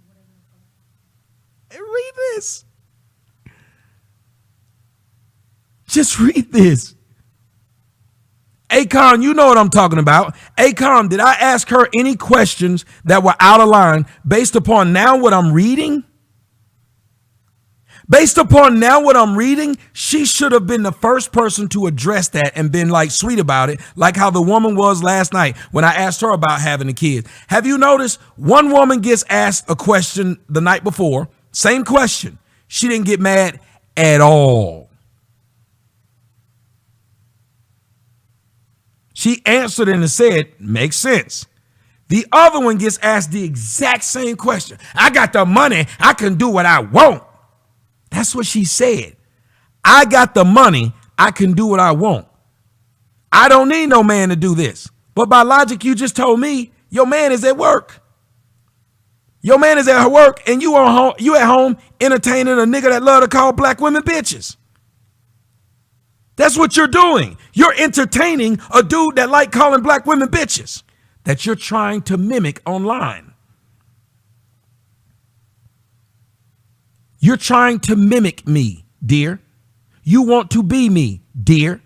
whatever the fuck. Hey, read this. Just read this. Akon, you know what I'm talking about. Akon, did I ask her any questions that were out of line based upon now what I'm reading? Based upon now what I'm reading, she should have been the first person to address that and been like sweet about it, like how the woman was last night when I asked her about having a kid. Have you noticed one woman gets asked a question the night before, same question. She didn't get mad at all. She answered and said, makes sense. The other one gets asked the exact same question. I got the money. I can do what I want. That's what she said. I got the money. I can do what I want. I don't need no man to do this. But by logic, you just told me your man is at work. Your man is at work and you at home entertaining a nigga that love to call black women bitches. That's what you're doing. You're entertaining a dude that like calling black women bitches that you're trying to mimic online. You're trying to mimic me, dear. You want to be me, dear.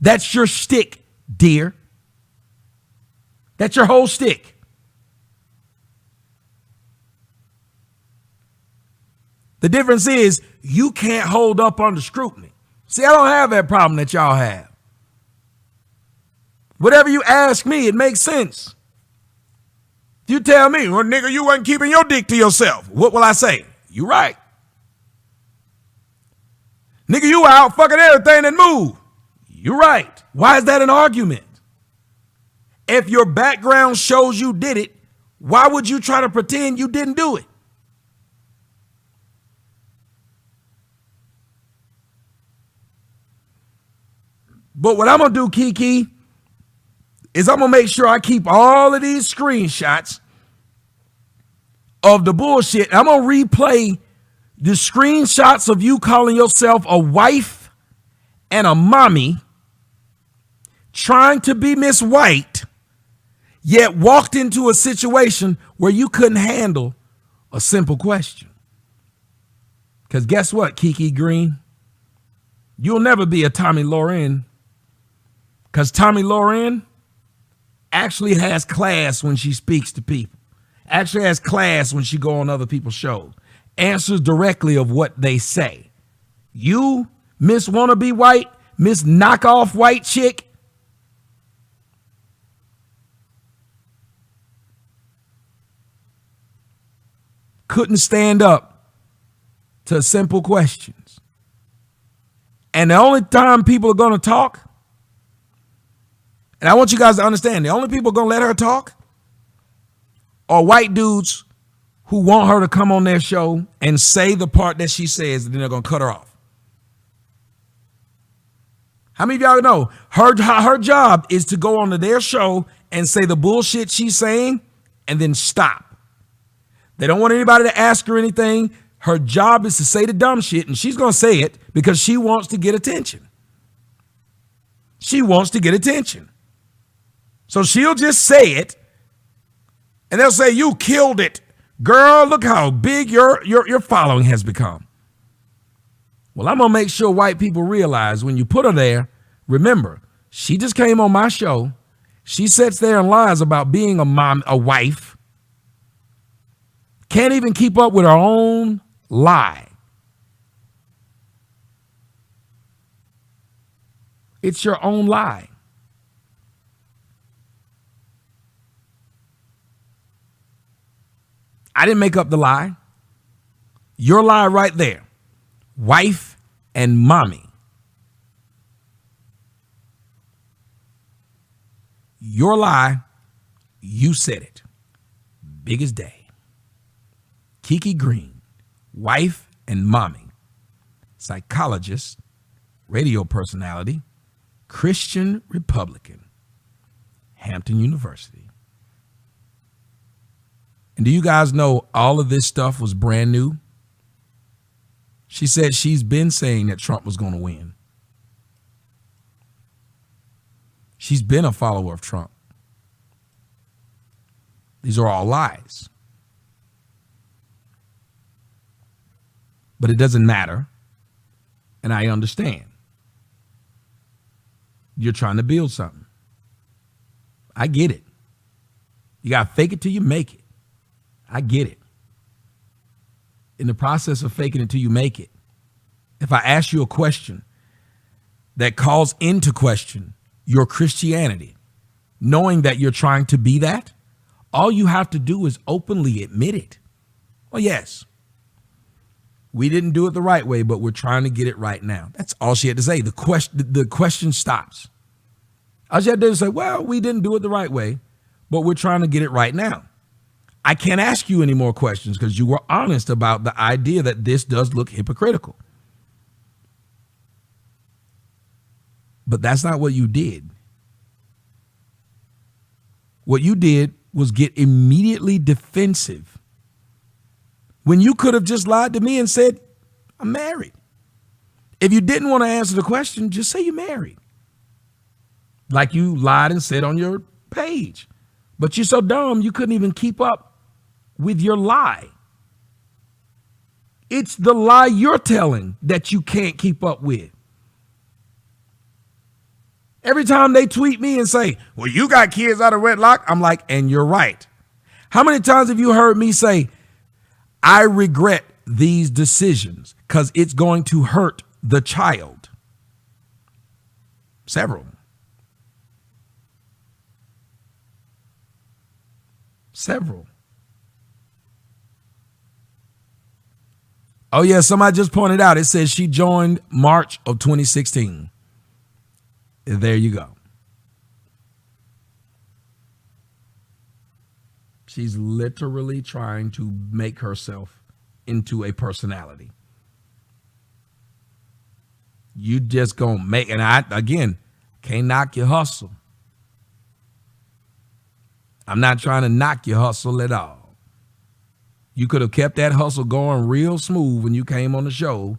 That's your shtick, dear. That's your whole shtick. The difference is you can't hold up under scrutiny. See, I don't have that problem that y'all have. Whatever you ask me, it makes sense. You tell me, well, nigga, you wasn't keeping your dick to yourself. What will I say? You right. Nigga, you were out fucking everything that moved. You right. Why is that an argument? If your background shows you did it, why would you try to pretend you didn't do it? But what I'm going to do, KiKi, is I'm going to make sure I keep all of these screenshots of the bullshit. I'm going to replay the screenshots of you calling yourself a wife and a mommy trying to be Miss White, yet walked into a situation where you couldn't handle a simple question? Because guess what, KiKi Green? You'll never be a Tommy Loren, because Tommy Loren actually has class when she speaks to people, actually has class when she go on other people's shows, answers directly of what they say. You, Miss Wannabe White, Miss Knockoff White Chick, couldn't stand up to simple questions. And the only time people are going to talk, and I want you guys to understand, the only people going to let her talk are white dudes who want her to come on their show and say the part that she says, and then they're going to cut her off. How many of y'all know her job is to go onto their show and say the bullshit she's saying and then stop? They don't want anybody to ask her anything. Her job is to say the dumb shit, and she's going to say it because she wants to get attention. She wants to get attention. So she'll just say it, and they'll say, you killed it. Girl, look how big your following has become. Well, I'm going to make sure white people realize when you put her there, remember, she just came on my show. She sits there and lies about being a mom, a wife. Can't even keep up with her own lie. It's your own lie. I didn't make up the lie. Your lie right there. Wife and mommy. Your lie, you said it. Biggest day. KiKi Green, wife and mommy, psychologist, radio personality, Christian Republican, Hampton University. And do you guys know all of this stuff was brand new? She said she's been saying that Trump was going to win. She's been a follower of Trump. These are all lies. But it doesn't matter. And I understand. You're trying to build something. I get it. You got to fake it till you make it. I get it. In the process of faking it till you make it, if I ask you a question that calls into question your Christianity, knowing that you're trying to be that, all you have to do is openly admit it. Well, yes, we didn't do it the right way, but we're trying to get it right now. That's all she had to say. The question stops. All she had to do is say, well, we didn't do it the right way, but we're trying to get it right now. I can't ask you any more questions because you were honest about the idea that this does look hypocritical. But that's not what you did. What you did was get immediately defensive when you could have just lied to me and said, I'm married. If you didn't want to answer the question, just say you're married. Like you lied and said on your page. But you're so dumb, you couldn't even keep up with your lie. It's the lie you're telling that you can't keep up with. Every time they tweet me and say, well, you got kids out of wedlock, I'm like, and you're right. How many times have you heard me say, I regret these decisions because it's going to hurt the child? Several. Oh, yeah, somebody just pointed out, it says she joined March of 2016. There you go. She's literally trying to make herself into a personality. You just gonna make, and I, again, can't knock your hustle. I'm not trying to knock your hustle at all. You could have kept that hustle going real smooth when you came on the show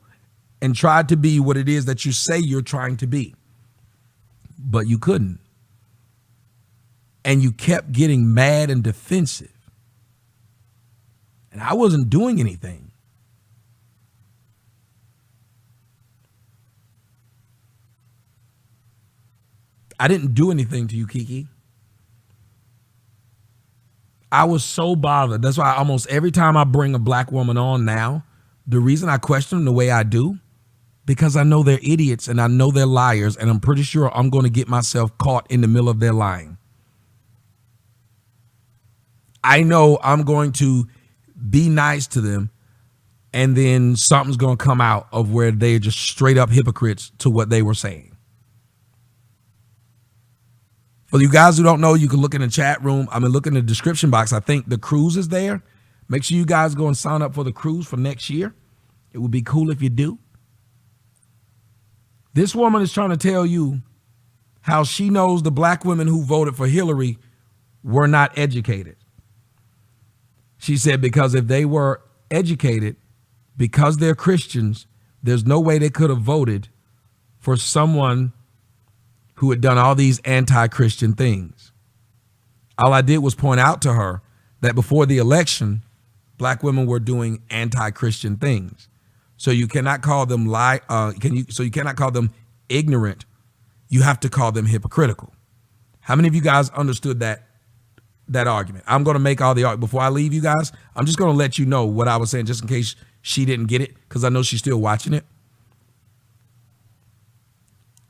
and tried to be what it is that you say you're trying to be, but you couldn't. And you kept getting mad and defensive. And I wasn't doing anything. I didn't do anything to you, KiKi. I was so bothered. That's why almost every time I bring a black woman on now, the reason I question them the way I do, because I know they're idiots and I know they're liars, and I'm pretty sure I'm going to get myself caught in the middle of their lying. I know I'm going to be nice to them, and then something's going to come out of where they're just straight up hypocrites to what they were saying. For you guys who don't know, you can look in the chat room. I mean, look in the description box. I think the cruise is there. Make sure you guys go and sign up for the cruise for next year. It would be cool if you do. This woman is trying to tell you how she knows the black women who voted for Hillary were not educated. She said because if they were educated, because they're Christians, there's no way they could have voted for someone who had done all these anti-Christian things. All I did was point out to her that before the election, black women were doing anti-Christian things. So you cannot call them you cannot call them ignorant. You have to call them hypocritical. How many of you guys understood that argument? I'm going to make all the argument before I leave you guys. I'm just going to let you know what I was saying just in case she didn't get it, because I know she's still watching it.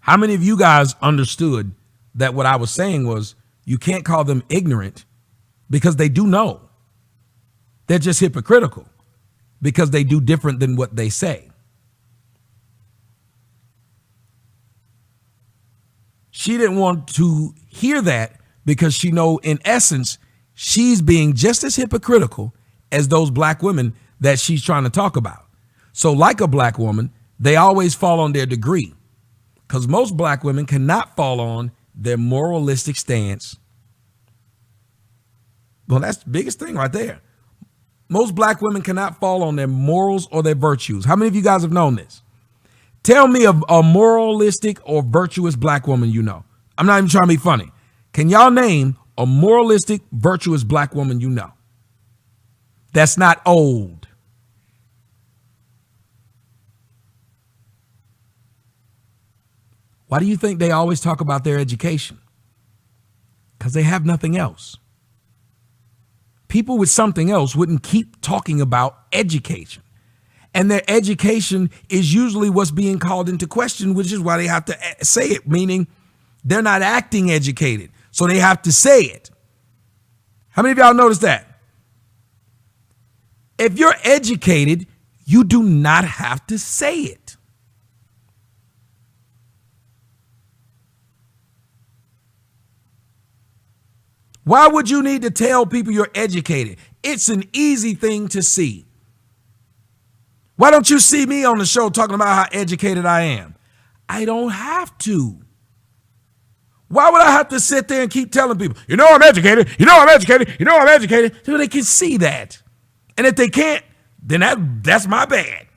How many of you guys understood that what I was saying was you can't call them ignorant because they do know? They're just hypocritical because they do different than what they say. She didn't want to hear that because she know in essence she's being just as hypocritical as those black women that she's trying to talk about. So like a black woman, they always fall on their degree. Because most black women cannot fall on their moralistic stance. Well, that's the biggest thing right there. Most black women cannot fall on their morals or their virtues. How many of you guys have known this? Tell me a moralistic or virtuous black woman you know. I'm not even trying to be funny. Can y'all name a moralistic, virtuous black woman you know? That's not old. Why do you think they always talk about their education? Because they have nothing else. People with something else wouldn't keep talking about education. And their education is usually what's being called into question, which is why they have to say it, meaning they're not acting educated. So they have to say it. How many of y'all noticed that? If you're educated, you do not have to say it. Why would you need to tell people you're educated? It's an easy thing to see. Why don't you see me on the show talking about how educated I am? I don't have to. Why would I have to sit there and keep telling people, you know I'm educated, you know I'm educated, you know I'm educated, so they can see that. And if they can't, then that's my bad.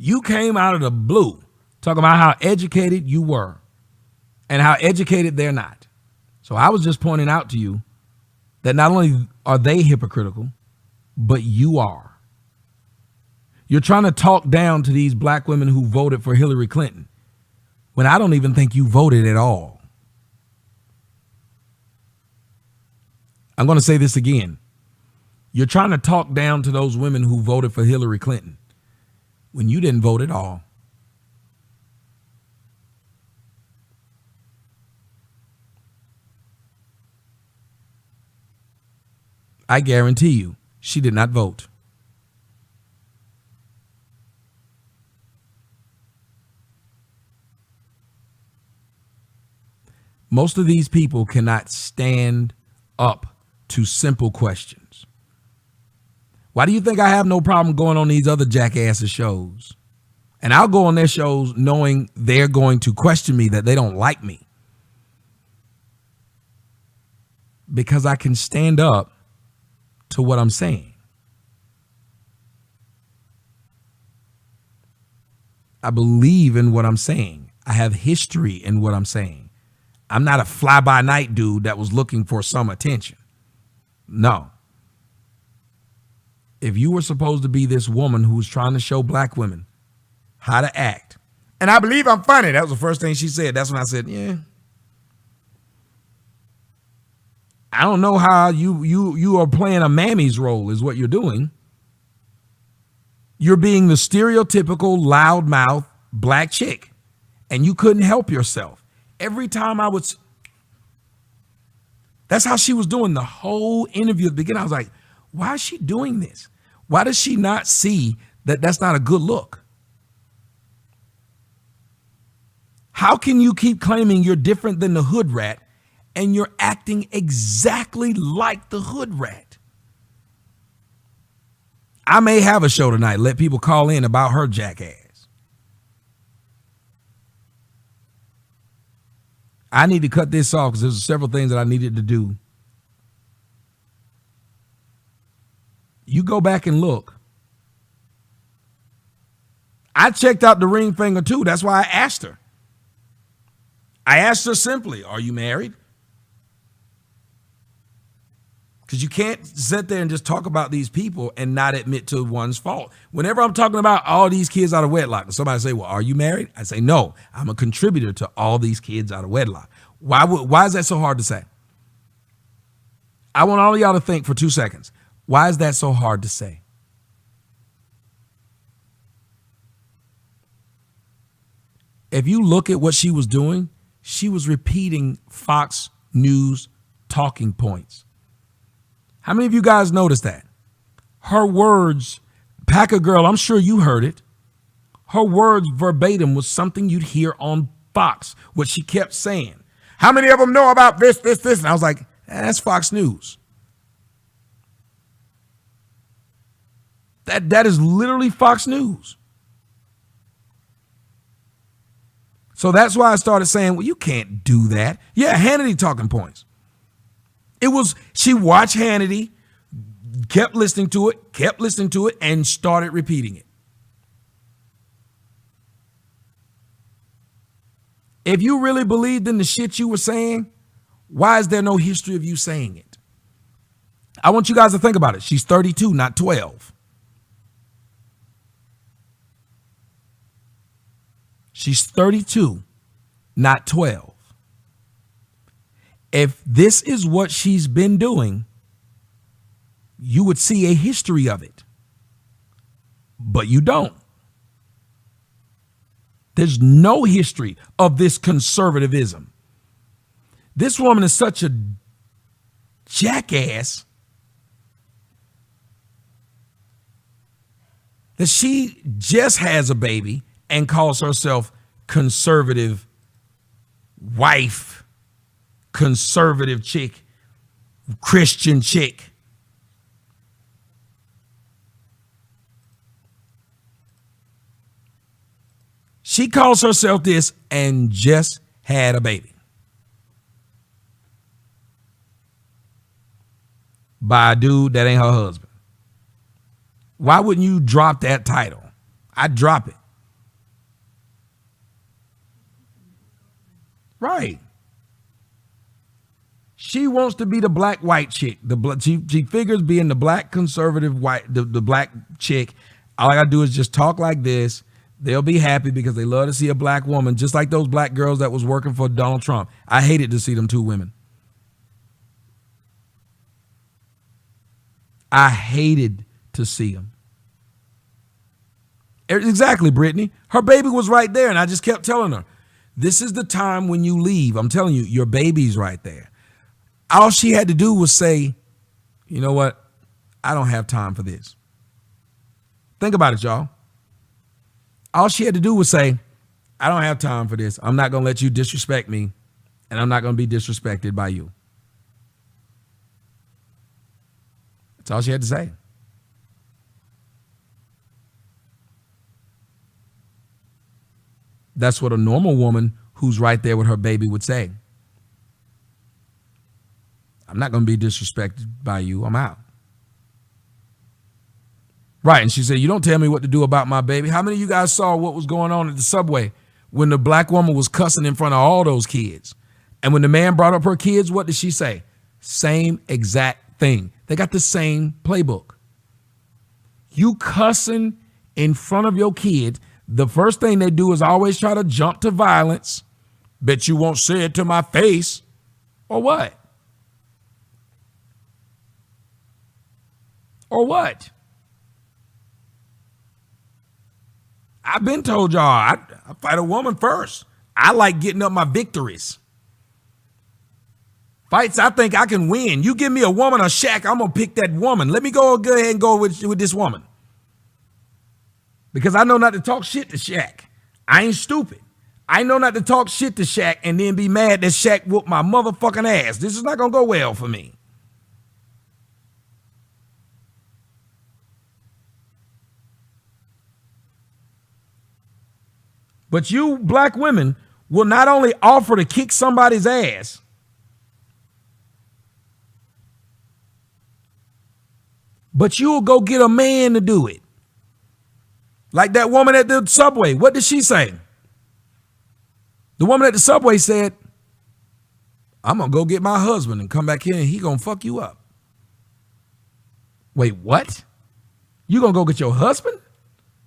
You came out of the blue talking about how educated you were and how educated they're not. So I was just pointing out to you that not only are they hypocritical, but you are. You're trying to talk down to these black women who voted for Hillary Clinton when I don't even think you voted at all. I'm going to say this again. You're trying to talk down to those women who voted for Hillary Clinton when you didn't vote at all. I guarantee you, she did not vote. Most of these people cannot stand up to simple questions. Why do you think I have no problem going on these other jackasses shows? And I'll go on their shows knowing they're going to question me, that they don't like me. Because I can stand up to what I'm saying. I believe in what I'm saying. I have history in what I'm saying. I'm not a fly-by-night dude that was looking for some attention. No. If you were supposed to be this woman who's trying to show black women how to act, and I believe I'm funny. That was the first thing she said. That's when I said, yeah. I don't know how you are playing a mammy's role is what you're doing. You're being the stereotypical loudmouth black chick, and you couldn't help yourself. Every time I would, that's how she was doing the whole interview at the beginning. I was like, why is she doing this? Why does she not see that that's not a good look? How can you keep claiming you're different than the hood rat and you're acting exactly like the hood rat? I may have a show tonight. Let people call in about her jackass. I need to cut this off because there's several things that I needed to do. You go back and look. I checked out the ring finger too. That's why I asked her. I asked her simply, are you married? Because you can't sit there and just talk about these people and not admit to one's fault. Whenever I'm talking about all these kids out of wedlock, and somebody say, well, are you married? I say, no, I'm a contributor to all these kids out of wedlock. Why is that so hard to say? I want all of y'all to think for 2 seconds. Why is that so hard to say? If you look at what she was doing, she was repeating Fox News talking points. How many of you guys noticed that? Her words, Packer Girl, I'm sure you heard it. Her words verbatim was something you'd hear on Fox, what she kept saying. How many of them know about this? And I was like, that's Fox News. That is literally Fox News. So that's why I started saying, well, you can't do that. Yeah, Hannity talking points. It was, she watched Hannity, kept listening to it, and started repeating it. If you really believed in the shit you were saying, why is there no history of you saying it? I want you guys to think about it. She's 32, not 12. She's 32, not 12. If this is what she's been doing, you would see a history of it. But you don't. There's no history of this conservatism. This woman is such a jackass that she just has a baby and calls herself conservative wife, conservative chick, Christian chick. She calls herself this and just had a baby by a dude that ain't her husband. Why wouldn't you drop that title? I'd drop it. Right. She wants to be the black white chick. She figures being the black conservative white, the black chick. All I gotta do is just talk like this. They'll be happy because they love to see a black woman, just like those black girls that was working for Donald Trump. I hated to see them two women. I hated to see them. Exactly, Brittany. Her baby was right there, and I just kept telling her, this is the time when you leave. I'm telling you, your baby's right there. All she had to do was say, you know what? I don't have time for this. Think about it, y'all. All she had to do was say, I don't have time for this. I'm not going to let you disrespect me, and I'm not going to be disrespected by you. That's all she had to say. That's what a normal woman who's right there with her baby would say. I'm not going to be disrespected by you. I'm out. Right. And she said, you don't tell me what to do about my baby. How many of you guys saw what was going on at the subway when the black woman was cussing in front of all those kids? And when the man brought up her kids, what did she say? Same exact thing. They got the same playbook. You cussing in front of your kid, the first thing they do is always try to jump to violence. Bet you won't say it to my face. Or what? Or what? I've been told y'all, I fight a woman first. I like getting up my victories. Fights I think I can win. You give me a woman or Shaq, I'm going to pick that woman. Let me go ahead and go with this woman. Because I know not to talk shit to Shaq. I ain't stupid. I know not to talk shit to Shaq and then be mad that Shaq whooped my motherfucking ass. This is not going to go well for me. But you black women will not only offer to kick somebody's ass, but you'll go get a man to do it. Like that woman at the subway. What did she say? The woman at the subway said, I'm going to go get my husband and come back here and he going to fuck you up. Wait, what? You going to go get your husband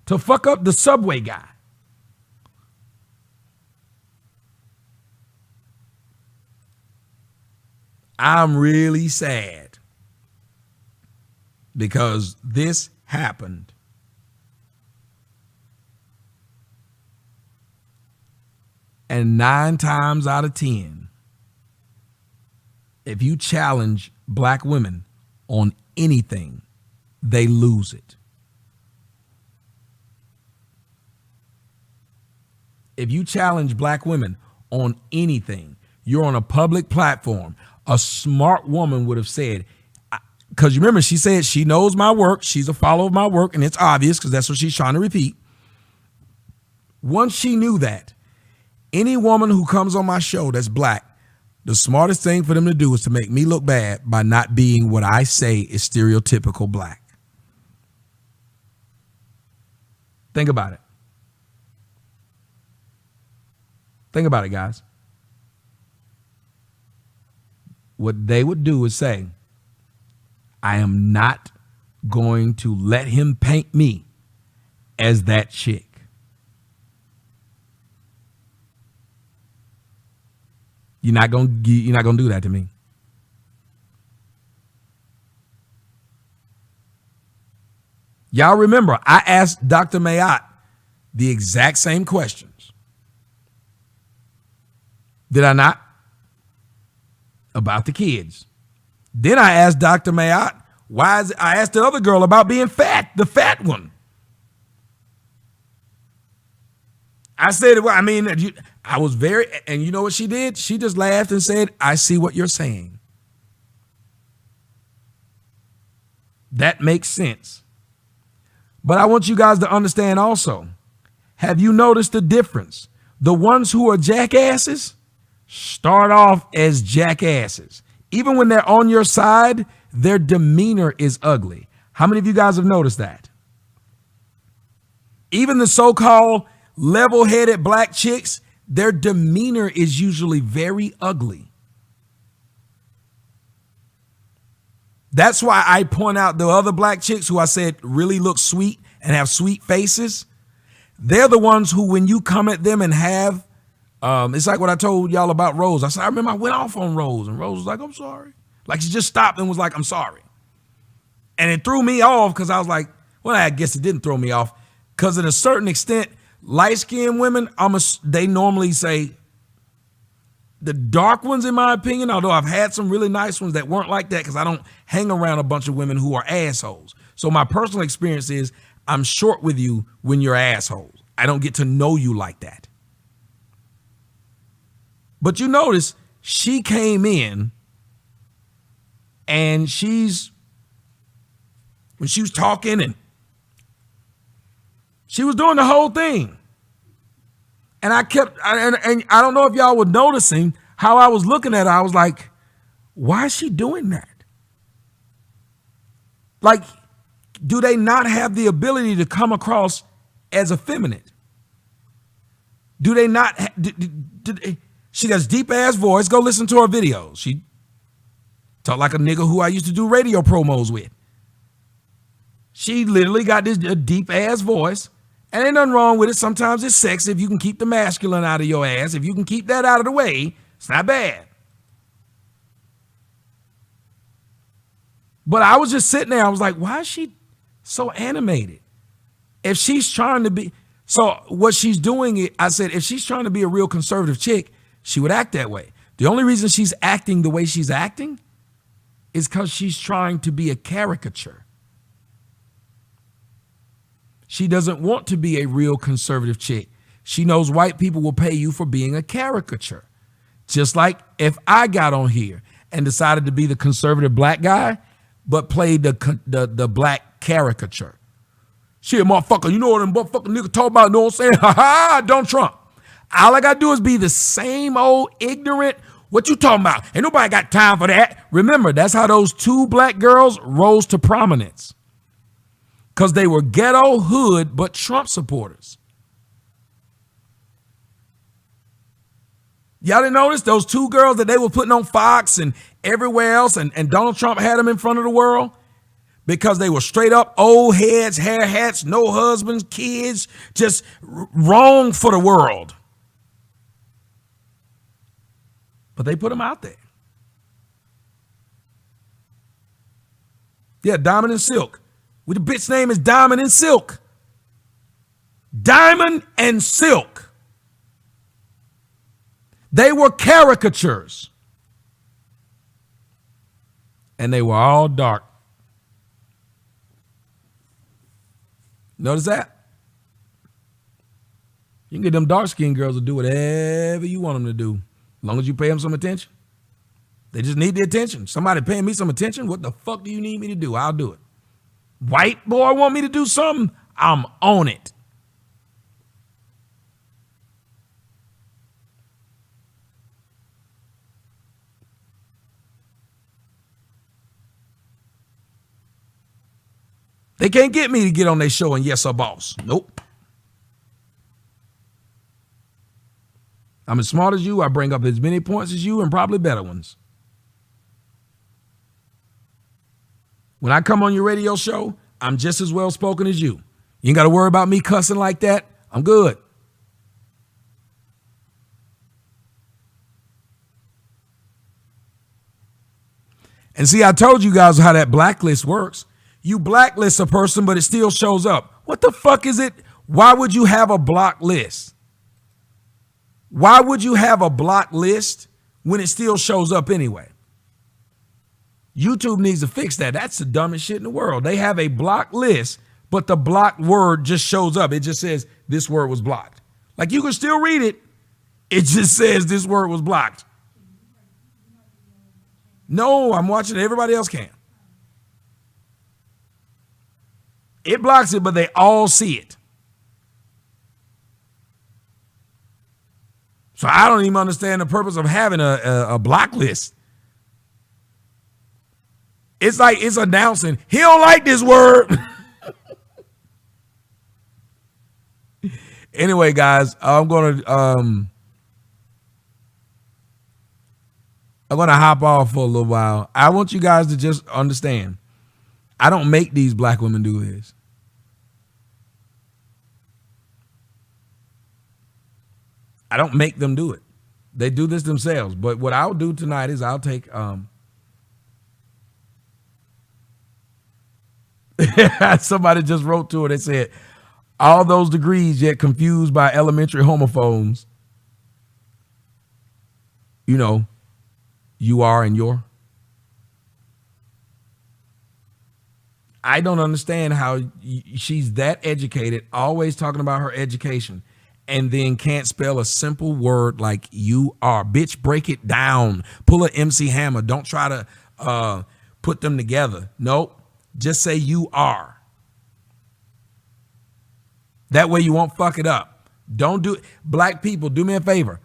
to fuck up the subway guy? I'm really sad because this happened. And 9 times out of 10, if you challenge black women on anything, they lose it. If you challenge black women on anything, you're on a public platform. A smart woman would have said, because you remember, she said she knows my work. She's a follower of my work, and it's obvious because that's what she's trying to repeat. Once she knew that, any woman who comes on my show that's black, the smartest thing for them to do is to make me look bad by not being what I say is stereotypical black. Think about it. Think about it, guys. What they would do is say, I am not going to let him paint me as that chick. You're not gonna do that to me. Y'all remember, I asked Dr. Mayotte the exact same questions. Did I not? About the kids. Then I asked Dr. Mayotte, I asked the other girl about being fat, the fat one. I said, well, I mean, I was very, and you know what she did? She just laughed and said, I see what you're saying. That makes sense. But I want you guys to understand also, have you noticed the difference? The ones who are jackasses start off as jackasses. Even when they're on your side, their demeanor is ugly. How many of you guys have noticed that? Even the so-called level-headed black chicks, their demeanor is usually very ugly. That's why I point out the other black chicks who I said really look sweet and have sweet faces. They're the ones who, when you come at them and have, it's like what I told y'all about Rose. I said, I remember I went off on Rose and Rose was like, I'm sorry. Like she just stopped and was like, I'm sorry. And it threw me off because I was like, well, I guess it didn't throw me off because at a certain extent, light-skinned women, they normally say, the dark ones, in my opinion, although I've had some really nice ones that weren't like that because I don't hang around a bunch of women who are assholes. So my personal experience is I'm short with you when you're assholes. I don't get to know you like that. But you notice she came in and when she was talking and she was doing the whole thing. And and I don't know if y'all were noticing how I was looking at her. I was like, why is she doing that? Like, do they not have the ability to come across as effeminate? Do they not? She got this deep ass voice. Go listen to her videos. She talk like a nigga who I used to do radio promos with. She literally got this deep ass voice, and ain't nothing wrong with it. Sometimes it's sexy if you can keep the masculine out of your ass. If you can keep that out of the way, it's not bad. But I was just sitting there. I was like, why is she so animated? If she's trying to be, so what she's doing, I said, if she's trying to be a real conservative chick, she would act that way. The only reason she's acting the way she's acting is because she's trying to be a caricature. She doesn't want to be a real conservative chick. She knows white people will pay you for being a caricature. Just like if I got on here and decided to be the conservative black guy, but played the black caricature. Shit, motherfucker, you know what them motherfucking niggas talk about, know what I'm saying? Ha ha, Donald Trump. All I gotta do is be the same old ignorant, what you talking about? Ain't nobody got time for that. Remember, that's how those two black girls rose to prominence. Because they were ghetto hood, but Trump supporters. Y'all didn't notice those two girls that they were putting on Fox and everywhere else, and Donald Trump had them in front of the world because they were straight up old heads, hair hats, no husbands, kids, just wrong for the world. But they put them out there. Yeah, Diamond and Silk. Well, the bitch name is Diamond and Silk. Diamond and Silk. They were caricatures. And they were all dark. Notice that? You can get them dark-skinned girls to do whatever you want them to do, as long as you pay them some attention. They just need the attention. Somebody paying me some attention, what the fuck do you need me to do? I'll do it. White boy want me to do something? I'm on it. They can't get me to get on their show and yes, sir, boss. Nope. I'm as smart as you. I bring up as many points as you and probably better ones. When I come on your radio show, I'm just as well spoken as you. You ain't got to worry about me cussing like that. I'm good. And see, I told you guys how that blacklist works. You blacklist a person, but it still shows up. What the fuck is it? Why would you have a block list? Why would you have a block list when it still shows up anyway? YouTube needs to fix that. That's the dumbest shit in the world. They have a block list, but the blocked word just shows up. It just says this word was blocked. Like you can still read it. It just says this word was blocked. No, I'm watching it. Everybody else can. It blocks it, but they all see it. So I don't even understand the purpose of having a block list. It's like it's announcing, he don't like this word. Anyway, guys, I'm gonna hop off for a little while. I want you guys to just understand. I don't make these black women do this. I don't make them do it. They do this themselves. But what I'll do tonight is I'll take somebody just wrote to her. They said, all those degrees yet confused by elementary homophones. You know, you are and your. I don't understand how she's that educated, always talking about her education, and then can't spell a simple word like you are. Bitch, break it down. Pull an MC Hammer. Don't try to put them together. Nope. Just say you are. That way you won't fuck it up. Don't do it. Black people, do me a favor.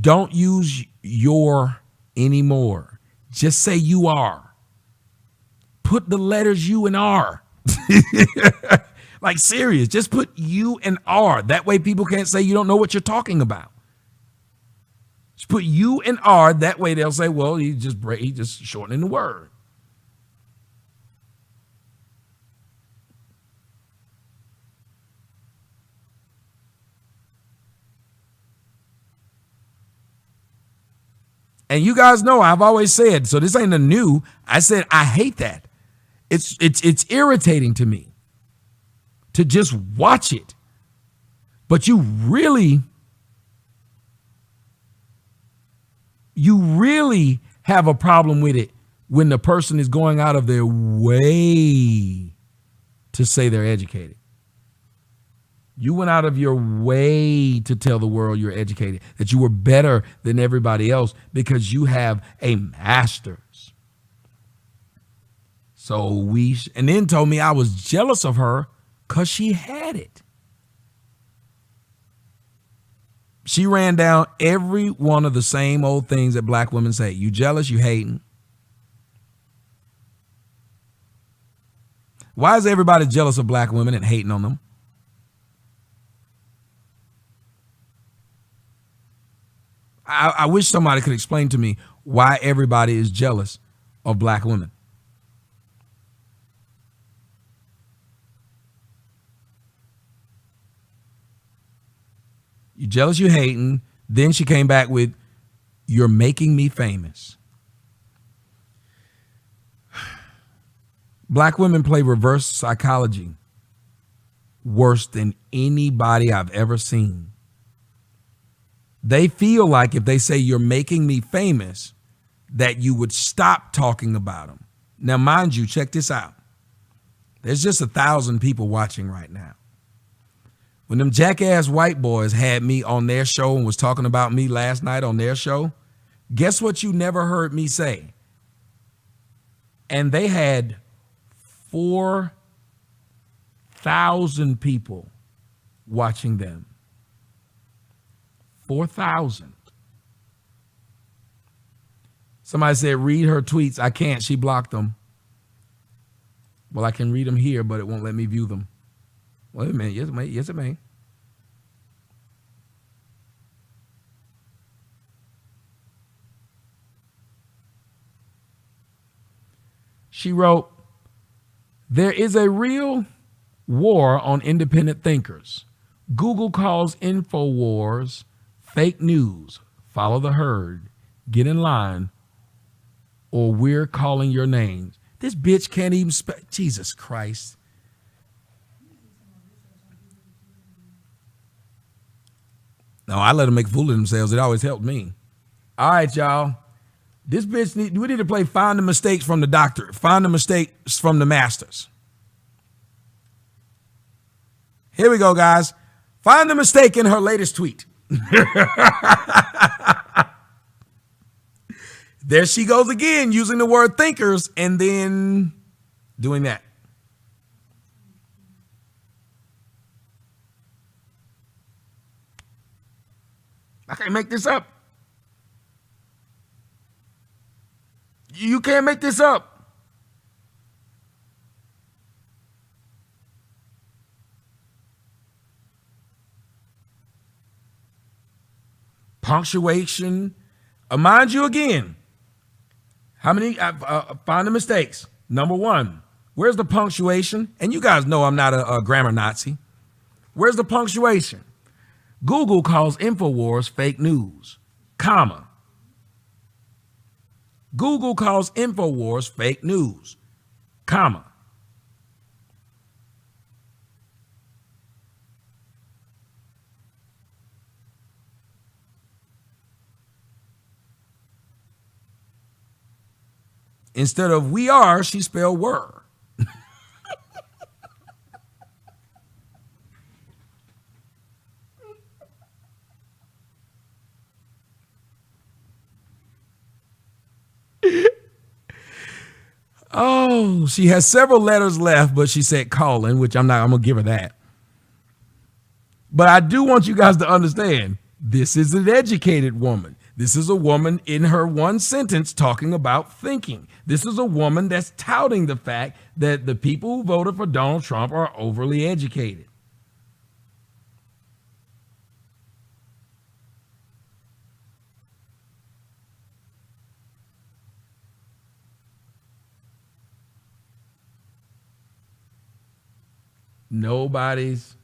Don't use your anymore. Just say you are. Put the letters U and R. Like serious. Just put U and R. That way people can't say you don't know what you're talking about. Just put U and R. That way they'll say, well, he just shortening the word. And you guys know I've always said, so this ain't a new. I said I hate that. It's irritating to me to just watch it. But you really have a problem with it when the person is going out of their way to say they're educated. You went out of your way to tell the world you're educated, that you were better than everybody else because you have a master's. So and then told me I was jealous of her because she had it. She ran down every one of the same old things that black women say. You jealous, you hating. Why is everybody jealous of black women and hating on them? I wish somebody could explain to me why everybody is jealous of black women. You jealous, you hating. Then she came back with, you're making me famous. Black women play reverse psychology worse than anybody I've ever seen. They feel like if they say you're making me famous, that you would stop talking about them. Now, mind you, check this out. There's just 1,000 people watching right now. When them jackass white boys had me on their show and was talking about me last night on their show, guess what you never heard me say? And they had 4,000 people watching them. 4,000. Somebody said, read her tweets. I can't. She blocked them. Well, I can read them here, but it won't let me view them. Wait a minute. Yes, it may. Yes, it may. She wrote, there is a real war on independent thinkers. Google calls InfoWars fake news. Follow the herd. Get in line, or we're calling your names. This bitch can't even spell. Jesus Christ. No, I let them make a fool of themselves. It always helped me. All right, y'all. This bitch we need to play Find the Mistakes from the Doctor. Find the Mistakes from the Masters. Here we go, guys. Find the mistake in her latest tweet. There she goes again, using the word thinkers and then doing that. I can't make this up. You can't make this up. Punctuation. Mind you again. How many? Find the mistakes. Number one, where's the punctuation? And you guys know I'm not a grammar Nazi. Where's the punctuation? Google calls InfoWars fake news, comma. Google calls InfoWars fake news, comma. Instead of we are, she spelled were. Oh, she has several letters left, but she said calling, which I'm gonna give her that. But I do want you guys to understand this is an educated woman. This is a woman in her one sentence talking about thinking. This is a woman that's touting the fact that the people who voted for Donald Trump are overly educated. Nobody's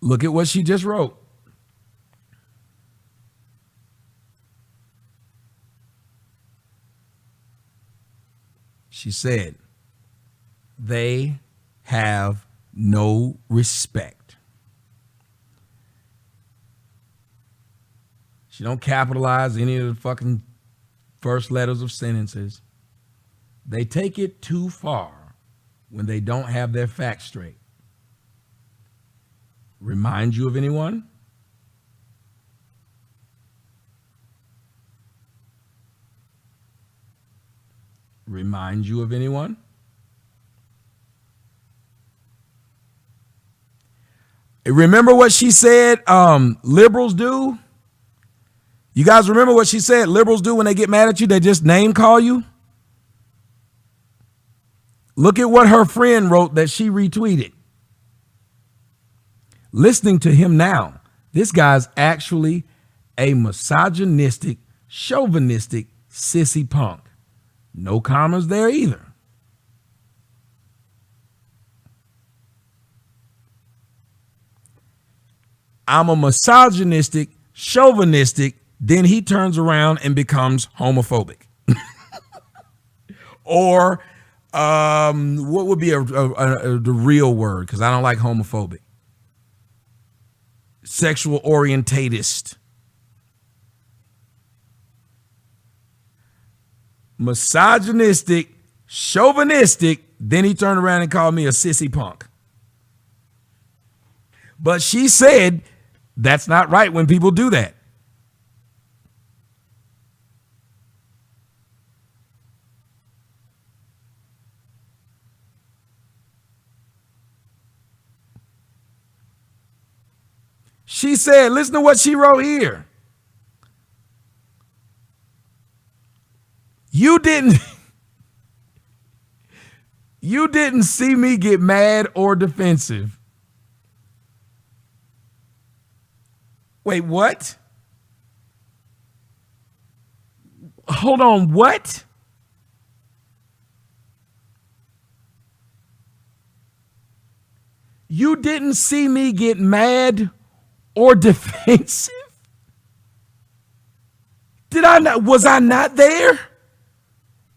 look at what she just wrote. She said, they have no respect. She don't capitalize any of the fucking first letters of sentences. They take it too far when they don't have their facts straight. Remind you of anyone? Remind you of anyone? Remember what she said liberals do? You guys remember what she said liberals do when they get mad at you? They just name call you? Look at what her friend wrote that she retweeted. Listening to him now, this guy's actually a misogynistic, chauvinistic, sissy punk. No commas there either. I'm a misogynistic, chauvinistic, then he turns around and becomes homophobic. Or what would be the real word? Because I don't like homophobic. Sexual orientatist. Misogynistic, chauvinistic, then he turned around and called me a sissy punk. But she said that's not right when people do that. She said, listen to what she wrote here. You didn't see me get mad or defensive. Wait, what? Hold on, what? You didn't see me get mad or defensive? Did I not? Was I not there?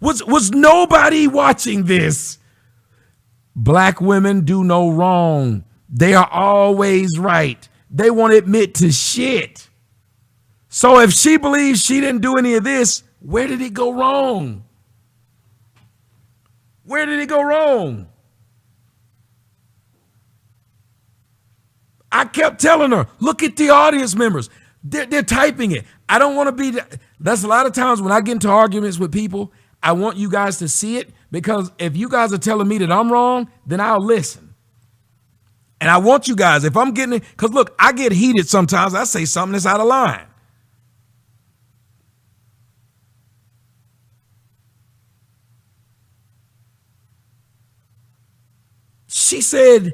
Was nobody watching this? Black women do no wrong. They are always right. They won't admit to shit. So if she believes she didn't do any of this, where did it go wrong? Where did it go wrong? I kept telling her, look at the audience members. They're typing it. I don't want to be. That's a lot of times when I get into arguments with people, I want you guys to see it, because if you guys are telling me that I'm wrong, then I'll listen. And I want you guys, if I'm getting it, because look, I get heated sometimes. I say something that's out of line. She said,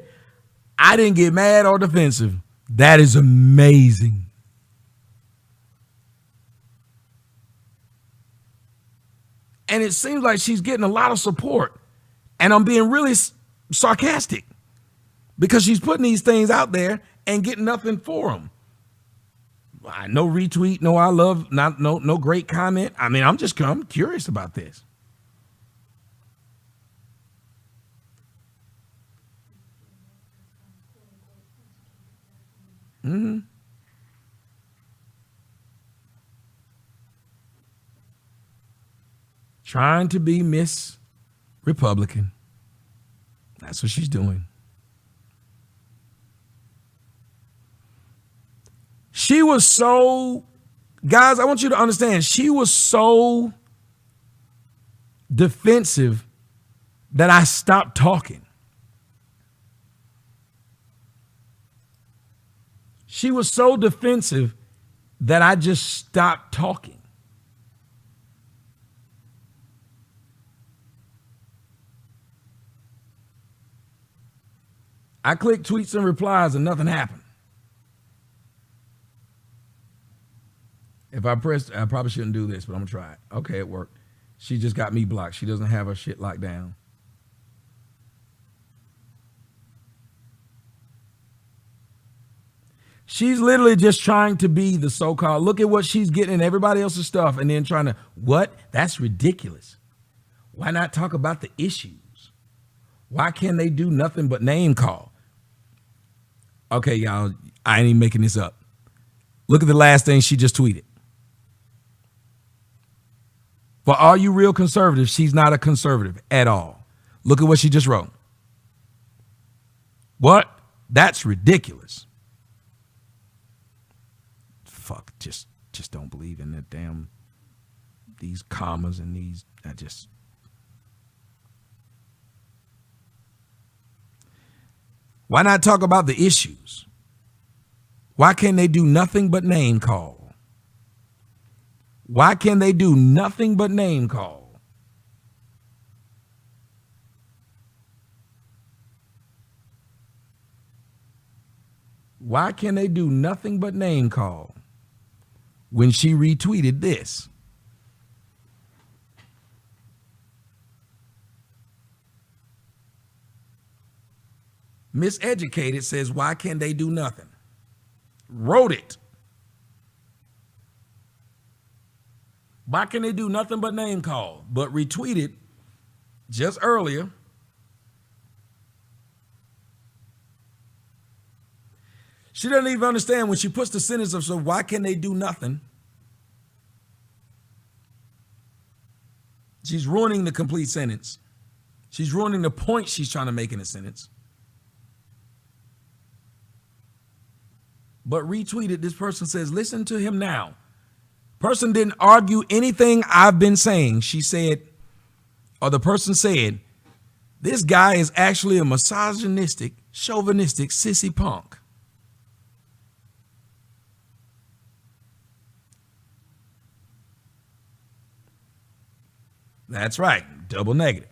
I didn't get mad or defensive. That is amazing. And it seems like she's getting a lot of support. And I'm being really sarcastic because she's putting these things out there and getting nothing for them. No retweet, no I love, no great comment. I mean, I'm curious about this. Mm-hmm. Trying to be Miss Republican. That's what she's doing. She was so, guys, I want you to understand, she was so defensive that I stopped talking. She was so defensive that I just stopped talking. I clicked tweets and replies and nothing happened. If I pressed, I probably shouldn't do this, but I'm gonna try it. Okay, it worked. She just got me blocked. She doesn't have her shit locked down. She's literally just trying to be the so-called, look at what she's getting in everybody else's stuff and then trying to, what? That's ridiculous. Why not talk about the issues? Why can't they do nothing but name call? Okay, y'all, I ain't even making this up. Look at the last thing she just tweeted. For all you real conservatives, she's not a conservative at all. Look at what she just wrote. What? That's ridiculous. Fuck, just don't believe in that damn, these commas and these, Why not talk about the issues? Why can't they do nothing but name call? Why can they do nothing but name call? Why can they do nothing but name call? When she retweeted this. Miseducated says, why can't they do nothing? Wrote it. Why can they do nothing but name call? But retweeted just earlier. She doesn't even understand when she puts the sentence of, so why can they do nothing? She's ruining the complete sentence. She's ruining the point she's trying to make in a sentence. But retweeted, this person says, listen to him now. Person didn't argue anything I've been saying. She said, or the person said, this guy is actually a misogynistic, chauvinistic sissy punk. That's right, double negative.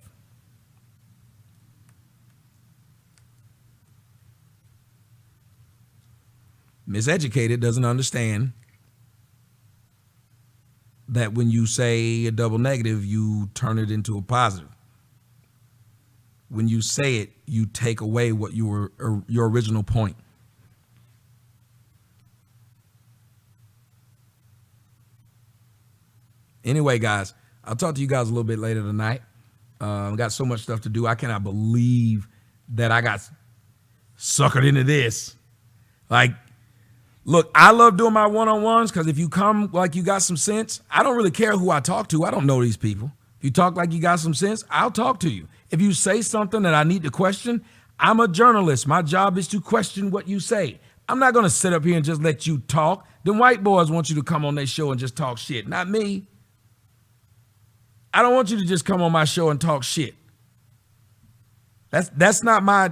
Miseducated doesn't understand that when you say a double negative, you turn it into a positive. When you say it, you take away what your original point. Anyway, guys, I'll talk to you guys a little bit later tonight. I've got so much stuff to do. I cannot believe that I got suckered into this. Like, look, I love doing my one-on-ones because if you come like you got some sense, I don't really care who I talk to. I don't know these people. If you talk like you got some sense, I'll talk to you. If you say something that I need to question, I'm a journalist. My job is to question what you say. I'm not going to sit up here and just let you talk. Them white boys want you to come on their show and just talk shit, not me. I don't want you to just come on my show and talk shit. That's not my...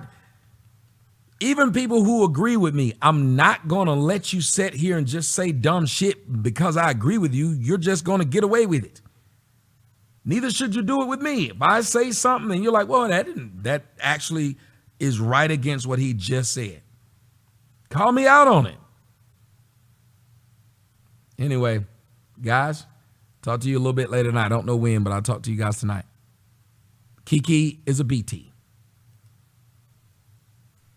Even people who agree with me, I'm not going to let you sit here and just say dumb shit because I agree with you. You're just going to get away with it. Neither should you do it with me. If I say something and you're like, well, that actually is right against what he just said, call me out on it. Anyway, guys, talk to you a little bit later tonight. I don't know when, but I'll talk to you guys tonight. KiKi is a BT.